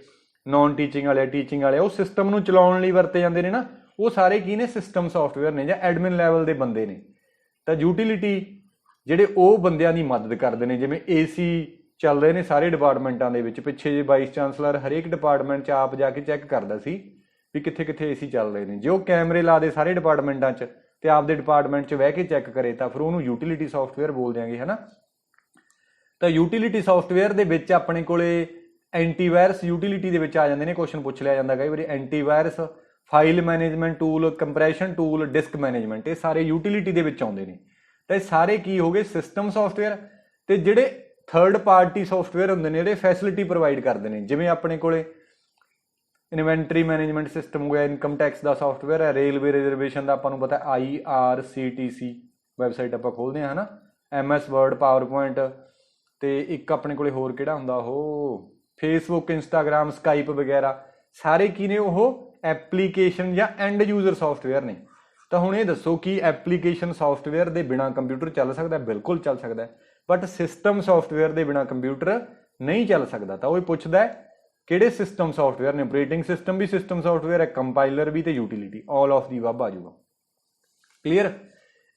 Speaker 1: ਨੌਨ ਟੀਚਿੰਗ ਵਾਲੇ, ਟੀਚਿੰਗ ਵਾਲੇ, ਉਹ ਸਿਸਟਮ ਨੂੰ ਚਲਾਉਣ ਲਈ ਵਰਤੇ ਜਾਂਦੇ ਨੇ ਨਾ, ਉਹ ਸਾਰੇ ਕੀ ਨੇ? ਸਿਸਟਮ ਸੌਫਟਵੇਅਰ ਨੇ ਜਾਂ ਐਡਮਿਨ ਲੈਵਲ ਦੇ ਬੰਦੇ ਨੇ। ਤਾਂ ਯੂਟਿਲਿਟੀ ਜਿਹੜੇ ਉਹ ਬੰਦਿਆਂ ਦੀ ਮਦਦ ਕਰਦੇ ਨੇ, ਜਿਵੇਂ AC ਚੱਲ ਰਹੇ ਨੇ ਸਾਰੇ ਡਿਪਾਰਟਮੈਂਟਾਂ ਦੇ ਵਿੱਚ। ਪਿੱਛੇ ਜੇ ਵਾਈਸ ਚਾਂਸਲਰ ਹਰੇਕ ਡਿਪਾਰਟਮੈਂਟ 'ਚ ਆਪ ਜਾ ਕੇ ਚੈੱਕ ਕਰਦਾ ਸੀ ਵੀ ਕਿੱਥੇ ਕਿੱਥੇ AC ਚੱਲ ਰਹੇ ਨੇ। ਜੇ ਉਹ ਕੈਮਰੇ ਲਾ ਦੇ ਸਾਰੇ ਡਿਪਾਰਟਮੈਂਟਾਂ 'ਚ ਤੇ ਆਪਦੇ ਡਿਪਾਰਟਮੈਂਟ 'ਚ ਬਹਿ ਕੇ ਚੈੱਕ ਕਰੇ ਤਾਂ ਫਿਰ ਉਹਨੂੰ ਯੂਟਿਲਿਟੀ ਸੌਫਟਵੇਅਰ ਬੋਲ ਦਿਆਂਗੇ, ਹੈ ਨਾ। ਤਾਂ ਯੂਟਿਲਿਟੀ ਸੌਫਟਵੇਅਰ ਦੇ ਵਿੱਚ ਆਪਣੇ ਕੋਲੇ ਐਂਟੀਵਾਇਰਸ ਯੂਟਿਲਿਟੀ ਦੇ ਵਿੱਚ ਆ ਜਾਂਦੇ ਨੇ। ਕੁਐਸਚਨ ਪੁੱਛ ਲਿਆ ਜਾਂਦਾ ਕਈ ਵਾਰੀ। Antivirus, file management tool, compression tool, disk management, ਇਹ ਸਾਰੇ ਯੂਟਿਲਿਟੀ ਦੇ ਵਿੱਚ ਆਉਂਦੇ ਨੇ। ਤਾਂ ਇਹ ਸਾਰੇ ਕੀ ਹੋ ਗਏ? System software. ਤੇ ਜਿਹੜੇ ਥਰਡ ਪਾਰਟੀ ਸੌਫਟਵੇਅਰ ਹੁੰਦੇ ਨੇ ਜਿਹੜੇ ਫੈਸਿਲਿਟੀ ਪ੍ਰੋਵਾਈਡ ਕਰਦੇ ਨੇ, ਜਿਵੇਂ ਆਪਣੇ ਕੋਲੇ ਇਨਵੈਂਟਰੀ ਮੈਨੇਜਮੈਂਟ ਸਿਸਟਮ ਹੋ ਗਿਆ, ਇਨਕਮ ਟੈਕਸ ਦਾ ਸੌਫਟਵੇਅਰ ਹੈ, ਰੇਲਵੇ ਰਿਜ਼ਰਵੇਸ਼ਨ ਦਾ ਆਪਾਂ ਨੂੰ ਪਤਾ IRCTC ਵੈਬਸਾਈਟ ਆਪਾਂ ਖੋਲਦੇ ਹਾਂ, ਹੈ ਨਾ। MS ਵਰਡ, ਪਾਵਰਪੁਆਇੰਟ, ਤੇ ਇੱਕ ਆਪਣੇ ਕੋਲੇ ਹੋਰ ਕਿਹੜਾ ਹੁੰਦਾ ਉਹ, ਫੇਸਬੁੱਕ, ਇੰਸਟਾਗ੍ਰਾਮ, ਸਕਾਈਪ ਵਗੈਰਾ, ਸਾਰੇ ਕੀ ਨੇ? ਉਹ ਐਪਲੀਕੇਸ਼ਨ ਜਾਂ ਐਂਡ ਯੂਜ਼ਰ ਸੌਫਟਵੇਅਰ ਨੇ। ਤਾਂ ਹੁਣ ਇਹ ਦੱਸੋ ਕਿ ਐਪਲੀਕੇਸ਼ਨ ਸੌਫਟਵੇਅਰ ਦੇ ਬਿਨਾਂ ਕੰਪਿਊਟਰ ਚੱਲ ਸਕਦਾ? ਬਿਲਕੁਲ ਚੱਲ ਸਕਦਾ, ਬਟ ਸਿਸਟਮ ਸੌਫਟਵੇਅਰ ਦੇ ਬਿਨਾਂ ਕੰਪਿਊਟਰ ਨਹੀਂ ਚੱਲ ਸਕਦਾ। ਤਾਂ ਉਹ ਪੁੱਛਦਾ ਹੈ ਕਿਹੜੇ ਸਿਸਟਮ ਸੌਫਟਵੇਅਰ ਨੇ? ਆਪਰੇਟਿੰਗ ਸਿਸਟਮ ਵੀ ਸਿਸਟਮ ਸੌਫਟਵੇਅਰ ਹੈ, ਕੰਪਾਈਲਰ ਵੀ ਤੇ utility, all of the above ਆ ਜਾਊਗਾ। ਕਲੀਅਰ।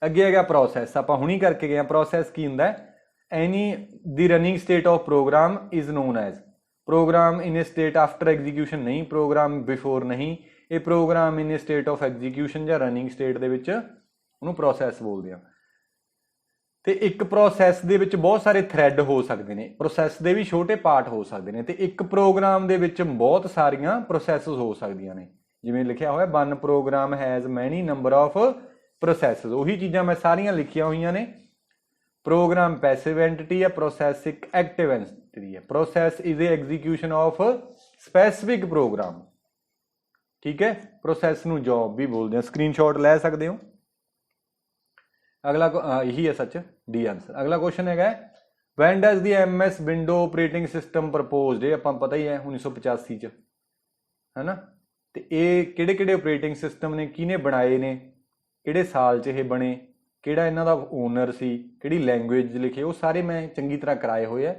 Speaker 1: ਅੱਗੇ ਹੈਗਾ ਪ੍ਰੋਸੈਸ, ਆਪਾਂ ਹੁਣੀ ਕਰਕੇ ਗਏ। ਪ੍ਰੋਸੈਸ ਕੀ ਹੁੰਦਾ ਹੈ? Any the running state of program is known as. Program in a state after execution ਨਹੀਂ, ਪ੍ਰੋਗਰਾਮ ਬਿਫੋਰ ਨਹੀਂ, ਇਹ program in a state of execution ਜਾਂ ਰਨਿੰਗ ਸਟੇਟ ਦੇ ਵਿੱਚ ਉਹਨੂੰ ਪ੍ਰੋਸੈਸ ਬੋਲਦੇ ਆ। ਤੇ ਇੱਕ ਪ੍ਰੋਸੈਸ ਦੇ ਵਿੱਚ ਬਹੁਤ ਸਾਰੇ ਥ੍ਰੈਡ ਹੋ ਸਕਦੇ ਨੇ, ਪ੍ਰੋਸੈਸ ਦੇ ਵੀ ਛੋਟੇ ਪਾਰਟ ਹੋ ਸਕਦੇ ਨੇ, ਤੇ ਇੱਕ ਪ੍ਰੋਗਰਾਮ ਦੇ ਵਿੱਚ ਬਹੁਤ ਸਾਰੀਆਂ ਪ੍ਰੋਸੈਸਸ ਹੋ ਸਕਦੀਆਂ ਨੇ। ਜਿਵੇਂ ਲਿਖਿਆ ਹੋਇਆ ਵਨ ਪ੍ਰੋਗਰਾਮ ਹੈਜ਼ ਮੈਨੀ ਨੰਬਰ ਆਫ ਪ੍ਰੋਸੈਸਸ, ਉਹੀ ਚੀਜ਼ਾਂ ਮੈਂ ਸਾਰੀਆਂ ਲਿਖੀਆਂ ਹੋਈਆਂ ਨੇ। ਪ੍ਰੋਗਰਾਮ ਪੈਸਿਵ ਐਂਟਿਟੀ ਹੈ, ਪ੍ਰੋਸੈਸ ਇੱਕ ਐਕਟਿਵ ਐਂਟਿਟੀ ਹੈ। Process is a execution of specific program. ਠੀਕ ਹੈ। ਪ੍ਰੋਸੈਸ ਨੂੰ ਜੌਬ ਵੀ ਬੋਲਦੇ ਆ, ਸਕਰੀਨਸ਼ਾਟ ਲੈ ਸਕਦੇ ਹੋ। ਅਗਲਾ ਇਹੀ ਹੈ ਸੱਚ, ਡੀ ਆਨਸਰ। ਅਗਲਾ ਕੁਐਸਚਨ ਹੈਗਾ van does the MS window operating system proposed, ਇਹ ਆਪਾਂ ਪਤਾ ਹੀ ਹੈ 1985 ਚ, ਹੈ ਨਾ। ਤੇ ਇਹ ਕਿਹੜੇ ਕਿਹੜੇ ਆਪਰੇਟਿੰਗ ਸਿਸਟਮ ਨੇ, ਕਿਹਨੇ ਬਣਾਏ ਨੇ, ਕਿਹੜੇ ਸਾਲ 'ਚ ਇਹ ਬਣੇ, ਕਿਹੜਾ ਇਹਨਾਂ ਦਾ ਓਨਰ ਸੀ, ਕਿਹੜੀ ਲੈਂਗੁਏਜ ਲਿਖੇ, ਉਹ ਸਾਰੇ ਮੈਂ ਚੰਗੀ ਤਰ੍ਹਾਂ ਕਰਾਏ ਹੋਏ ਆ।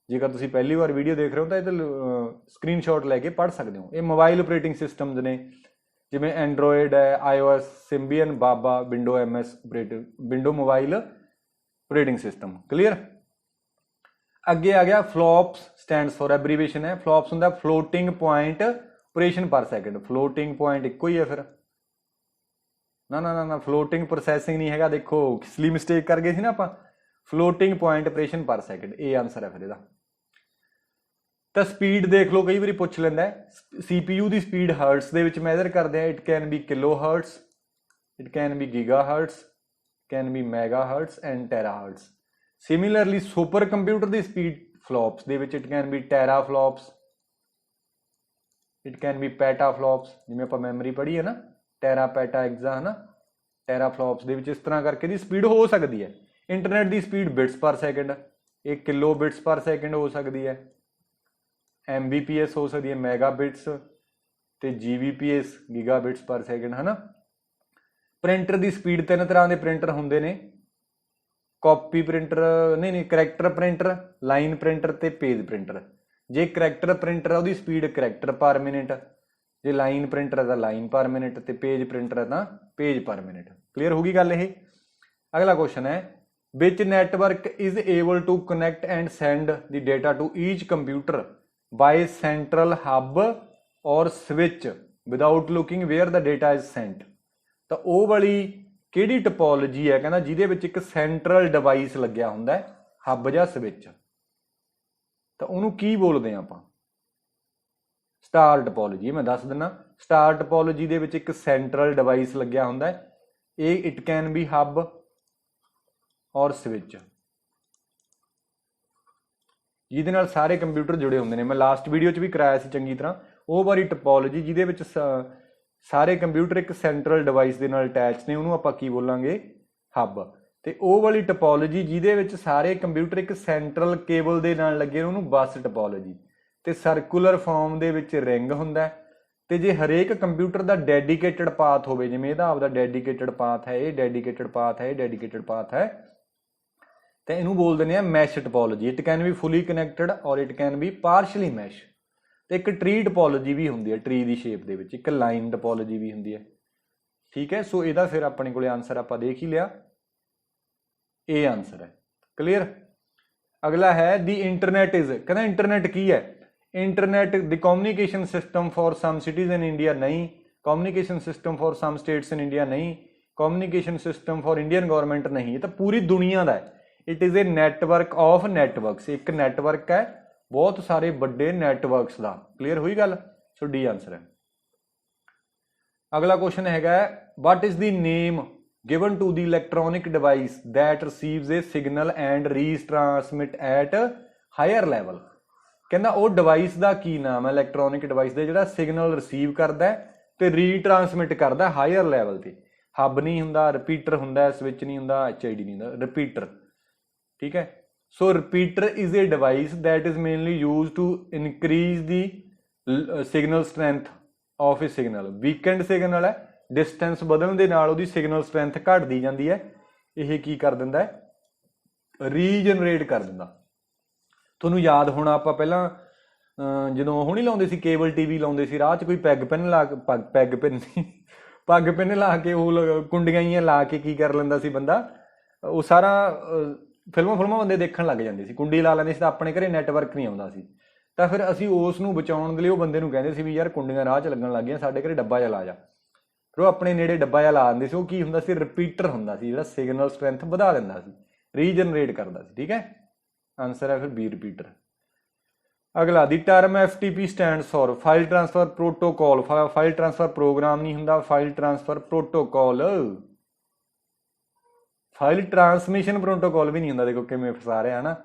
Speaker 1: ਜੇਕਰ ਤੁਸੀਂ ਪਹਿਲੀ ਵਾਰ ਵੀਡੀਓ ਦੇਖ ਰਹੇ ਹੋ ਤਾਂ ਇਹ ਸਕਰੀਨਸ਼ਾਟ ਲੈ ਕੇ ਪੜ੍ਹ ਸਕਦੇ ਹੋ। ਇਹ ਮੋਬਾਈਲ ਆਪਰੇਟਿੰਗ ਸਿਸਟਮਸ ਨੇ, ਜਿਵੇਂ ਐਂਡਰੋਇਡ ਹੈ, iOS, Symbian, ਬਾਬਾ, window MS window mobile operating system. Clear. ਅੱਗੇ ਆ ਗਿਆ ਫਲੋਪਸ, ਸਟੈਂਡਸ ਫॉर ਐਬਰੀਵੇਸ਼ਨ ਹੈ। ਫਲੋਪਸ ਹੁੰਦਾ ਫਲੋਟਿੰਗ ਪੁਆਇੰਟ ਆਪਰੇਸ਼ਨ ਪਰ ਸੈਕਿੰਡ। ਫਲੋਟਿੰਗ ਪੁਆਇੰਟ ਇੱਕੋ ਹੀ ਹੈ ਫਿਰ, ਨਾ ਨਾ ਨਾ ਫਲੋਟਿੰਗ ਪ੍ਰੋਸੈਸਿੰਗ ਨਹੀਂ ਹੈਗਾ, ਦੇਖੋ ਕਿਸਲੀ ਮਿਸਟੇਕ ਕਰ ਗਏ ਸੀ ਨਾ ਆਪਾਂ। ਫਲੋਟਿੰਗ ਪੁਆਇੰਟ ਆਪਰੇਸ਼ਨ ਪਰ ਸੈਕਿੰਡ, ਇਹ ਆਨਸਰ ਹੈ ਫਿਰ ਇਹਦਾ। ਤਾਂ ਸਪੀਡ ਦੇਖ ਲਓ, ਕਈ ਵਾਰੀ ਪੁੱਛ ਲੈਂਦਾ CPU ਦੀ ਸਪੀਡ ਹਰਟਸ ਦੇ ਵਿੱਚ ਮੈਜ਼ਰ ਕਰਦੇ ਆ। It can be kilohertz, it can be gigahertz, can be megahertz and terahertz. Similarly supercomputer ਦੀ ਸਪੀਡ ਫਲੋਪਸ ਦੇ ਵਿੱਚ it can be teraflops, it can be petaflops, ਜਿਵੇਂ ਆਪਾਂ memory ਪੜ੍ਹੀ ਹੈ ਨਾ, Terra PETA ਐਗਜ਼ਾ ਹੈ ਨਾ, ਟੈਰਾ ਫਲੋਪਸ ਦੇ ਵਿੱਚ ਇਸ ਤਰ੍ਹਾਂ ਕਰਕੇ ਦੀ ਸਪੀਡ ਹੋ ਸਕਦੀ ਹੈ। ਇੰਟਰਨੈਟ ਦੀ ਸਪੀਡ ਬਿਟਸ ਪਰ ਸੈਕਿੰਡ, ਇਹ ਕਿਲੋ ਬਿਟਸ ਪਰ ਸੈਕਿੰਡ ਹੋ ਸਕਦੀ ਹੈ, MBPS ਹੋ ਸਕਦੀ ਹੈ, ਮੈਗਾ ਬਿਟਸ ਤੇ GBPS ਗੀਗਾ ਬਿਟਸ ਪਰ ਸੈਕਿੰਡ ਹੈ ਨਾ। ਪ੍ਰਿੰਟਰ ਦੀ ਸਪੀਡ ਤਿੰਨ ਤਰ੍ਹਾਂ ਦੇ ਪ੍ਰਿੰਟਰ ਹੁੰਦੇ ਨੇ, ਕਾਪੀ ਪ੍ਰਿੰਟਰ ਨਹੀਂ ਕਰੈਕਟਰ ਪ੍ਰਿੰਟਰ, ਲਾਈਨ ਪ੍ਰਿੰਟਰ ਤੇ ਪੇਜ ਪ੍ਰਿੰਟਰ। ਜੇ ਕਰੈਕਟਰ ਪ੍ਰਿੰਟਰ ਹੈ ਉਹਦੀ ਸਪੀਡ ਕਰੈਕਟਰ ਪਰ ਮਿੰਟ, ਜੇ ਲਾਈਨ ਪ੍ਰਿੰਟਰ ਹੈ ਤਾਂ ਲਾਈਨ ਪਰ ਮਿੰਟ, ਤੇ ਪੇਜ ਪ੍ਰਿੰਟਰ ਹੈ ਤਾਂ ਪੇਜ ਪਰ ਮਿੰਟ। ਕਲੀਅਰ ਹੋ ਗਈ ਗੱਲ ਇਹ। ਅਗਲਾ ਕੁਐਸਚਨ ਹੈ which network is able to connect and send the data to each computer by central hub or switch without looking where the data is sent. ਤਾਂ ਉਹ ਵਾਲੀ ਕਿਹੜੀ ਟਪੋਲੋਜੀ ਹੈ, ਕਹਿੰਦਾ ਜਿਹਦੇ ਵਿੱਚ ਇੱਕ ਸੈਂਟਰਲ ਡਿਵਾਈਸ ਲੱਗਿਆ ਹੁੰਦਾ ਹੈ, ਹੱਬ ਜਾਂ ਸਵਿਚ, ਤਾਂ ਉਹਨੂੰ ਕੀ ਬੋਲਦੇ ਆ ਆਪਾਂ? ਸਟਾਰ ਟਪੋਲੋਜੀ। ਮੈਂ ਦੱਸ ਦਿੰਦਾ, ਸਟਾਰ ਟਪੋਲੋਜੀ ਦੇ ਵਿੱਚ ਇੱਕ ਸੈਂਟਰਲ ਡਿਵਾਈਸ ਲੱਗਿਆ ਹੁੰਦਾ ਹੈ, ਇਹ it can B hub or switch, ਜਿਹਦੇ ਨਾਲ ਸਾਰੇ ਕੰਪਿਊਟਰ ਜੁੜੇ ਹੁੰਦੇ ਨੇ। ਮੈਂ ਲਾਸਟ ਵੀਡੀਓ 'ਚ ਵੀ ਕਰਾਇਆ ਸੀ ਚੰਗੀ ਤਰ੍ਹਾਂ ਉਹ ਵਾਲੀ ਟਪੋਲੋਜੀ ਜਿਹਦੇ ਵਿੱਚ ਸਾਰੇ ਕੰਪਿਊਟਰ ਇੱਕ ਸੈਂਟਰਲ ਡਿਵਾਈਸ ਦੇ ਨਾਲ ਅਟੈਚ ਨੇ, ਉਹਨੂੰ ਆਪਾਂ ਕੀ ਬੋਲਾਂਗੇ? ਹੱਬ। ਤੇ ਉਹ ਵਾਲੀ ਟਪੋਲੋਜੀ ਜਿਹਦੇ ਵਿੱਚ ਸਾਰੇ ਕੰਪਿਊਟਰ ਇੱਕ ਸੈਂਟਰਲ ਕੇਬਲ ਦੇ ਨਾਲ ਲੱਗੇ ਨੇ, ਉਹਨੂੰ ਬੱਸ ਟਪੋਲੋਜੀ। ਤੇ ਸਰਕੂਲਰ ਫਾਰਮ ਦੇ ਵਿੱਚ ਰਿੰਗ ਹੁੰਦਾ, ਤੇ ਜੇ ਹਰੇਕ ਕੰਪਿਊਟਰ ਦਾ ਡੈਡੀਕੇਟਡ ਪਾਥ ਹੋਵੇ, ਜਿਵੇਂ ਇਹਦਾ ਆਪਦਾ ਡੈਡੀਕੇਟਡ ਪਾਥ ਹੈ, ਇਹ ਡੈਡੀਕੇਟਡ ਪਾਥ ਹੈ, ਇਹ ਡੈਡੀਕੇਟਡ ਪਾਥ ਹੈ, ਤੇ ਇਹਨੂੰ ਬੋਲ ਦਿੰਦੇ ਆ mesh topology. It can be fully connected or it can be partially mesh. ਤੇ ਇੱਕ ਟਰੀ ਟਪੋਲੋਜੀ ਵੀ ਹੁੰਦੀ ਹੈ, ਟਰੀ ਦੀ ਸ਼ੇਪ ਦੇ ਵਿੱਚ ਇੱਕ ਲਾਈਨ ਟਪੋਲੋਜੀ ਵੀ ਹੁੰਦੀ ਹੈ। ਠੀਕ ਹੈ, ਸੋ ਇਹਦਾ ਫਿਰ ਆਪਣੇ ਕੋਲੇ ਆਨਸਰ ਆਪਾਂ ਦੇਖ ਹੀ ਲਿਆ, ਇਹ ਆਨਸਰ ਹੈ। ਕਲੀਅਰ। ਅਗਲਾ ਹੈ ਦੀ ਇੰਟਰਨੈਟ ਇਜ਼, ਕਹਿੰਦਾ ਇੰਟਰਨੈਟ ਕੀ ਹੈ? Internet the communication system for some cities in India, ਨਹੀਂ। Communication system for some states in India, ਨਹੀਂ। Communication system for Indian government, ਨਹੀਂ। ਇਹ ਤਾਂ ਪੂਰੀ ਦੁਨੀਆ ਦਾ ਹੈ। It is a network of networks, ਇੱਕ ਨੈਟਵਰਕ ਹੈ ਬਹੁਤ ਸਾਰੇ ਵੱਡੇ ਨੈਟਵਰਕਸ ਦਾ। ਕਲੀਅਰ ਹੋਈ ਗੱਲ? ਸੋ ਡੀ ਆਨਸਰ ਹੈ। ਅਗਲਾ ਕੁਐਸਚਨ ਹੈਗਾ what is the name given to the electronic device that receives a signal and retransmit at higher level। ਕਹਿੰਦਾ ਉਹ ਡਿਵਾਈਸ ਦਾ ਕੀ ਨਾਮ ਹੈ, ਇਲੈਕਟ੍ਰੋਨਿਕ ਡਿਵਾਈਸ ਦਾ ਜਿਹੜਾ ਸਿਗਨਲ ਰਿਸੀਵ ਕਰਦਾ ਤੇ ਰੀਟਰਾਂਸਮਿਟ ਕਰਦਾ ਹਾਇਰ ਲੈਵਲ ਤੇ। ਹੱਬ ਨਹੀਂ ਹੁੰਦਾ, ਰਿਪੀਟਰ ਹੁੰਦਾ, ਸਵਿਚ ਨਹੀਂ ਹੁੰਦਾ, HID ਨਹੀਂ ਹੁੰਦਾ, ਰਿਪੀਟਰ। ਠੀਕ ਹੈ, so repeater is a device that is mainly used to increase the signal strength of a signal। Weekend signal ਹੈ, ਡਿਸਟੈਂਸ ਵਧਣ ਦੇ ਨਾਲ ਉਹਦੀ ਸਿਗਨਲ ਸਟਰੈਂਥ ਘਟਦੀ ਜਾਂਦੀ ਹੈ। ਇਹ ਕੀ ਕਰ ਦਿੰਦਾ ਹੈ? ਰੀਜਨਰੇਟ ਕਰ ਦਿੰਦਾ। ਤੁਹਾਨੂੰ ਯਾਦ ਹੋਣਾ ਆਪਾਂ ਪਹਿਲਾਂ ਜਦੋਂ ਉਹ ਨਹੀਂ ਲਾਉਂਦੇ ਸੀ, ਕੇਬਲ TV ਲਾਉਂਦੇ ਸੀ, ਰਾਹ 'ਚ ਕੋਈ ਪੈਗ ਪੈਨ ਲਾ ਕੇ ਪੱਗ ਪਿੰਨ ਲਾ ਕੇ ਉਹ ਕੁੰਡੀਆਂ ਜਿਹੀਆਂ ਲਾ ਕੇ ਕੀ ਕਰ ਲੈਂਦਾ ਸੀ ਬੰਦਾ, ਉਹ ਸਾਰਾ ਫਿਲਮਾਂ ਬੰਦੇ ਦੇਖਣ ਲੱਗ ਜਾਂਦੇ ਸੀ, ਕੁੰਡੀ ਲਾ ਲੈਂਦੇ ਸੀ, ਤਾਂ ਆਪਣੇ ਘਰੇ ਨੈਟਵਰਕ ਨਹੀਂ ਆਉਂਦਾ ਸੀ। ਤਾਂ ਫਿਰ ਅਸੀਂ ਉਸ ਨੂੰ ਬਚਾਉਣ ਦੇ ਲਈ ਉਹ ਬੰਦੇ ਨੂੰ ਕਹਿੰਦੇ ਸੀ ਵੀ ਯਾਰ ਕੁੰਡੀਆਂ ਰਾਹ 'ਚ ਲੱਗਣ ਲੱਗ ਗਈਆਂ, ਸਾਡੇ ਘਰੇ ਡੱਬਾ ਜਿਹਾ ਲਾ ਜਾ। ਫਿਰ ਉਹ ਆਪਣੇ ਨੇੜੇ ਡੱਬਾ ਜਿਹਾ ਲਾ ਦਿੰਦੇ ਸੀ। ਉਹ ਕੀ ਹੁੰਦਾ ਸੀ? ਰਿਪੀਟਰ ਹੁੰਦਾ ਸੀ, ਜਿਹੜਾ ਸਿਗਨਲ ਸਟਰੈਂਥ ਵਧਾ ਦਿੰਦਾ ਸੀ, ਰੀਜਨਰੇਟ ਕਰਦਾ ਸੀ। ਠੀਕ ਹੈ, ਆਨਸਰ ਹੈ ਫਿਰ ਬੀ, ਰਿਪੀਟਰ। ਅਗਲਾ the term FTP stands for file transfer protocol. File transfer program ਨਹੀਂ ਹੁੰਦਾ, file transfer protocol. File transmission protocol ਵੀ ਨਹੀਂ ਹੁੰਦਾ। ਦੇਖੋ ਕਿਵੇਂ ਫਸਾ ਰਿਹਾ ਨਾ।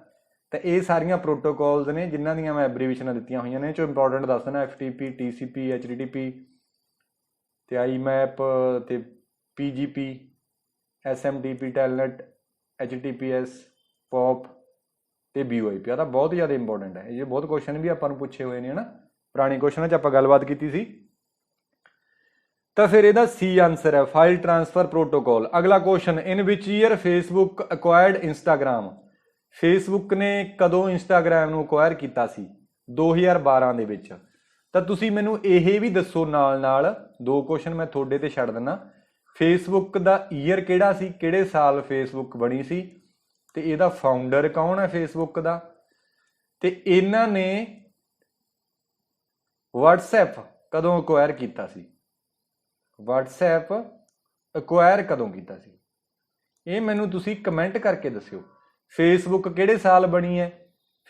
Speaker 1: ਤਾਂ ਇਹ ਸਾਰੀਆਂ ਪ੍ਰੋਟੋਕਾਲਸ ਨੇ ਜਿਨ੍ਹਾਂ ਦੀਆਂ ਮੈਂ ਐਬਰੀਵੇਸ਼ਨਾਂ ਦਿੱਤੀਆਂ ਹੋਈਆਂ ਨੇ। ਇਹ 'ਚੋਂ ਇੰਪੋਰਟੈਂਟ ਦੱਸ ਦੇਣਾ FTP, TCP, HTTP ਤੇ IMAP ਤੇ PGP, SMTP, TELNET, HTTPS, POP ਤੇ VoIP। ਆ ਤਾਂ ਬਹੁਤ ਜ਼ਿਆਦਾ ਇੰਪੋਰਟੈਂਟ ਹੈ। ਇਹ ਬਹੁਤ ਕੁਐਸਚਨ ਵੀ ਆਪਾਂ ਨੂੰ ਪੁੱਛੇ ਹੋਏ ਨੇ ਨਾ, ਪੁਰਾਣੇ ਕੁਐਸਚਨਾਂ 'ਚ ਆਪਾਂ ਗੱਲਬਾਤ ਕੀਤੀ ਸੀ। ਤਾਂ ਫਿਰ ਇਹਦਾ C ਆਨਸਰ ਹੈ, ਫਾਈਲ ਟ੍ਰਾਂਸਫਰ ਪ੍ਰੋਟੋਕਾਲ। ਅਗਲਾ ਕੁਐਸਚਨ ਇਨ ਵਿਚ ਈਅਰ ਫੇਸਬੁੱਕ ਅਕਵਾਇਰਡ ਇੰਸਟਾਗ੍ਰਾਮ। ਫੇਸਬੁੱਕ ਨੇ ਕਦੋਂ ਇੰਸਟਾਗ੍ਰਾਮ ਨੂੰ ਅਕਵਾਇਰ ਕੀਤਾ ਸੀ? 2012 ਦੇ ਵਿੱਚ। ਤਾਂ ਤੁਸੀਂ ਮੈਨੂੰ ਇਹ ਵੀ ਦੱਸੋ ਨਾਲ 2 ਕੁਐਸਚਨ ਮੈਂ ਤੁਹਾਡੇ ਤੇ ਛੱਡ ਦਿੰਦਾ। ਫੇਸਬੁੱਕ ਦਾ ਈਅਰ ਕਿਹੜਾ ਸੀ, ਕਿਹੜੇ ਸਾਲ ਫੇਸਬੁੱਕ ਬਣੀ ਸੀ, ਤੇ ਇਹਦਾ ਫਾਊਂਡਰ ਕੌਣ ਹੈ ਫੇਸਬੁੱਕ ਦਾ, ਤੇ ਇਹਨਾਂ ਨੇ WhatsApp ਕਦੋਂ ਅਕਵਾਇਰ ਕੀਤਾ ਸੀ, WhatsApp ਅਕਵਾਇਰ ਕਦੋਂ ਕੀਤਾ ਸੀ, ਇਹ ਮੈਨੂੰ ਤੁਸੀਂ ਕਮੈਂਟ ਕਰਕੇ ਦੱਸਿਓ। ਫੇਸਬੁੱਕ ਕਿਹੜੇ ਸਾਲ ਬਣੀ ਹੈ,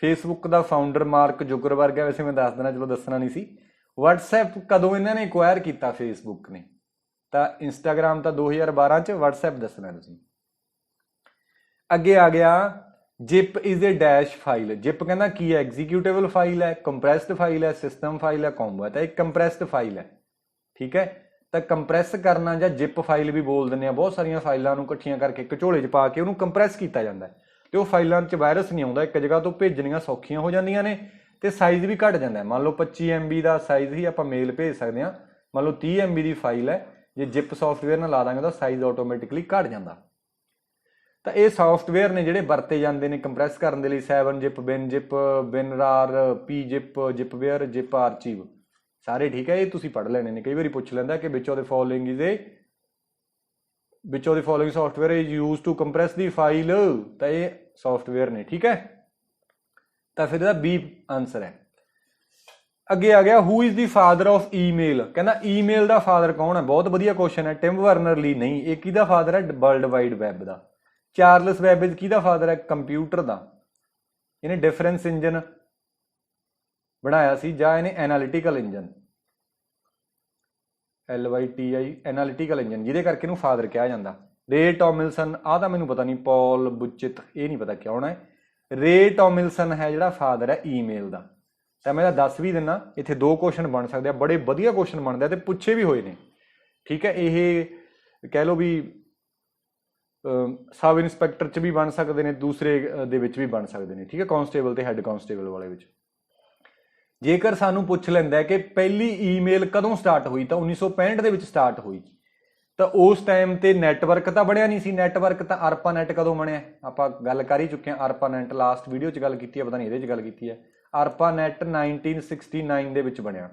Speaker 1: ਫੇਸਬੁੱਕ ਦਾ ਫਾਊਂਡਰ ਮਾਰਕ ਜ਼ੁਕਰਬਰਗ ਹੈ, ਵੈਸੇ ਮੈਂ ਦੱਸ ਦੇਣਾ, ਚਲੋ ਦੱਸਣਾ ਨਹੀਂ ਸੀ। WhatsApp ਕਦੋਂ ਇਹਨਾਂ ਨੇ ਅਕਵਾਇਰ ਕੀਤਾ ਫੇਸਬੁੱਕ ਨੇ, ਤਾਂ ਇੰਸਟਾਗ੍ਰਾਮ ਤਾਂ 2012 ਚ, WhatsApp ਦੱਸਣਾ ਤੁਸੀਂ। ਅੱਗੇ ਆ ਗਿਆ zip is a dash file. Zip ਕਹਿੰਦਾ ਕੀ ਹੈ, ਐਗਜ਼ੀਕਿਊਟੇਬਲ ਫਾਈਲ ਹੈ, ਕੰਪਰੈਸਡ ਫਾਈਲ ਹੈ, ਸਿਸਟਮ ਫਾਈਲ ਹੈ, ਕੰਬੋ ਹੈ। ਤਾਂ ਇਹ ਕੰਪਰੈਸਡ ਫਾਈਲ ਹੈ, ਠੀਕ ਹੈ। ਤਾਂ ਕੰਪਰੈਸ ਕਰਨਾ ਜਾਂ ਜਿਪ ਫਾਈਲ ਵੀ ਬੋਲ ਦਿੰਦੇ ਆ, ਬਹੁਤ ਸਾਰੀਆਂ ਫਾਈਲਾਂ ਨੂੰ ਇਕੱਠੀਆਂ ਕਰਕੇ ਇੱਕ ਝੋਲੇ 'ਚ ਪਾ ਕੇ ਉਹਨੂੰ ਕੰਪਰੈਸ ਕੀਤਾ ਜਾਂਦਾ ਤੇ ਉਹ ਫਾਈਲਾਂ 'ਚ ਵਾਇਰਸ ਨਹੀਂ ਆਉਂਦਾ, ਇੱਕ ਜਗ੍ਹਾ ਤੋਂ ਭੇਜਣੀਆਂ ਸੌਖੀਆਂ ਹੋ ਜਾਂਦੀਆਂ ਨੇ ਤੇ ਸਾਈਜ਼ ਵੀ ਘੱਟ ਜਾਂਦਾ। ਮੰਨ ਲਓ 25 MB ਦਾ ਸਾਈਜ਼ ਹੀ ਆਪਾਂ ਮੇਲ ਭੇਜ ਸਕਦੇ ਹਾਂ, ਮੰਨ ਲਓ 30 MB ਦੀ ਫਾਈਲ ਹੈ, ਜੇ ਜਿਪ ਸੌਫਟਵੇਅਰ ਨਾਲ ਲਾ ਦਾਂਗੇ ਤਾਂ ਸਾਈਜ਼ ਆਟੋਮੈਟਿਕਲੀ ਘੱਟ ਜਾਂਦਾ। ਤਾਂ ਇਹ ਸੌਫਟਵੇਅਰ ਨੇ ਜਿਹੜੇ ਵਰਤੇ ਜਾਂਦੇ ਨੇ ਕੰਪਰੈਸ ਕਰਨ ਦੇ ਲਈ, 7-zip, WinZip, WinRAR, PZip, ZipWare, ZIP Archive ਸਾਰੇ, ਠੀਕ ਹੈ। ਇਹ ਤੁਸੀਂ ਪੜ੍ਹ ਲੈਣੇ ਨੇ, ਕਈ ਵਾਰੀ ਪੁੱਛ ਲੈਂਦਾ ਕਿ which of the following software is use to compress the file, ਤਾਂ ਇਹ ਸੌਫਟਵੇਅਰ ਨੇ, ਠੀਕ ਹੈ। ਤਾਂ ਫਿਰ ਇਹਦਾ B ਆਨਸਰ ਹੈ। ਅੱਗੇ ਆ ਗਿਆ who is the father of email. ਕਹਿੰਦਾ ਈਮੇਲ ਦਾ ਫਾਦਰ ਕੌਣ ਹੈ, ਬਹੁਤ ਵਧੀਆ ਕੁਐਸਚਨ ਹੈ। ਟਿਮ ਵਰਨਰ ਲੀ ਨਹੀਂ, ਇਹ ਕਿਹਦਾ ਫਾਦਰ ਹੈ, ਵਰਲਡ ਵਾਈਡ ਵੈਬ ਦਾ। ਚਾਰਲਸ ਬੈਬੇਜ ਕਿਹਦਾ ਫਾਦਰ ਹੈ, ਕੰਪਿਊਟਰ ਦਾ। ਇਹਨੇ ਡਿਫਰੈਂਸ ਇੰਜਨ ਬਣਾਇਆ ਸੀ, ਜਾਂ ਇਹਨੇ analytical engine, LYTI analytical engine, ਜਿਹਦੇ ਕਰਕੇ ਇਹਨੂੰ ਫਾਦਰ ਕਿਹਾ ਜਾਂਦਾ। ਰੇ ਟੋਮਿਲਸਨ, ਆਹ ਤਾਂ ਮੈਨੂੰ ਪਤਾ ਨਹੀਂ, ਪੌਲ ਬੁਚਿਤ, ਇਹ ਨਹੀਂ ਪਤਾ ਕੌਣ ਹੈ। ਰੇ ਟੋਮਿਲਸਨ ਹੈ ਜਿਹੜਾ ਫਾਦਰ ਹੈ ਈਮੇਲ ਦਾ। ਤਾਂ ਮੈਂ ਦੱਸ ਵੀ ਦਿੰਦਾ, ਇੱਥੇ 2 ਕੁਐਸਚਨ ਬਣ ਸਕਦੇ ਆ, ਬੜੇ ਵਧੀਆ ਕੁਐਸਚਨ ਬਣਦੇ ਆ ਤੇ ਪੁੱਛੇ ਵੀ ਹੋਏ ਨੇ, ਠੀਕ ਹੈ। ਇਹ ਕਹਿ ਲਓ ਵੀ ਸਬ ਇੰਸਪੈਕਟਰ 'ਚ ਵੀ ਬਣ ਸਕਦੇ ਨੇ, ਦੂਸਰੇ ਦੇ ਵਿੱਚ ਵੀ ਬਣ ਸਕਦੇ ਨੇ, ਠੀਕ ਹੈ, ਕਾਂਸਟੇਬਲ ਤੇ ਹੈੱਡ ਕਾਂਸਟੇਬਲ ਵਾਲੇ ਵਿੱਚ। ਜੇਕਰ ਸਾਨੂੰ ਪੁੱਛ ਲੈਂਦਾ ਕਿ ਪਹਿਲੀ ਈਮੇਲ ਕਦੋਂ ਸਟਾਰਟ ਹੋਈ, ਤਾਂ 1965 ਦੇ ਵਿੱਚ ਸਟਾਰਟ ਹੋਈ। ਤਾਂ ਉਸ ਟਾਈਮ ਤੇ ਨੈਟਵਰਕ ਤਾਂ ਬਣਿਆ ਨਹੀਂ ਸੀ, ਨੈਟਵਰਕ ਤਾਂ ARPANET ਕਦੋਂ ਬਣਿਆ, ਆਪਾਂ ਗੱਲ ਕਰ ਹੀ ਚੁੱਕੇ ਹਾਂ। ARPANET ਲਾਸਟ ਵੀਡੀਓ 'ਚ ਗੱਲ ਕੀਤੀ ਹੈ, ਪਤਾ ਨਹੀਂ ਇਹਦੇ 'ਚ ਗੱਲ ਕੀਤੀ ਹੈ। ARPANET 1969 ਦੇ ਵਿੱਚ ਬਣਿਆ।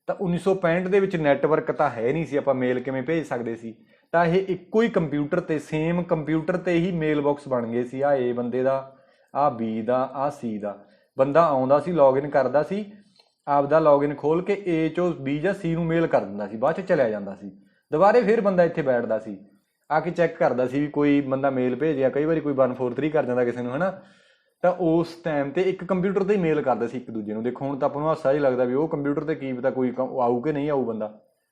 Speaker 1: ਤਾਂ 1965 ਦੇ ਵਿੱਚ ਨੈਟਵਰਕ ਤਾਂ ਹੈ ਨਹੀਂ ਸੀ, ਆਪਾਂ ਮੇਲ ਕਿਵੇਂ ਭੇਜ ਸਕਦੇ ਸੀ। ਤਾਂ ਇਹ ਇੱਕੋ ਹੀ ਕੰਪਿਊਟਰ ਤੇ, ਸੇਮ ਕੰਪਿਊਟਰ ਤੇ ਹੀ ਮੇਲ ਬਾਕਸ ਬਣ ਗਏ ਸੀ। ਆਹ A ਬੰਦੇ ਦਾ, ਆਹ B ਦਾ, ਆਹ C ਦਾ। ਬੰਦਾ ਆਉਂਦਾ ਸੀ, ਲੌਗਇਨ ਕਰਦਾ ਸੀ, ਆਪਦਾ ਲੌਗਇਨ ਖੋਲ ਕੇ A ਚੋਂ B ਜਾਂ C ਨੂੰ ਮੇਲ ਕਰ ਦਿੰਦਾ ਸੀ, ਬਾਅਦ 'ਚ ਚਲਿਆ ਜਾਂਦਾ ਸੀ। ਦੁਬਾਰੇ ਫਿਰ ਬੰਦਾ ਇੱਥੇ ਬੈਠਦਾ ਸੀ, ਆ ਕੇ ਚੈੱਕ ਕਰਦਾ ਸੀ ਵੀ ਕੋਈ ਬੰਦਾ ਮੇਲ ਭੇਜਿਆ। ਕਈ ਵਾਰੀ ਕੋਈ 143 ਕਰ ਜਾਂਦਾ ਕਿਸੇ ਨੂੰ, ਹੈ ਨਾ। ਤਾਂ ਉਸ ਟਾਈਮ ਤੇ ਇੱਕ ਕੰਪਿਊਟਰ ਤੇ ਹੀ ਮੇਲ ਕਰਦੇ ਸੀ ਇੱਕ ਦੂਜੇ ਨੂੰ। ਦੇਖੋ ਹੁਣ ਤਾਂ ਆਪਾਂ ਨੂੰ ਹਾਸਾ ਹੀ ਲੱਗਦਾ ਵੀ ਉਹ ਕੰਪਿਊਟਰ ਤੇ ਕੀ ਪਤਾ ਕੋਈ ਆਊ ਕਿ ਨਹੀਂ ਆਊ ਬੰਦਾ।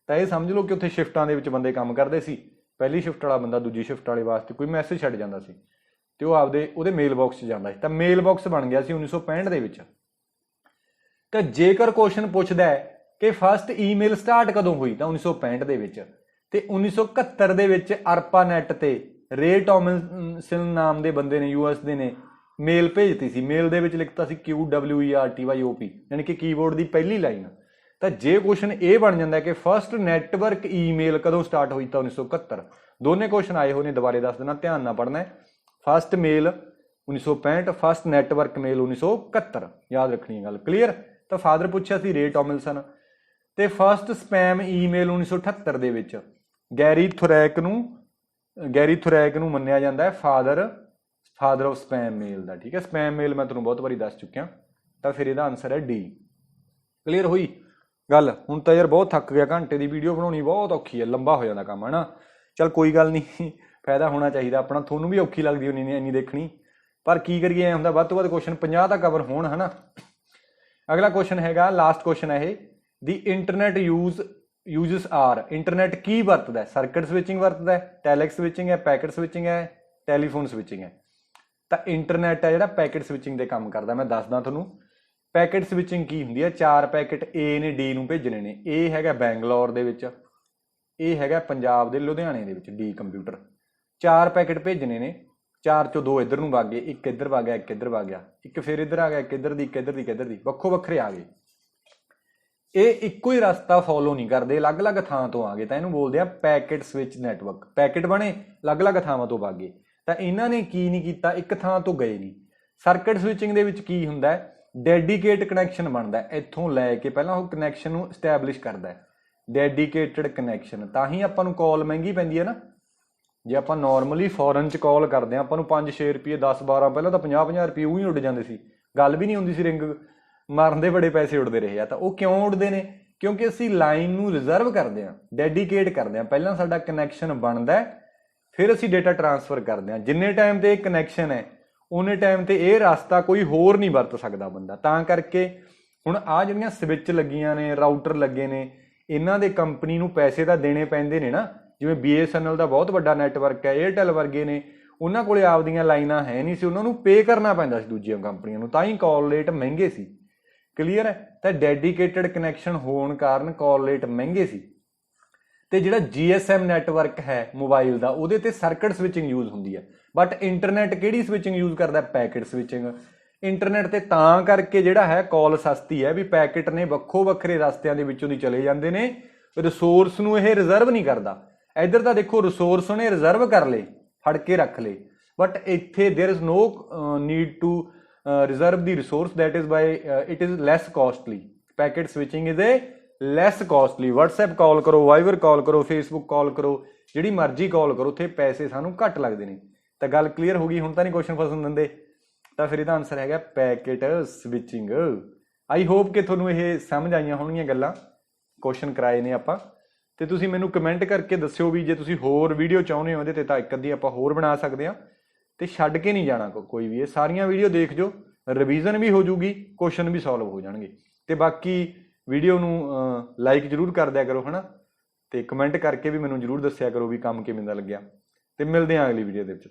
Speaker 1: ਤਾਂ ਇਹ ਸਮਝ ਲਓ ਕਿ ਉੱਥੇ ਸ਼ਿਫਟਾਂ ਦੇ ਵਿੱਚ ਬੰਦੇ ਕੰਮ ਕਰਦੇ ਸੀ। ਪਹਿਲੀ ਸ਼ਿਫਟ ਵਾਲਾ ਬੰਦਾ ਦੂਜੀ ਸ਼ਿਫਟ ਵਾਲੇ ਵਾਸਤੇ ਕੋਈ ਮੈਸੇਜ ਛੱਡ ਜਾਂਦਾ ਸੀ ਤੇ ਉਹ ਉਹਦੇ ਮੇਲ ਬਾਕਸ 'ਚ ਜਾਂਦਾ ਸੀ। ਤਾਂ ਮੇਲ ਬਾਕਸ ਬਣ ਗਿਆ ਸੀ 1965 ਦੇ ਵਿੱਚ। ਤਾਂ ਜੇਕਰ ਕੁਐਸਚਨ ਪੁੱਛਦਾ ਹੈ ਕਿ ਫਸਟ ਈਮੇਲ ਸਟਾਰਟ ਕਦੋਂ ਹੋਈ, ਤਾਂ 1965 ਦੇ ਵਿੱਚ। ਤੇ 1971 ਦੇ ਵਿੱਚ ARPANET ਤੇ ਰੇ ਟੋਮਿਲਸਨ ਨਾਮ ਦੇ ਬੰਦੇ ਨੇ, US ਦੇ ਨੇ, ਮੇਲ ਭੇਜਤੀ ਸੀ। ਮੇਲ ਦੇ ਵਿੱਚ ਲਿਖਤਾ ਸੀ QWERTYOP, ਯਾਨੀ ਕਿ ਕੀਬੋਰਡ ਦੀ ਪਹਿਲੀ ਲਾਈਨ। ਤਾਂ ਜੇ ਕੁਐਸਚਨ ਇਹ ਬਣ ਜਾਂਦਾ ਕਿ ਫਸਟ ਨੈਟਵਰਕ ਈਮੇਲ ਕਦੋਂ ਸਟਾਰਟ ਹੋਈ, ਤਾਂ 1971। ਦੋਨੇ ਕੁਐਸਚਨ ਆਏ ਹੋਏ ਨੇ, ਦੁਬਾਰੇ ਦੱਸ ਦੇਣਾ, ਧਿਆਨ ਨਾਲ ਪੜ੍ਹਨਾ ਹੈ। ਫਸਟ ਮੇਲ 1965, ਫਸਟ ਨੈਟਵਰਕ ਮੇਲ 1971, ਯਾਦ ਰੱਖਣੀ ਗੱਲ, ਕਲੀਅਰ। ਤਾਂ ਫਾਦਰ ਪੁੱਛਿਆ ਸੀ ਰੇ ਟੋਮਿਲਸਨ। ਤੇ ਫਸਟ ਸਪੈਮ ਈਮੇਲ 1978 ਦੇ ਵਿੱਚ ਗੈਰੀ ਥੁਰੈਕ ਨੂੰ ਮੰਨਿਆ ਜਾਂਦਾ ਹੈ ਫਾਦਰ ਆਫ ਸਪੈਮ ਮੇਲ ਦਾ, ਠੀਕ ਹੈ। ਸਪੈਮ ਮੇਲ ਮੈਂ ਤੁਹਾਨੂੰ ਬਹੁਤ ਵਾਰੀ ਦੱਸ ਚੁੱਕਿਆ। ਤਾਂ ਫਿਰ ਇਹਦਾ ਆਨਸਰ ਹੈ D। ਕਲੀਅਰ ਹੋਈ ਗੱਲ। ਹੁਣ ਤਾਂ ਯਾਰ ਬਹੁਤ ਥੱਕ ਗਿਆ, ਘੰਟੇ ਦੀ ਵੀਡੀਓ ਬਣਾਉਣੀ ਬਹੁਤ ਔਖੀ ਹੈ, ਲੰਬਾ ਹੋ ਜਾਂਦਾ ਕੰਮ, ਹੈ ਨਾ। ਚੱਲ ਕੋਈ ਗੱਲ ਨਹੀਂ, ਫਾਇਦਾ ਹੋਣਾ ਚਾਹੀਦਾ ਆਪਣਾ। ਤੁਹਾਨੂੰ ਵੀ ਔਖੀ ਲੱਗਦੀ ਹੋਣੀ ਇੰਨੀ ਦੇਖਣੀ, ਪਰ ਕੀ ਕਰੀਏ, ਐਂ ਹੁੰਦਾ ਵੱਧ ਤੋਂ ਵੱਧ ਕੁਐਸਚਨ 50 ਤਾਂ ਕਵਰ ਹੋਣ, ਹੈ ਨਾ। ਅਗਲਾ ਕੁਐਸਚਨ ਹੈਗਾ, ਲਾਸਟ ਕੁਐਸਚਨ ਹੈ ਇਹ। The internet uses are. Internet ਕੀ ਵਰਤਦਾ ਹੈ? ਸਰਕਟ ਸਵਿਚਿੰਗ ਵਰਤਦਾ ਹੈ, ਟੈਲੈਕਸ ਸਵਿਚਿੰਗ ਹੈ, ਪੈਕਟ ਸਵਿਚਿੰਗ ਹੈ, ਟੈਲੀਫੋਨ ਸਵਿਚਿੰਗ ਹੈ। ਤਾਂ ਇੰਟਰਨੈਟ ਹੈ ਜਿਹੜਾ ਪੈਕਟ ਸਵਿਚਿੰਗ ਦੇ ਕੰਮ ਕਰਦਾ। ਮੈਂ ਦੱਸਦਾ ਤੁਹਾਨੂੰ ਪੈਕਟ ਸਵਿਚਿੰਗ ਕੀ ਹੁੰਦੀ ਹੈ। 4 ਪੈਕਟ A ਨੇ D ਨੂੰ ਭੇਜਣੇ ਨੇ। A ਹੈਗਾ ਬੈਂਗਲੌਰ ਦੇ ਵਿੱਚ, ਇਹ ਹੈਗਾ ਪੰਜਾਬ ਦੇ ਲੁਧਿਆਣੇ ਦੇ ਵਿੱਚ, D ਕੰਪਿਊਟਰ। 4 ਪੈਕਟ ਭੇਜਣੇ ਨੇ, 4 ਚੋਂ 2 ਇੱਧਰ ਨੂੰ ਵਗ ਗਏ, ਇੱਕ ਇੱਧਰ ਵਗ ਗਿਆ, ਇੱਕ ਇੱਧਰ ਵਗ ਗਿਆ, ਇੱਕ ਫਿਰ ਇੱਧਰ ਆ ਗਿਆ, ਇੱਕ ਇੱਧਰ ਦੀ, ਇੱਕ ਇੱਧਰ ਦੀ, ਇੱਕ ਇੱਧਰ ਦੀ, ਵੱਖੋ ਵੱਖਰੇ ਆ ਗਏ। ਇਹ ਇੱਕੋ ਹੀ ਰਸਤਾ ਫੋਲੋ ਨਹੀਂ ਕਰਦੇ, ਅਲੱਗ-ਅਲੱਗ ਥਾਂ ਤੋਂ ਆ ਗਏ, ਤਾਂ ਇਹਨੂੰ ਬੋਲਦੇ ਆ ਪੈਕਟ ਸਵਿਚ ਨੈਟਵਰਕ। ਪੈਕਟ ਬਣੇ, ਅਲੱਗ-ਅਲੱਗ ਥਾਵਾਂ ਤੋਂ ਵਗ ਗਏ। ਤਾਂ ਇਹਨਾਂ ਨੇ ਕੀ ਨਹੀਂ ਕੀਤਾ, ਇੱਕ ਥਾਂ ਤੋਂ ਗਏ ਨਹੀਂ। ਸਰਕਟ ਸਵਿਚਿੰਗ ਦੇ ਵਿੱਚ ਕੀ ਹੁੰਦਾ ਹੈ, ਡੈਡੀਕੇਟ ਕਨੈਕਸ਼ਨ ਬਣਦਾ, ਇੱਥੋਂ ਲੈ ਕੇ ਪਹਿਲਾਂ ਉਹ ਕਨੈਕਸ਼ਨ ਨੂੰ ਸਟੈਬਲਿਸ਼ ਕਰਦਾ ਹੈ, ਡੈਡੀਕੇਟਡ ਕਨੈਕਸ਼ਨ। ਤਾਂ ਹੀ ਆਪਾਂ ਨੂੰ ਕਾਲ ਮਹਿੰਗੀ ਪੈਂਦੀ ਹੈ ਨਾ। ਜੇ ਆਪਾਂ ਨਾਰਮਲੀ ਫੋਰਨ 'ਚ ਕਾਲ ਕਰਦੇ ਹਾਂ ਆਪਾਂ ਨੂੰ 5-6 ਰੁਪਏ 10-12, ਪਹਿਲਾਂ ਤਾਂ 50-50 ਰੁਪਏ ਉਹੀ ਉੱਡ ਜਾਂਦੇ ਸੀ, ਗੱਲ ਵੀ ਨਹੀਂ ਹੁੰਦੀ ਸੀ, ਰਿੰਗ ਮਾਰਨ ਦੇ ਬੜੇ ਪੈਸੇ ਉੱਡਦੇ ਰਹੇ ਆ। ਤਾਂ ਉਹ ਕਿਉਂ ਉੱਡਦੇ ਨੇ? ਕਿਉਂਕਿ ਅਸੀਂ ਲਾਈਨ ਨੂੰ ਰਿਜ਼ਰਵ ਕਰਦੇ ਹਾਂ, ਡੈਡੀਕੇਟ ਕਰਦੇ ਹਾਂ। ਪਹਿਲਾਂ ਸਾਡਾ ਕਨੈਕਸ਼ਨ ਬਣਦਾ, ਫਿਰ ਅਸੀਂ ਡੇਟਾ ਟਰਾਂਸਫਰ ਕਰਦੇ ਹਾਂ। ਜਿੰਨੇ ਟਾਈਮ ਤੇ ਇਹ ਕਨੈਕਸ਼ਨ ਹੈ ਉਨੇ ਟਾਈਮ ਤੇ ਇਹ ਰਸਤਾ ਕੋਈ ਹੋਰ ਨਹੀਂ ਵਰਤ ਸਕਦਾ ਬੰਦਾ। ਤਾਂ ਕਰਕੇ ਹੁਣ ਆਹ ਜਿਹੜੀਆਂ ਸਵਿਚ ਲੱਗੀਆਂ ਨੇ, ਰਾਊਟਰ ਲੱਗੇ ਨੇ, ਇਹਨਾਂ ਦੇ ਕੰਪਨੀ ਨੂੰ ਪੈਸੇ ਤਾਂ ਦੇਣੇ ਪੈਂਦੇ ਨੇ ਨਾ। ਜਿਵੇਂ BSNL ਦਾ ਬਹੁਤ ਵੱਡਾ ਨੈਟਵਰਕ ਹੈ, ਏਅਰਟੈਲ ਵਰਗੇ ਨੇ, ਉਹਨਾਂ ਕੋਲੇ ਆਪਦੀਆਂ ਲਾਈਨਾਂ ਹੈ ਨਹੀਂ ਸੀ, ਉਹਨਾਂ ਨੂੰ ਪੇ ਕਰਨਾ ਪੈਂਦਾ ਸੀ ਦੂਜੀਆਂ ਕੰਪਨੀਆਂ ਨੂੰ, ਤਾਂ ਹੀ ਕਾਲ ਰੇਟ ਮਹਿੰਗੇ ਸੀ। ਕਲੀਅਰ ਹੈ? ਤਾਂ ਡੈਡੀਕੇਟਡ ਕਨੈਕਸ਼ਨ ਹੋਣ ਕਾਰਨ ਕਾਲ ਰੇਟ ਮਹਿੰਗੇ ਸੀ। ਤੇ ਜਿਹੜਾ GSM ਨੈਟਵਰਕ ਹੈ ਮੋਬਾਈਲ ਦਾ, ਉਹਦੇ ਤੇ ਸਰਕਟ ਸਵਿਚਿੰਗ ਯੂਜ਼ ਹੁੰਦੀ ਹੈ। ਬਟ ਇੰਟਰਨੈਟ ਕਿਹੜੀ ਸਵਿਚਿੰਗ ਯੂਜ਼ ਕਰਦਾ? Packet switching. ਇੰਟਰਨੈਟ ਤੇ ਤਾਂ ਕਰਕੇ ਜਿਹੜਾ ਹੈ ਕਾਲ ਸਸਤੀ ਹੈ ਵੀ ਪੈਕਟ ਨੇ ਵੱਖੋ ਵੱਖਰੇ ਰਸਤਿਆਂ ਦੇ ਵਿੱਚੋਂ ਦੀ ਚਲੇ ਜਾਂਦੇ ਨੇ, ਰਿਸੋਰਸ ਨੂੰ ਇਹ ਰਿਜ਼ਰਵ ਨਹੀਂ ਕਰਦਾ। ਇੱਧਰ ਤਾਂ ਦੇਖੋ ਰਿਸੋਰਸ ਉਹਨੇ ਰਿਜ਼ਰਵ ਕਰ ਲਏ, ਫੜ ਕੇ ਰੱਖ ਲਏ, ਬਟ ਇੱਥੇ there is no need to reserve the resource, that is by it is less costly. Packet switching is a less costly. WhatsApp call ਕਰੋ, ਵਾਈਬਰ ਕਾਲ ਕਰੋ, ਫੇਸਬੁੱਕ ਕਾਲ ਕਰੋ, ਜਿਹੜੀ ਮਰਜ਼ੀ ਕਾਲ ਕਰੋ, ਉੱਥੇ ਪੈਸੇ ਸਾਨੂੰ ਘੱਟ ਲੱਗਦੇ ਨੇ। ਤਾਂ ਗੱਲ ਕਲੀਅਰ ਹੋ ਗਈ? ਹੁਣ ਤਾਂ ਨਹੀਂ ਕੁਐਸਚਨ ਫਸਣ ਦਿੰਦੇ। ਤਾਂ ਫਿਰ ਇਹਦਾ ਆਨਸਰ ਹੈਗਾ ਪੈਕਟ ਸਵਿਚਿੰਗ। ਆਈ ਹੋਪ ਕਿ ਤੁਹਾਨੂੰ ਇਹ ਸਮਝ ਆਈਆਂ ਹੋਣਗੀਆਂ ਗੱਲਾਂ, ਕੁਐਸਚਨ ਕਰਾਏ ਨੇ ਆਪਾਂ। ਤੇ ਤੁਸੀਂ ਮੈਨੂੰ ਕਮੈਂਟ ਕਰਕੇ ਦੱਸਿਓ ਵੀ ਜੇ ਤੁਸੀਂ ਹੋਰ ਵੀਡੀਓ ਚਾਹੁੰਦੇ ਹੋ ਇਹਦੇ ਤੇ, ਤਾਂ ਇੱਕ ਅੱਧੀ ਆਪਾਂ ਹੋਰ ਬਣਾ ਸਕਦੇ ਹਾਂ। ਤੇ ਛੱਡ ਕੇ ਨਹੀਂ ਜਾਣਾ ਕੋਈ ਵੀ, ਇਹ ਸਾਰੀਆਂ ਵੀਡੀਓ ਦੇਖ ਜੋ, ਰਿਵੀਜ਼ਨ ਵੀ ਹੋ ਜੂਗੀ, ਕੁਐਸਚਨ ਵੀ ਸੋਲਵ ਹੋ ਜਾਣਗੇ। ਤੇ ਬਾਕੀ ਵੀਡੀਓ ਨੂੰ ਲਾਈਕ ਜ਼ਰੂਰ ਕਰ ਦਿਆ ਕਰੋ, ਹੈ ਨਾ, ਤੇ ਕਮੈਂਟ ਕਰਕੇ ਵੀ ਮੈਨੂੰ ਜ਼ਰੂਰ ਦੱਸਿਆ ਕਰੋ ਵੀ ਕੰਮ ਕਿਵੇਂ ਦਾ ਲੱਗਿਆ। ਤੇ ਮਿਲਦੇ ਹਾਂ ਅਗਲੀ ਵੀਡੀਓ ਦੇ ਵਿੱਚ।